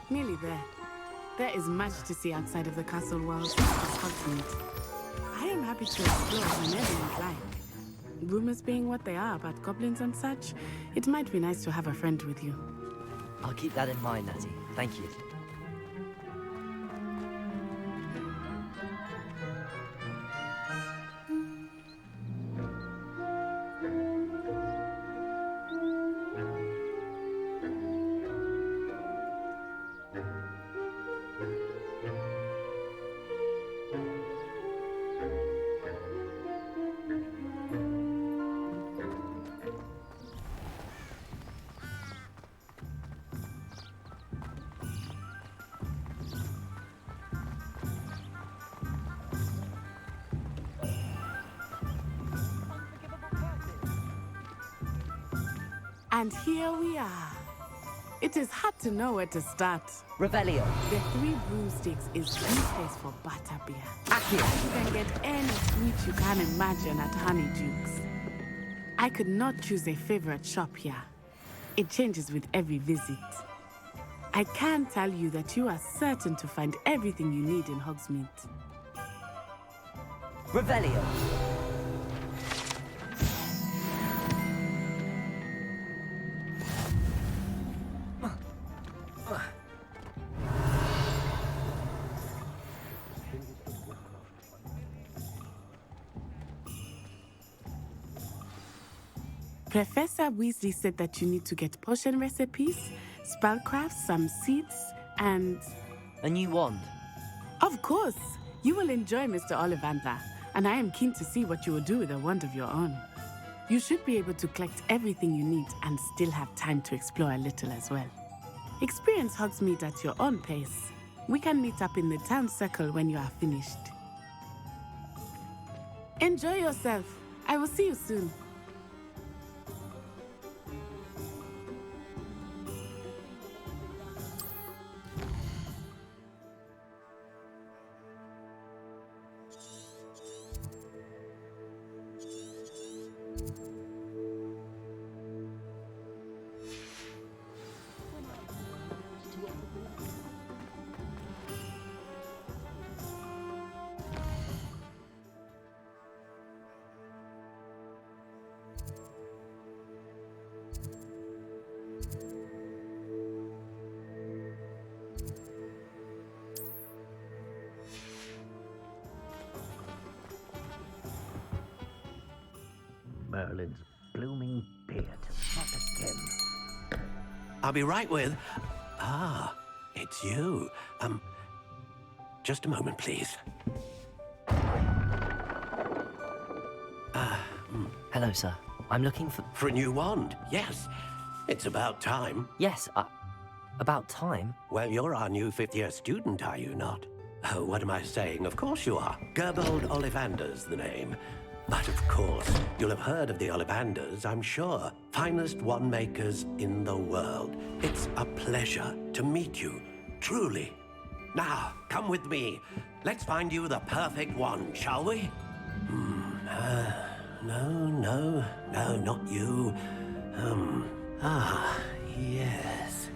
Nearly there. There is much to see outside of the castle walls. I am happy to explore whenever you'd like. Rumors being what they are about goblins and such, it might be nice to have a friend with you. I'll keep that in mind, Natty. Thank you. And here we are. It is hard to know where to start. Revelio. The 3 broomsticks is the place for butterbeer. Accio. You can get any sweet you can imagine at Honeydukes. I could not choose a favorite shop here. It changes with every visit. I can tell you that you are certain to find everything you need in Hogsmeade. Revelio. Professor Weasley said that you need to get potion recipes, spellcrafts, some seeds, and... A new wand. Of course! You will enjoy Mr. Ollivander, and I am keen to see what you will do with a wand of your own. You should be able to collect everything you need and still have time to explore a little as well. Experience Hogsmeade at your own pace. We can meet up in the town circle when you are finished. Enjoy yourself. I will see you soon. Merlin's blooming beard. Not again. I'll be right with... Ah, it's you. Just a moment, please. Hello, sir. I'm looking for... For a new wand, yes. It's about time. Yes, about time? Well, you're our new fifth-year student, are you not? Oh, what am I saying? Of course you are. Gerbold Ollivander's the name. But of course, you'll have heard of the Ollivanders, I'm sure. Finest wand makers in the world. It's a pleasure to meet you, truly. Now, come with me. Let's find you the perfect wand, shall we? No, not you. Yes.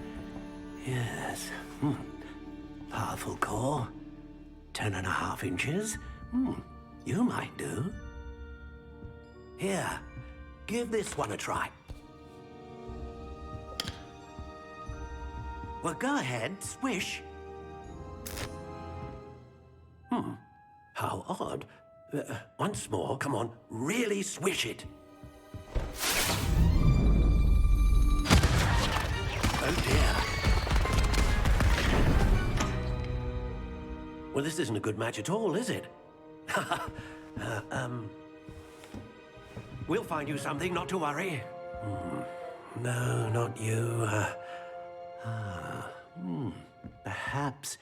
Powerful core. 10.5 inches. You might do. Here, give this one a try. Well, go ahead, swish. How odd. Once more, come on, really swish it. Oh dear. Well, this isn't a good match at all, is it? We'll find you something, not to worry. No, not you. Perhaps...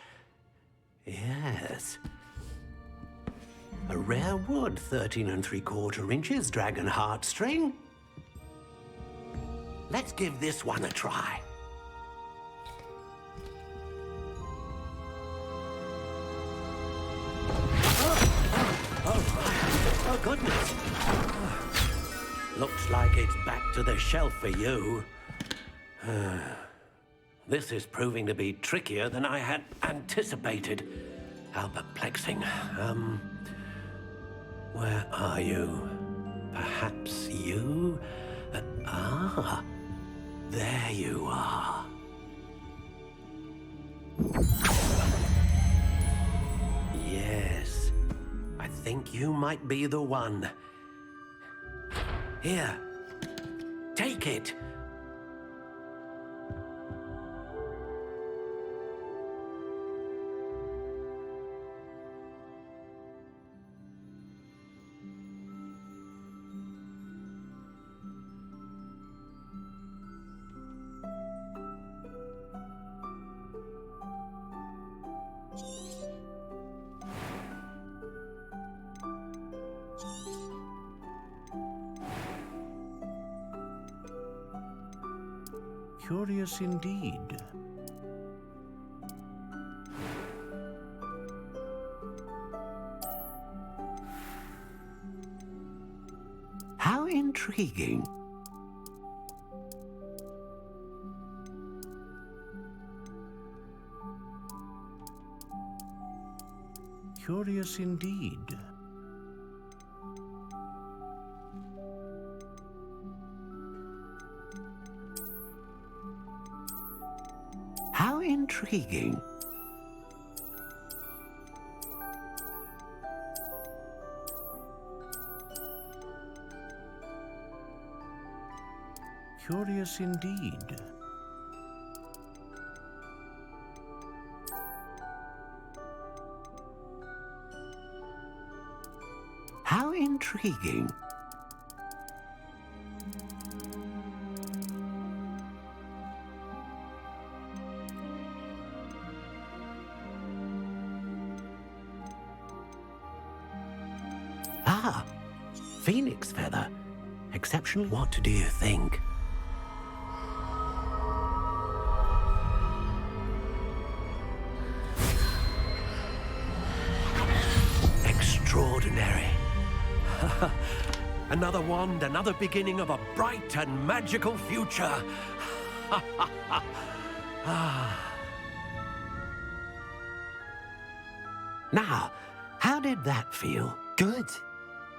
Yes. A rare wood, 13 3/4 inches, dragon heartstring. Let's give this one a try. Oh, goodness. Looks like it's back to the shelf for you. This is proving to be trickier than I had anticipated. How perplexing. Where are you? Perhaps you? There you are. Yes, I think you might be the one. Here, take it. Curious indeed. How intriguing. Curious indeed. How intriguing. Curious indeed. How intriguing. Ah, phoenix feather. Exceptional. What do you think? Extraordinary. Another wand, another beginning of a bright and magical future. Now, how did that feel? Good.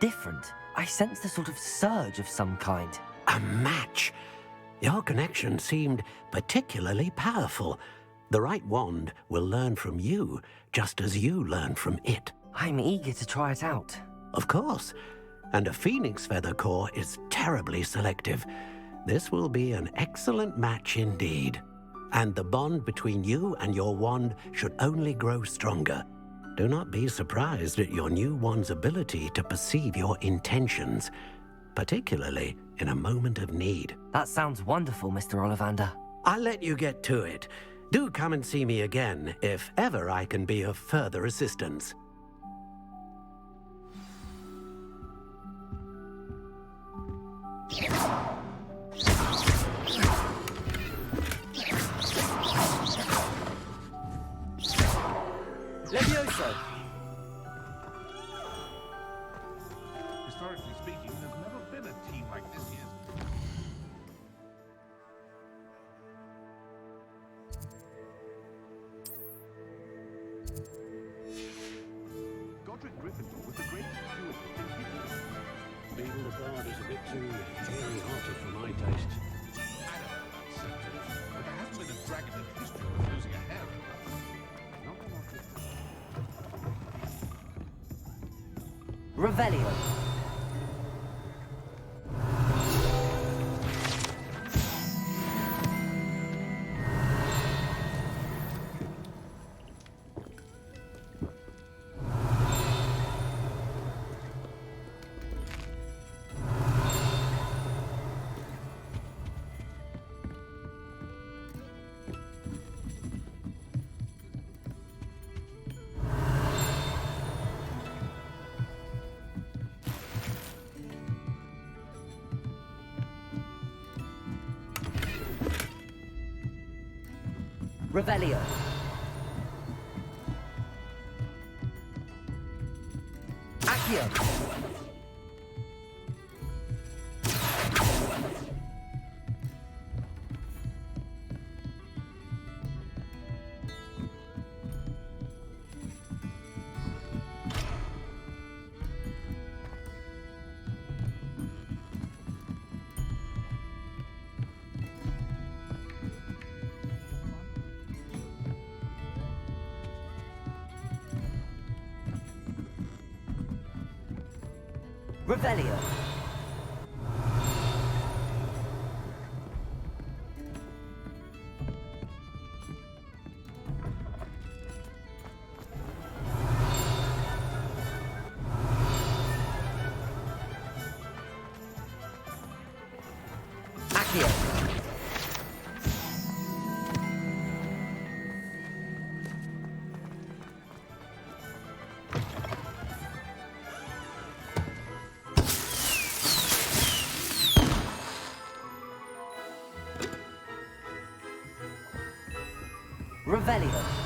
Different. I sensed a sort of surge of some kind. A match. Your connection seemed particularly powerful. The right wand will learn from you, just as you learn from it. I'm eager to try it out. Of course. and a phoenix feather core is terribly selective. This will be an excellent match indeed. And the bond between you and your wand should only grow stronger. Do not be surprised at your new wand's ability to perceive your intentions, particularly in a moment of need. That sounds wonderful, Mr. Ollivander. I'll let you get to it. Do come and see me again if ever I can be of further assistance. Levioso! Historically speaking, there's never been a team like this here. Godric Gryffindor was the greatest steward in history. Beetle the Bard is a bit too cheery-hearted for my taste. I don't know about sentence, but there hasn't been a dragon in history worth losing a hair over. Not a lot of Revelio. Revelio. Accio. Revelio. Accio. Revelio.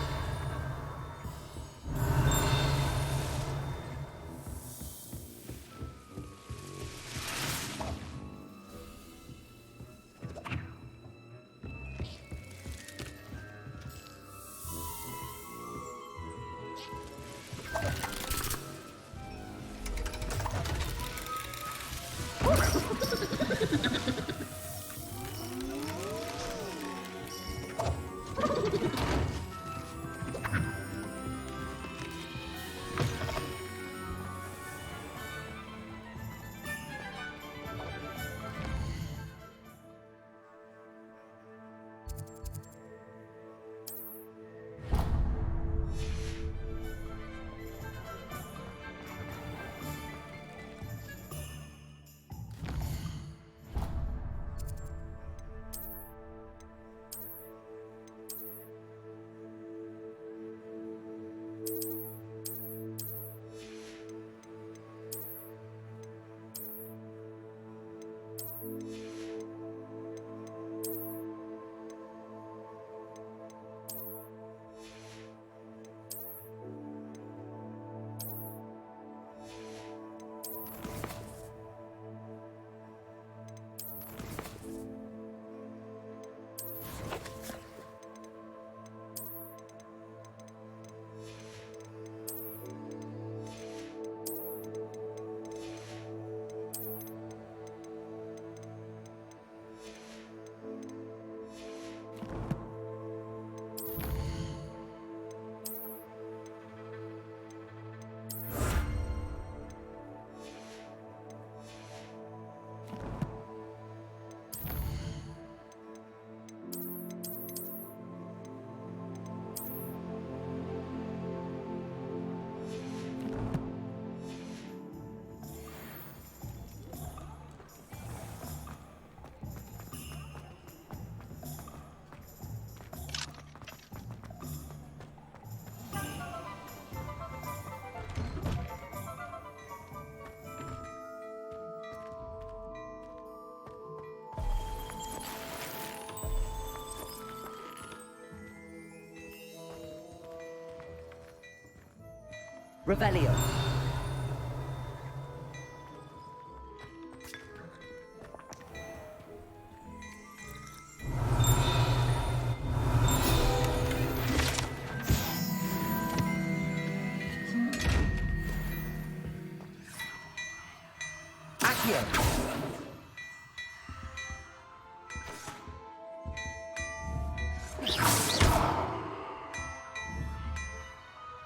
Revelio.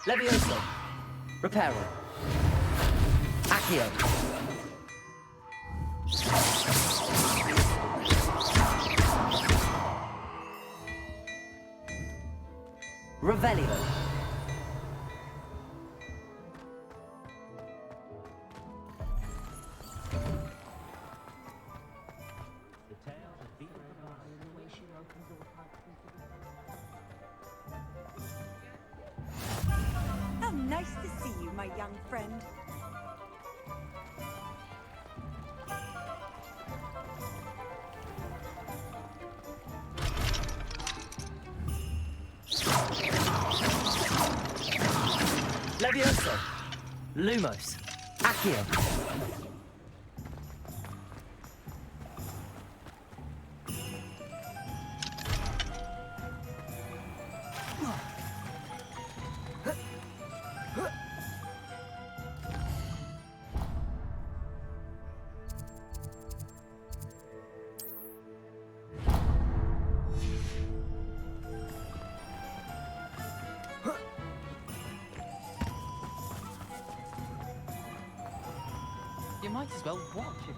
Levioso. Reparo. Accio. Revelio. How nice to see you, my young friend. Levioso. Lumos. Accio. You might as well watch it.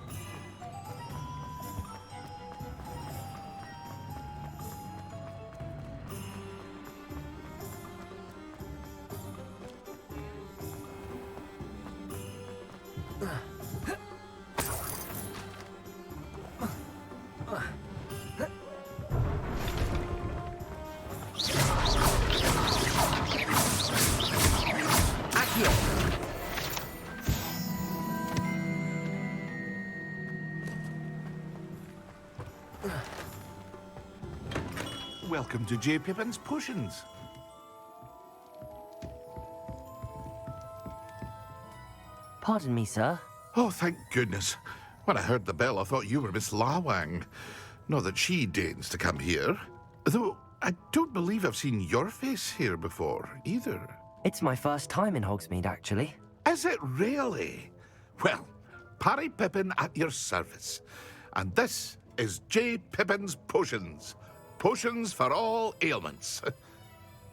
Welcome to J. Pippin's Potions. Pardon me, sir. Oh, thank goodness. When I heard the bell, I thought you were Miss Lawang. Not that she deigns to come here. Though, I don't believe I've seen your face here before, either. It's my first time in Hogsmeade, actually. Is it really? Well, Parry Pippin at your service. And this is J. Pippin's Potions. Potions for all ailments.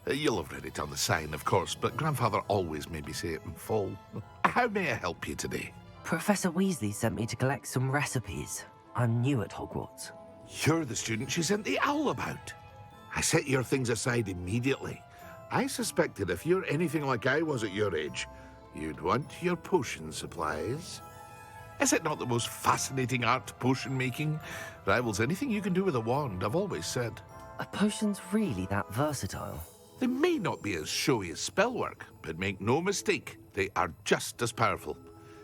You'll have read it on the sign, of course, but Grandfather always made me say it in full. How may I help you today? Professor Weasley sent me to collect some recipes. I'm new at Hogwarts. You're the student she sent the owl about. I set your things aside immediately. I suspected if you're anything like I was at your age, you'd want your potion supplies. Is it not the most fascinating art, potion making? Rivals anything you can do with a wand, I've always said. Are potions really that versatile? They may not be as showy as spellwork, but make no mistake, they are just as powerful.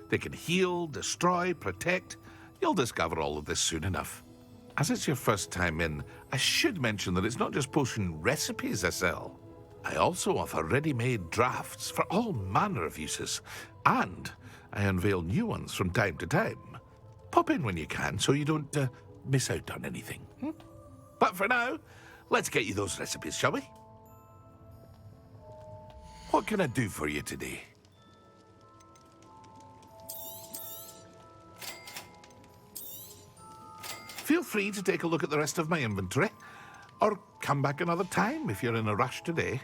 They can heal, destroy, protect. You'll discover all of this soon enough. As it's your first time in, I should mention that it's not just potion recipes I sell. I also offer ready-made drafts for all manner of uses, and I unveil new ones from time to time. Pop in when you can so you don't miss out on anything. But for now, let's get you those recipes, shall we? What can I do for you today? Feel free to take a look at the rest of my inventory, or come back another time if you're in a rush today.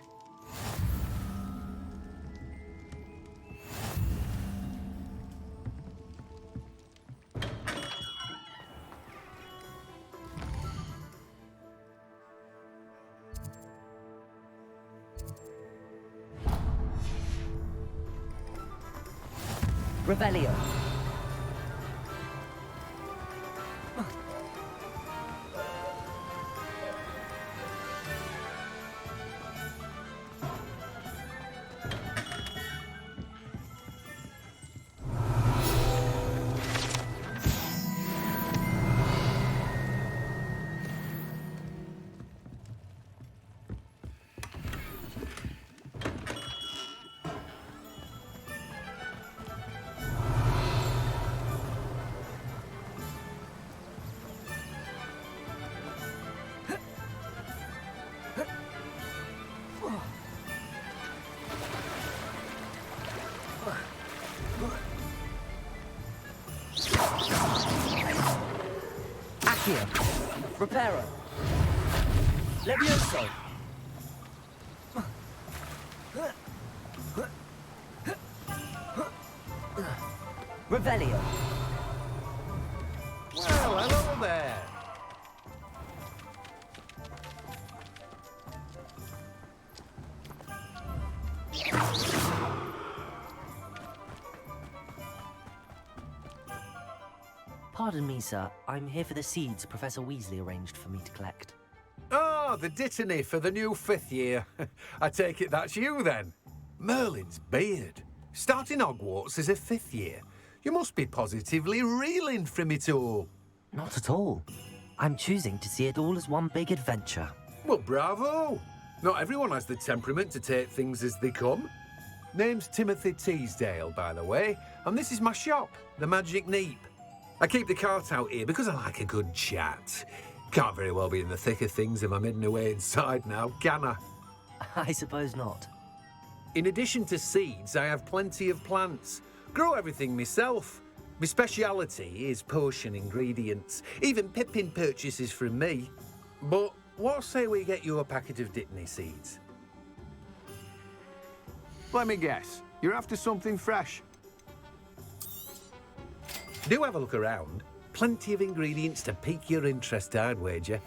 Revelio. Accio. Reparo. Levioso. Revelio. Well, hello there. Pardon me, sir. I'm here for the seeds Professor Weasley arranged for me to collect. Oh, the dittany for the new 5th year. I take it that's you, then. Merlin's beard. Starting Hogwarts as a 5th year. You must be positively reeling from it all. Not at all. I'm choosing to see it all as one big adventure. Well, bravo. Not everyone has the temperament to take things as they come. Name's Timothy Teasdale, by the way, and this is my shop, the Magic Neep. I keep the cart out here because I like a good chat. Can't very well be in the thick of things if I'm hidden away inside now, can I? I suppose not. In addition to seeds, I have plenty of plants. Grow everything myself. My speciality is potion ingredients. Even Pippin purchases from me. But what say we get you a packet of Dittany seeds? Let me guess. You're after something fresh. Do have a look around. Plenty of ingredients to pique your interest, I'd wager.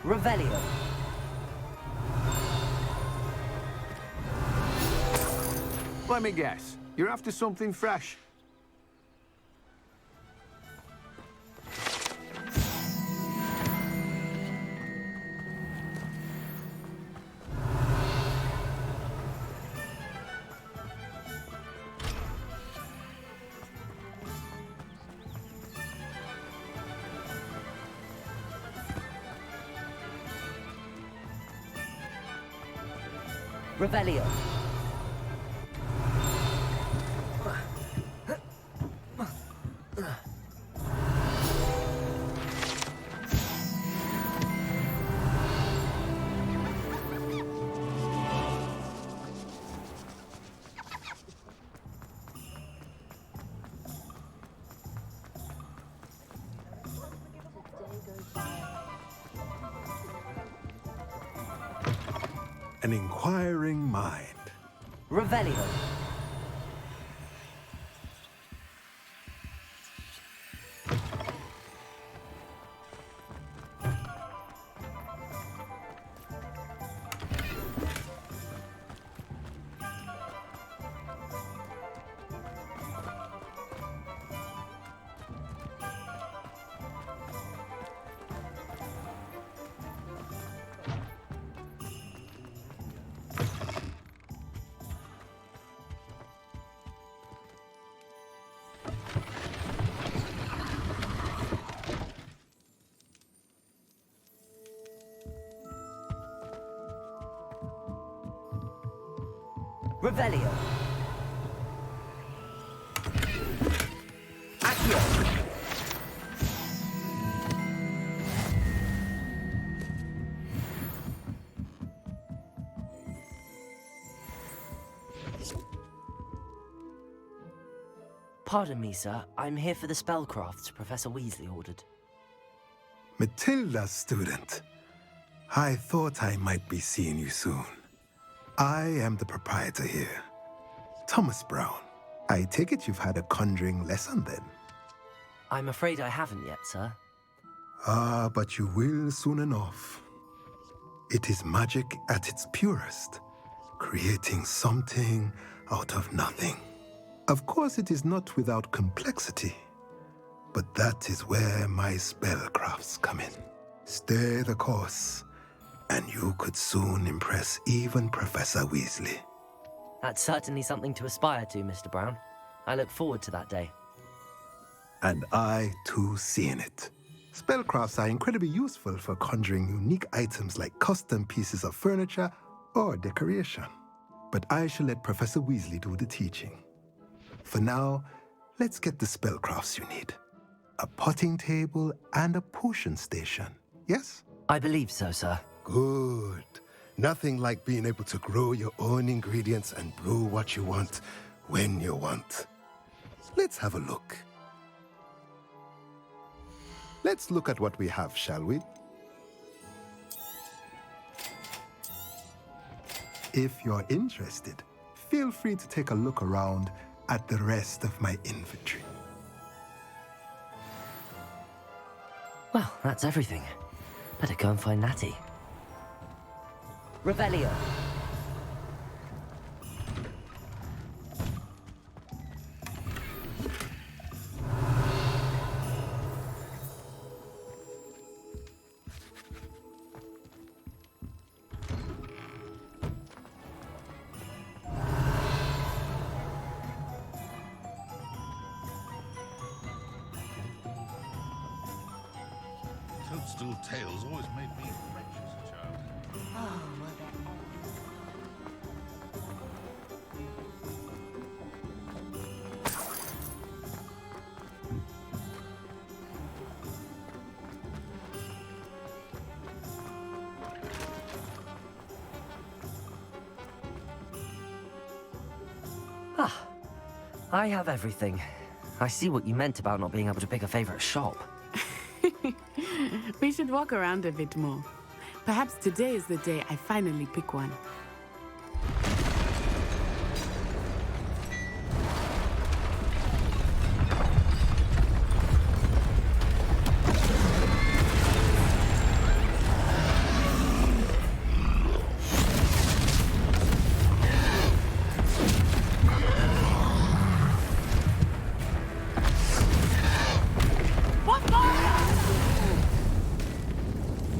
Revelio. Let me guess. You're after something fresh. Revelio. An inquiring mind. Revelio. Revelio. Accio. Pardon me, sir. I'm here for the spellcrafts Professor Weasley ordered. Matilda's student. I thought I might be seeing you soon. I am the proprietor here, Thomas Brown. I take it you've had a conjuring lesson then? I'm afraid I haven't yet, sir. Ah, but you will soon enough. It is magic at its purest, creating something out of nothing. Of course, it is not without complexity, but that is where my spellcrafts come in. Stay the course, and you could soon impress even Professor Weasley. That's certainly something to aspire to, Mr. Brown. I look forward to that day. And I, too, seeing it. Spellcrafts are incredibly useful for conjuring unique items like custom pieces of furniture or decoration. But I shall let Professor Weasley do the teaching. For now, let's get the spellcrafts you need. A potting table and a potion station, yes? I believe so, sir. Good. Nothing like being able to grow your own ingredients and brew what you want when you want. Let's have a look. Let's look at what we have, shall we? If you're interested, feel free to take a look around at the rest of my inventory. Well, that's everything. Better go and find Natty. Revelio. Toadstool tails always made me wretched as a child. Oh, Ah, I have everything. I see what you meant about not being able to pick a favorite shop. We should walk around a bit more. Perhaps today is the day I finally pick one.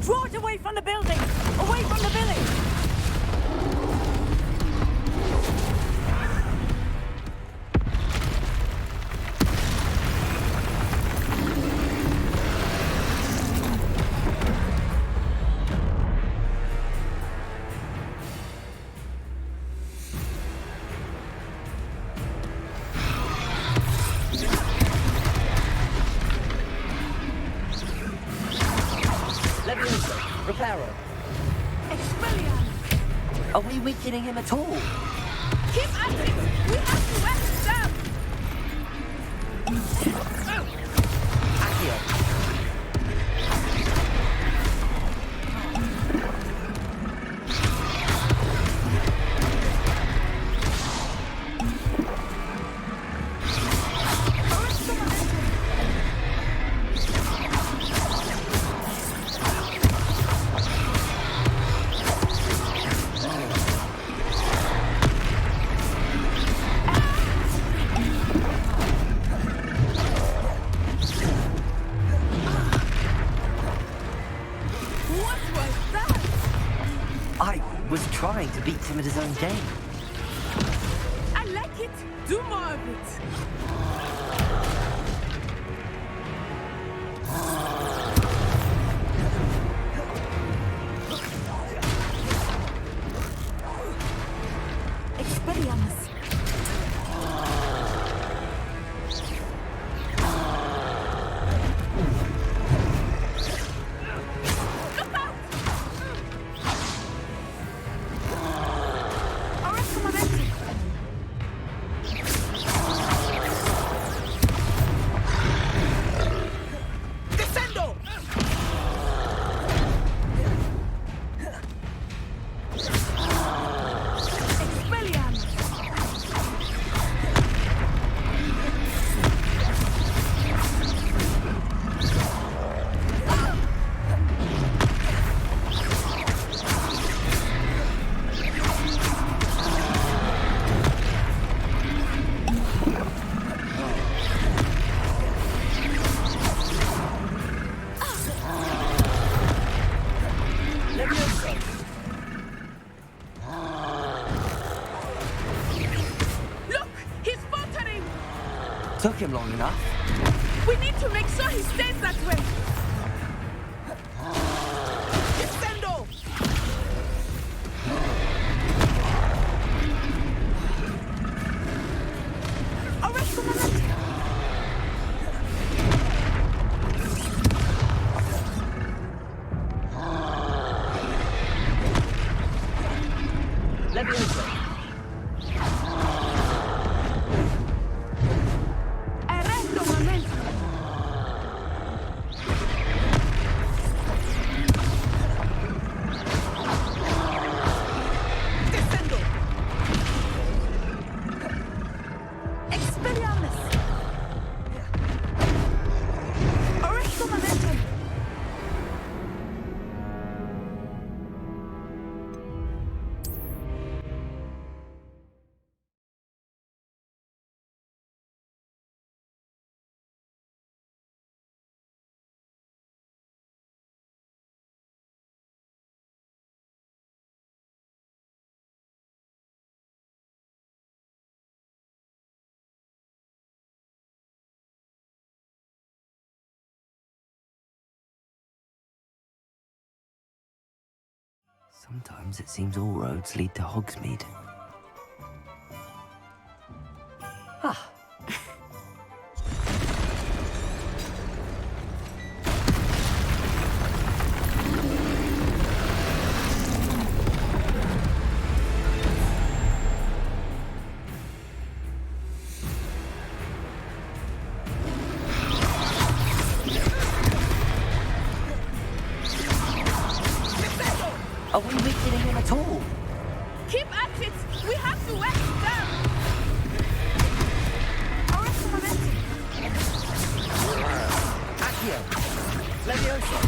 Draw it away from the building! Away from the village! Reparo. Expelliarmus! Are we weakening him at all? Keep at it! We have to west them! Accio. I was trying to beat him at his own game. I like it. Do more of it. Expelliarmus! Took him long enough. We need to make sure he stays that way. Descendo! Arrest the momentum! Leviosa. Arresto momentum! Descendo! Expelliarmus! Arresto momentum! Sometimes it seems all roads lead to Hogsmeade. Ah. Are we weakening him at all? Keep at it! We have to wear him down! Arrest the momentum! Accio! Leviosa!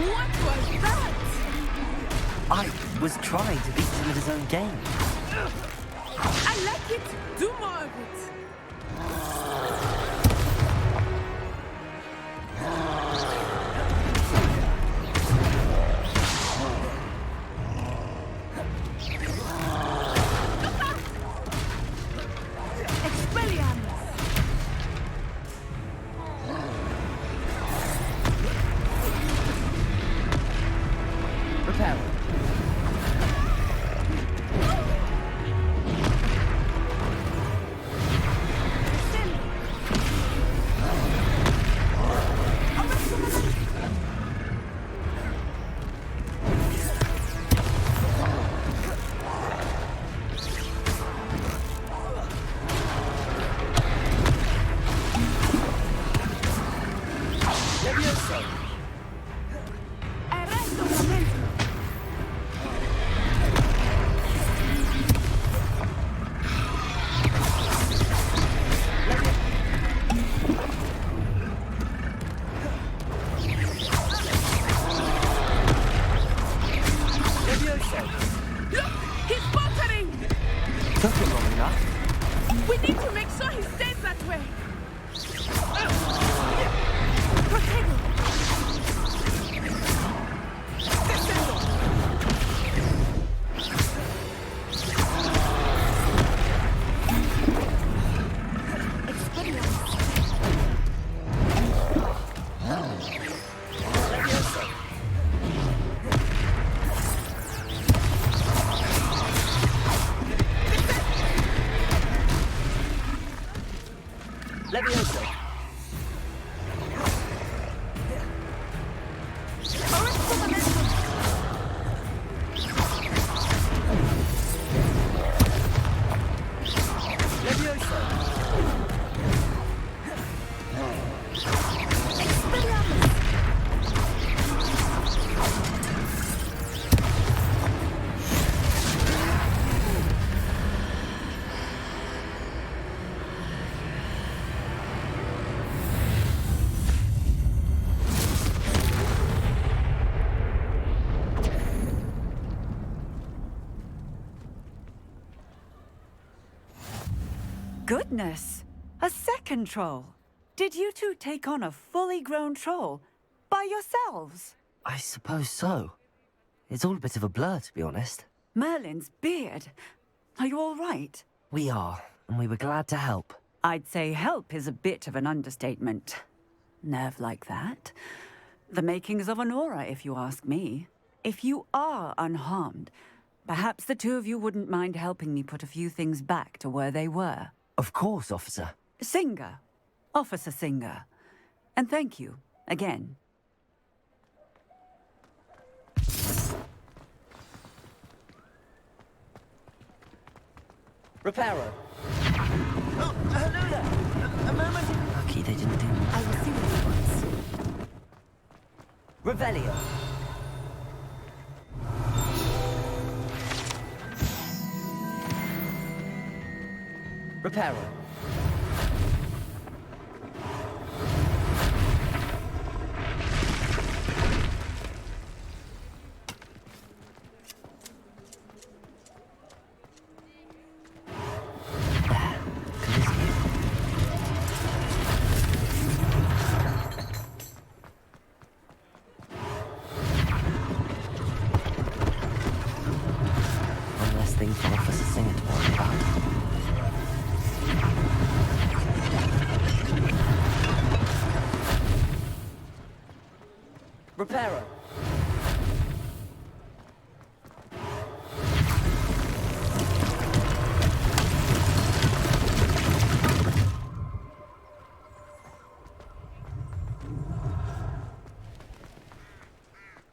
What was that? I was trying to beat him at his own game. I like it! Do more of it! Expelliarmus! Repel. Leviosa. Arresto momentum! Leviosa. Look! He's faltering! Took him long enough. We need to make sure he stays that way! Protego! Descendo! Expelliarmus! Leviosa. Leviosa. Arrest the momentum! Leviosa. Expelliarmus! Goodness! A second troll! Did you two take on a fully grown troll by yourselves? I suppose so. It's all a bit of a blur, to be honest. Merlin's beard. Are you all right? We are, and we were glad to help. I'd say help is a bit of an understatement. Nerve like that. The makings of an aura, if you ask me. If you are unharmed, perhaps the two of you wouldn't mind helping me put a few things back to where they were. Of course, officer. Singer. Officer Singer. And thank you, again. Reparo. Oh, hello there. A moment. Lucky they didn't do much. I will see what he wants. Revelio. Reparo. One less thing for Officer Singer to worry about. Reparo.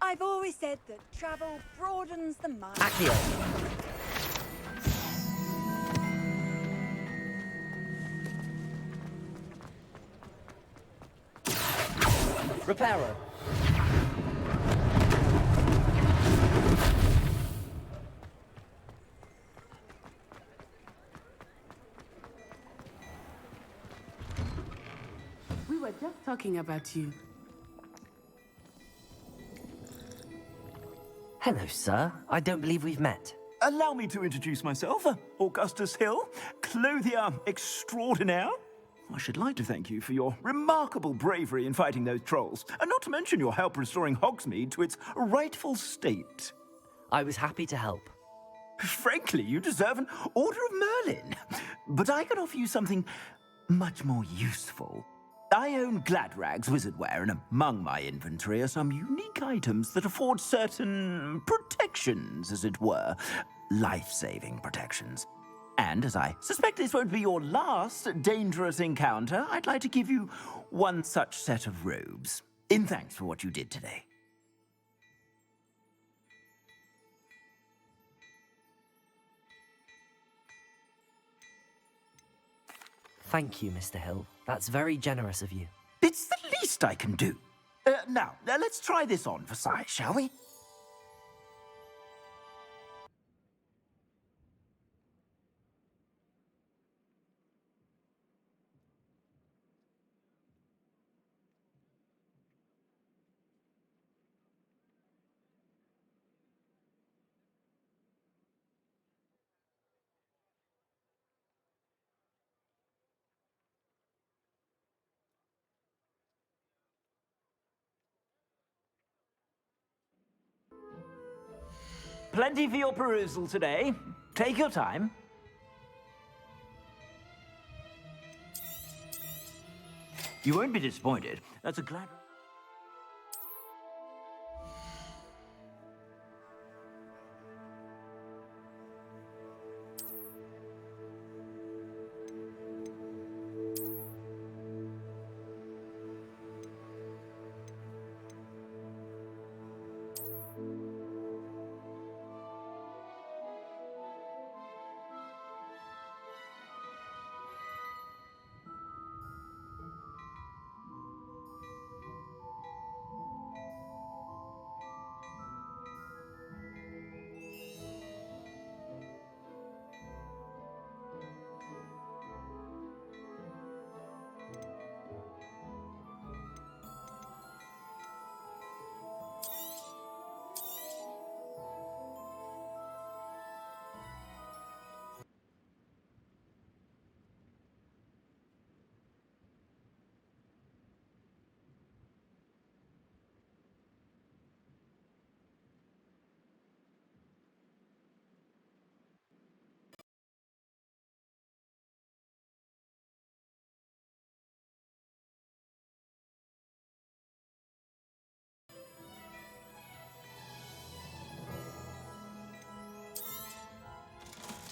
I've always said that travel broadens the mind. Accio. Reparo. We were just talking about you. Hello, sir. I don't believe we've met. Allow me to introduce myself, Augustus Hill, clothier extraordinaire. I should like to thank you for your remarkable bravery in fighting those trolls, and not to mention your help restoring Hogsmeade to its rightful state. I was happy to help. Frankly, you deserve an Order of Merlin. But I can offer you something much more useful. I own Gladrag's wizardware, and among my inventory are some unique items that afford certain protections, as it were. Life-saving protections. And as I suspect this won't be your last dangerous encounter, I'd like to give you one such set of robes, in thanks for what you did today. Thank you, Mr. Hill. That's very generous of you. It's the least I can do. Now, let's try this on for size, shall we? Plenty for your perusal today. Take your time. You won't be disappointed. That's a glad...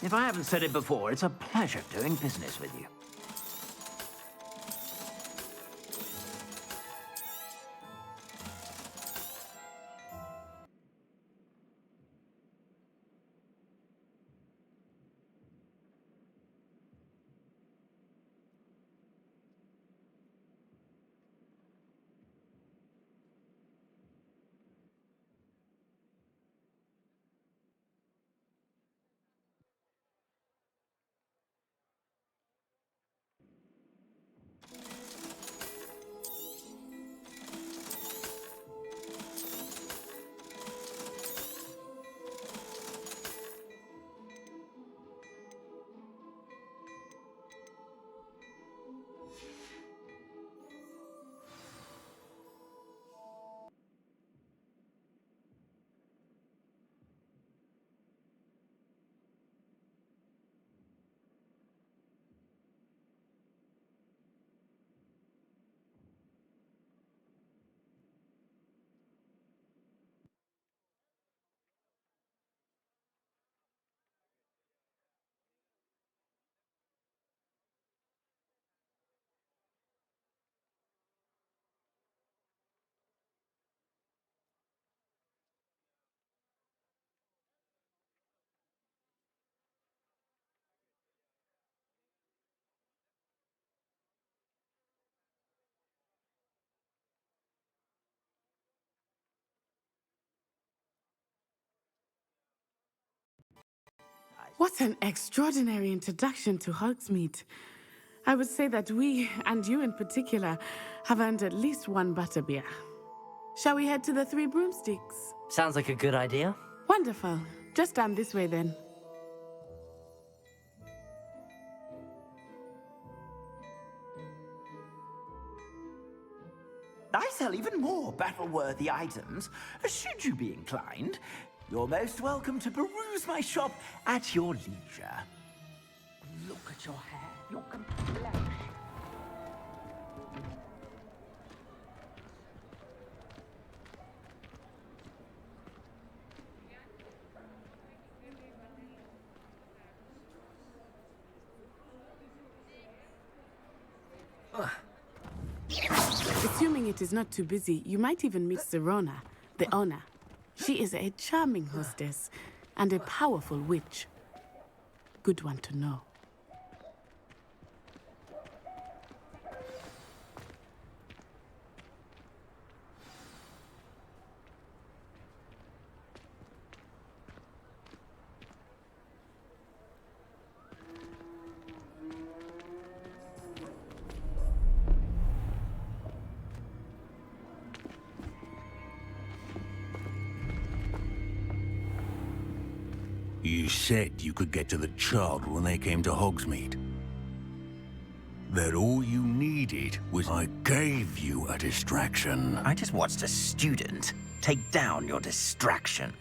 If I haven't said it before, it's a pleasure doing business with you. What an extraordinary introduction to Hogsmeade. I would say that we, and you in particular, have earned at least one butterbeer. Shall we head to the Three Broomsticks? Sounds like a good idea. Wonderful. Just down this way then. I sell even more battle-worthy items, should you be inclined. You're most welcome to peruse my shop at your leisure. Look at your hair, your complexion. Assuming it is not too busy, you might even meet Serona, the owner. She is a charming hostess and a powerful witch. Good one to know. You said you could get to the child when they came to Hogsmeade. That all you needed was I gave you a distraction. I just watched a student take down your distraction.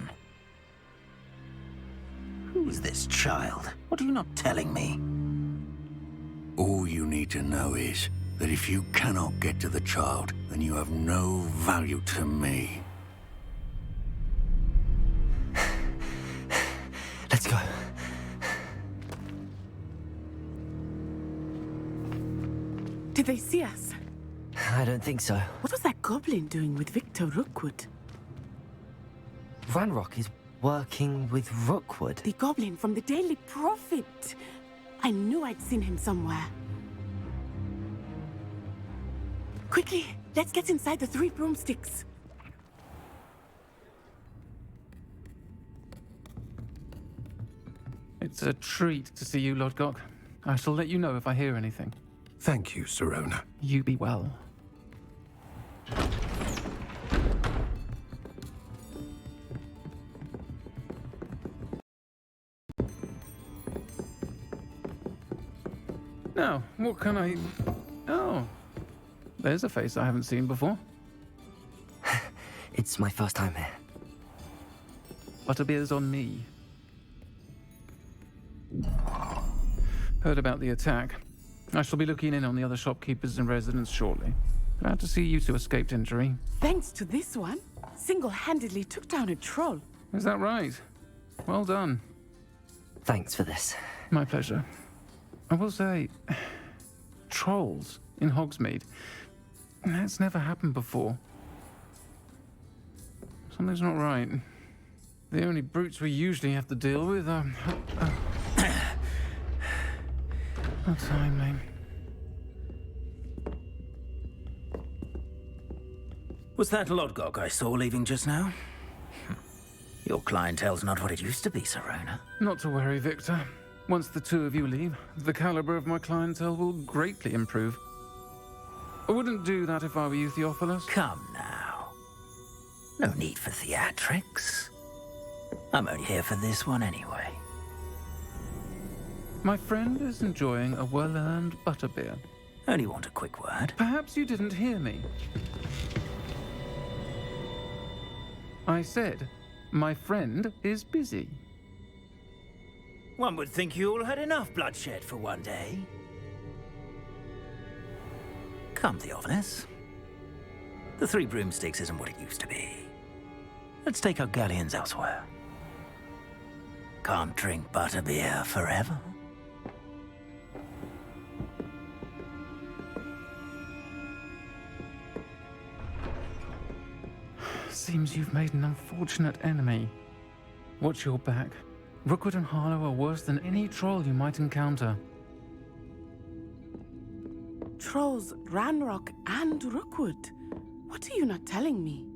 Who's this child? What are you not telling me? All you need to know is that if you cannot get to the child, then you have no value to me. Let's go. Did they see us? I don't think so. What was that goblin doing with Victor Rookwood? Ranrock is working with Rookwood. The goblin from the Daily Prophet. I knew I'd seen him somewhere. Quickly, let's get inside the Three Broomsticks. It's a treat to see you, Lord Gok. I shall let you know if I hear anything. Thank you, Serona. You be well. Now, what can I... Oh, there's a face I haven't seen before. It's my first time here. Butterbeer's on me. Heard about the attack. I shall be looking in on the other shopkeepers and residents shortly. Glad to see you two escaped injury. Thanks to this one, single-handedly took down a troll. Is that right? Well done. Thanks for this. My pleasure. I will say, trolls in Hogsmeade. That's never happened before. Something's not right. The only brutes we usually have to deal with are... Not timely. Was that Lodgok I saw leaving just now? Your clientele's not what it used to be, Serona. Not to worry, Victor. Once the two of you leave, the caliber of my clientele will greatly improve. I wouldn't do that if I were you, Theophilus. Come now. No need for theatrics. I'm only here for this one anyway. My friend is enjoying a well-earned butterbeer. Only want a quick word. Perhaps you didn't hear me. I said, my friend is busy. One would think you all had enough bloodshed for one day. Come, Theophilus. The Three Broomsticks isn't what it used to be. Let's take our galleons elsewhere. Can't drink butterbeer forever. Seems you've made an unfortunate enemy. Watch your back. Rookwood and Harlow are worse than any troll you might encounter. Trolls, Ranrock, and Rookwood. What are you not telling me?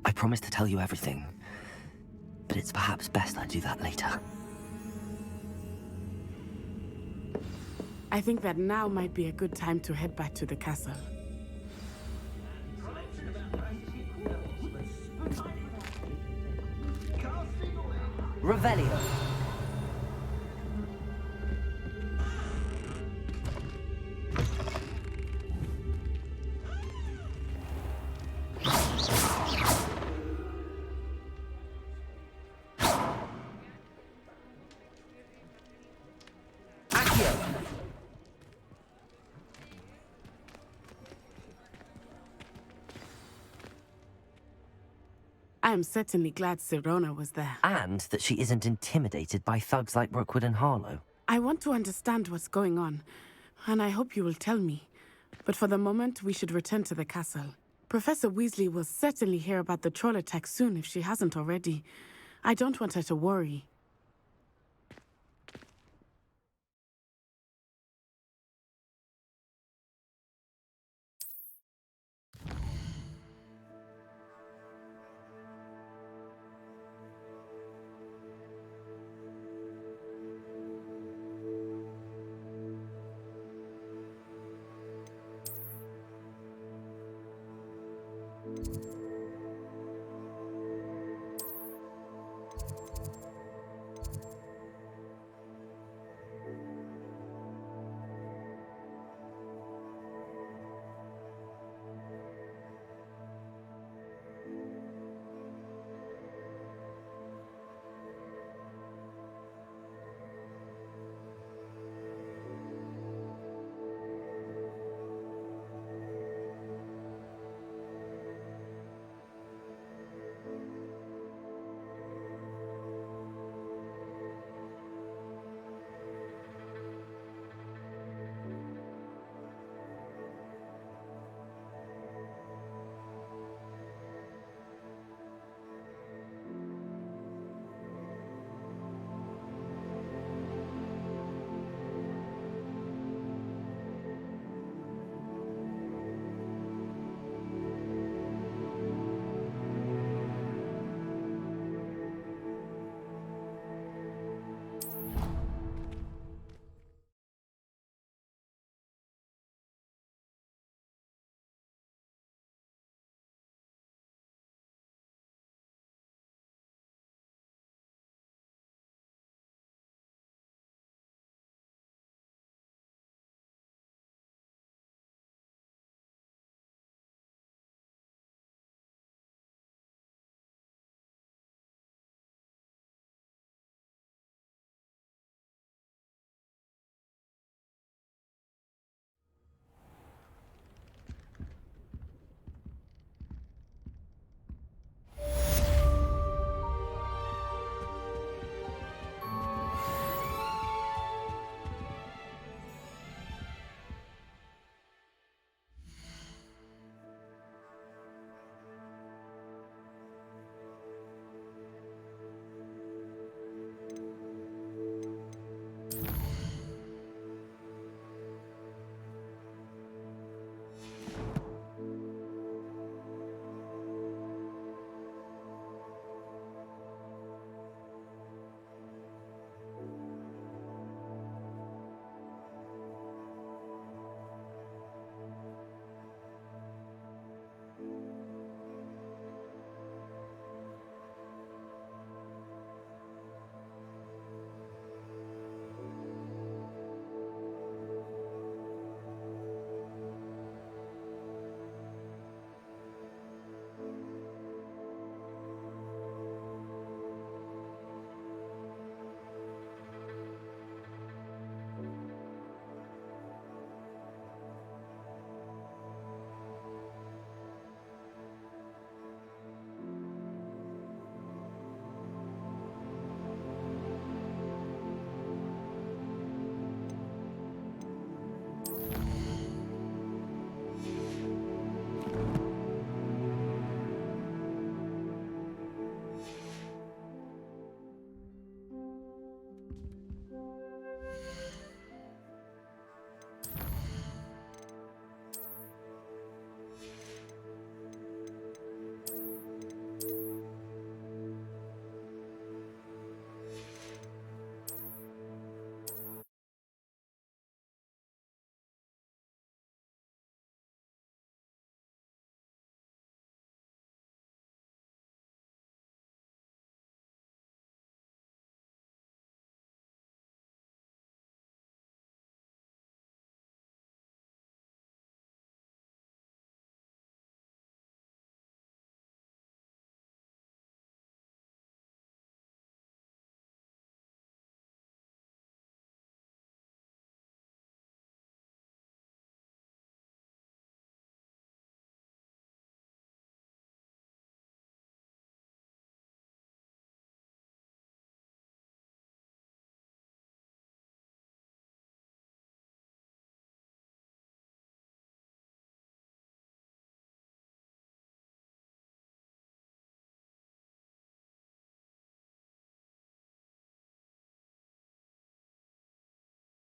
I promised to tell you everything, but it's perhaps best I do that later. I think that now might be a good time to head back to the castle. Revelio. I am certainly glad Serona was there. And that she isn't intimidated by thugs like Rookwood and Harlow. I want to understand what's going on, and I hope you will tell me. But for the moment, we should return to the castle. Professor Weasley will certainly hear about the troll attack soon if she hasn't already. I don't want her to worry.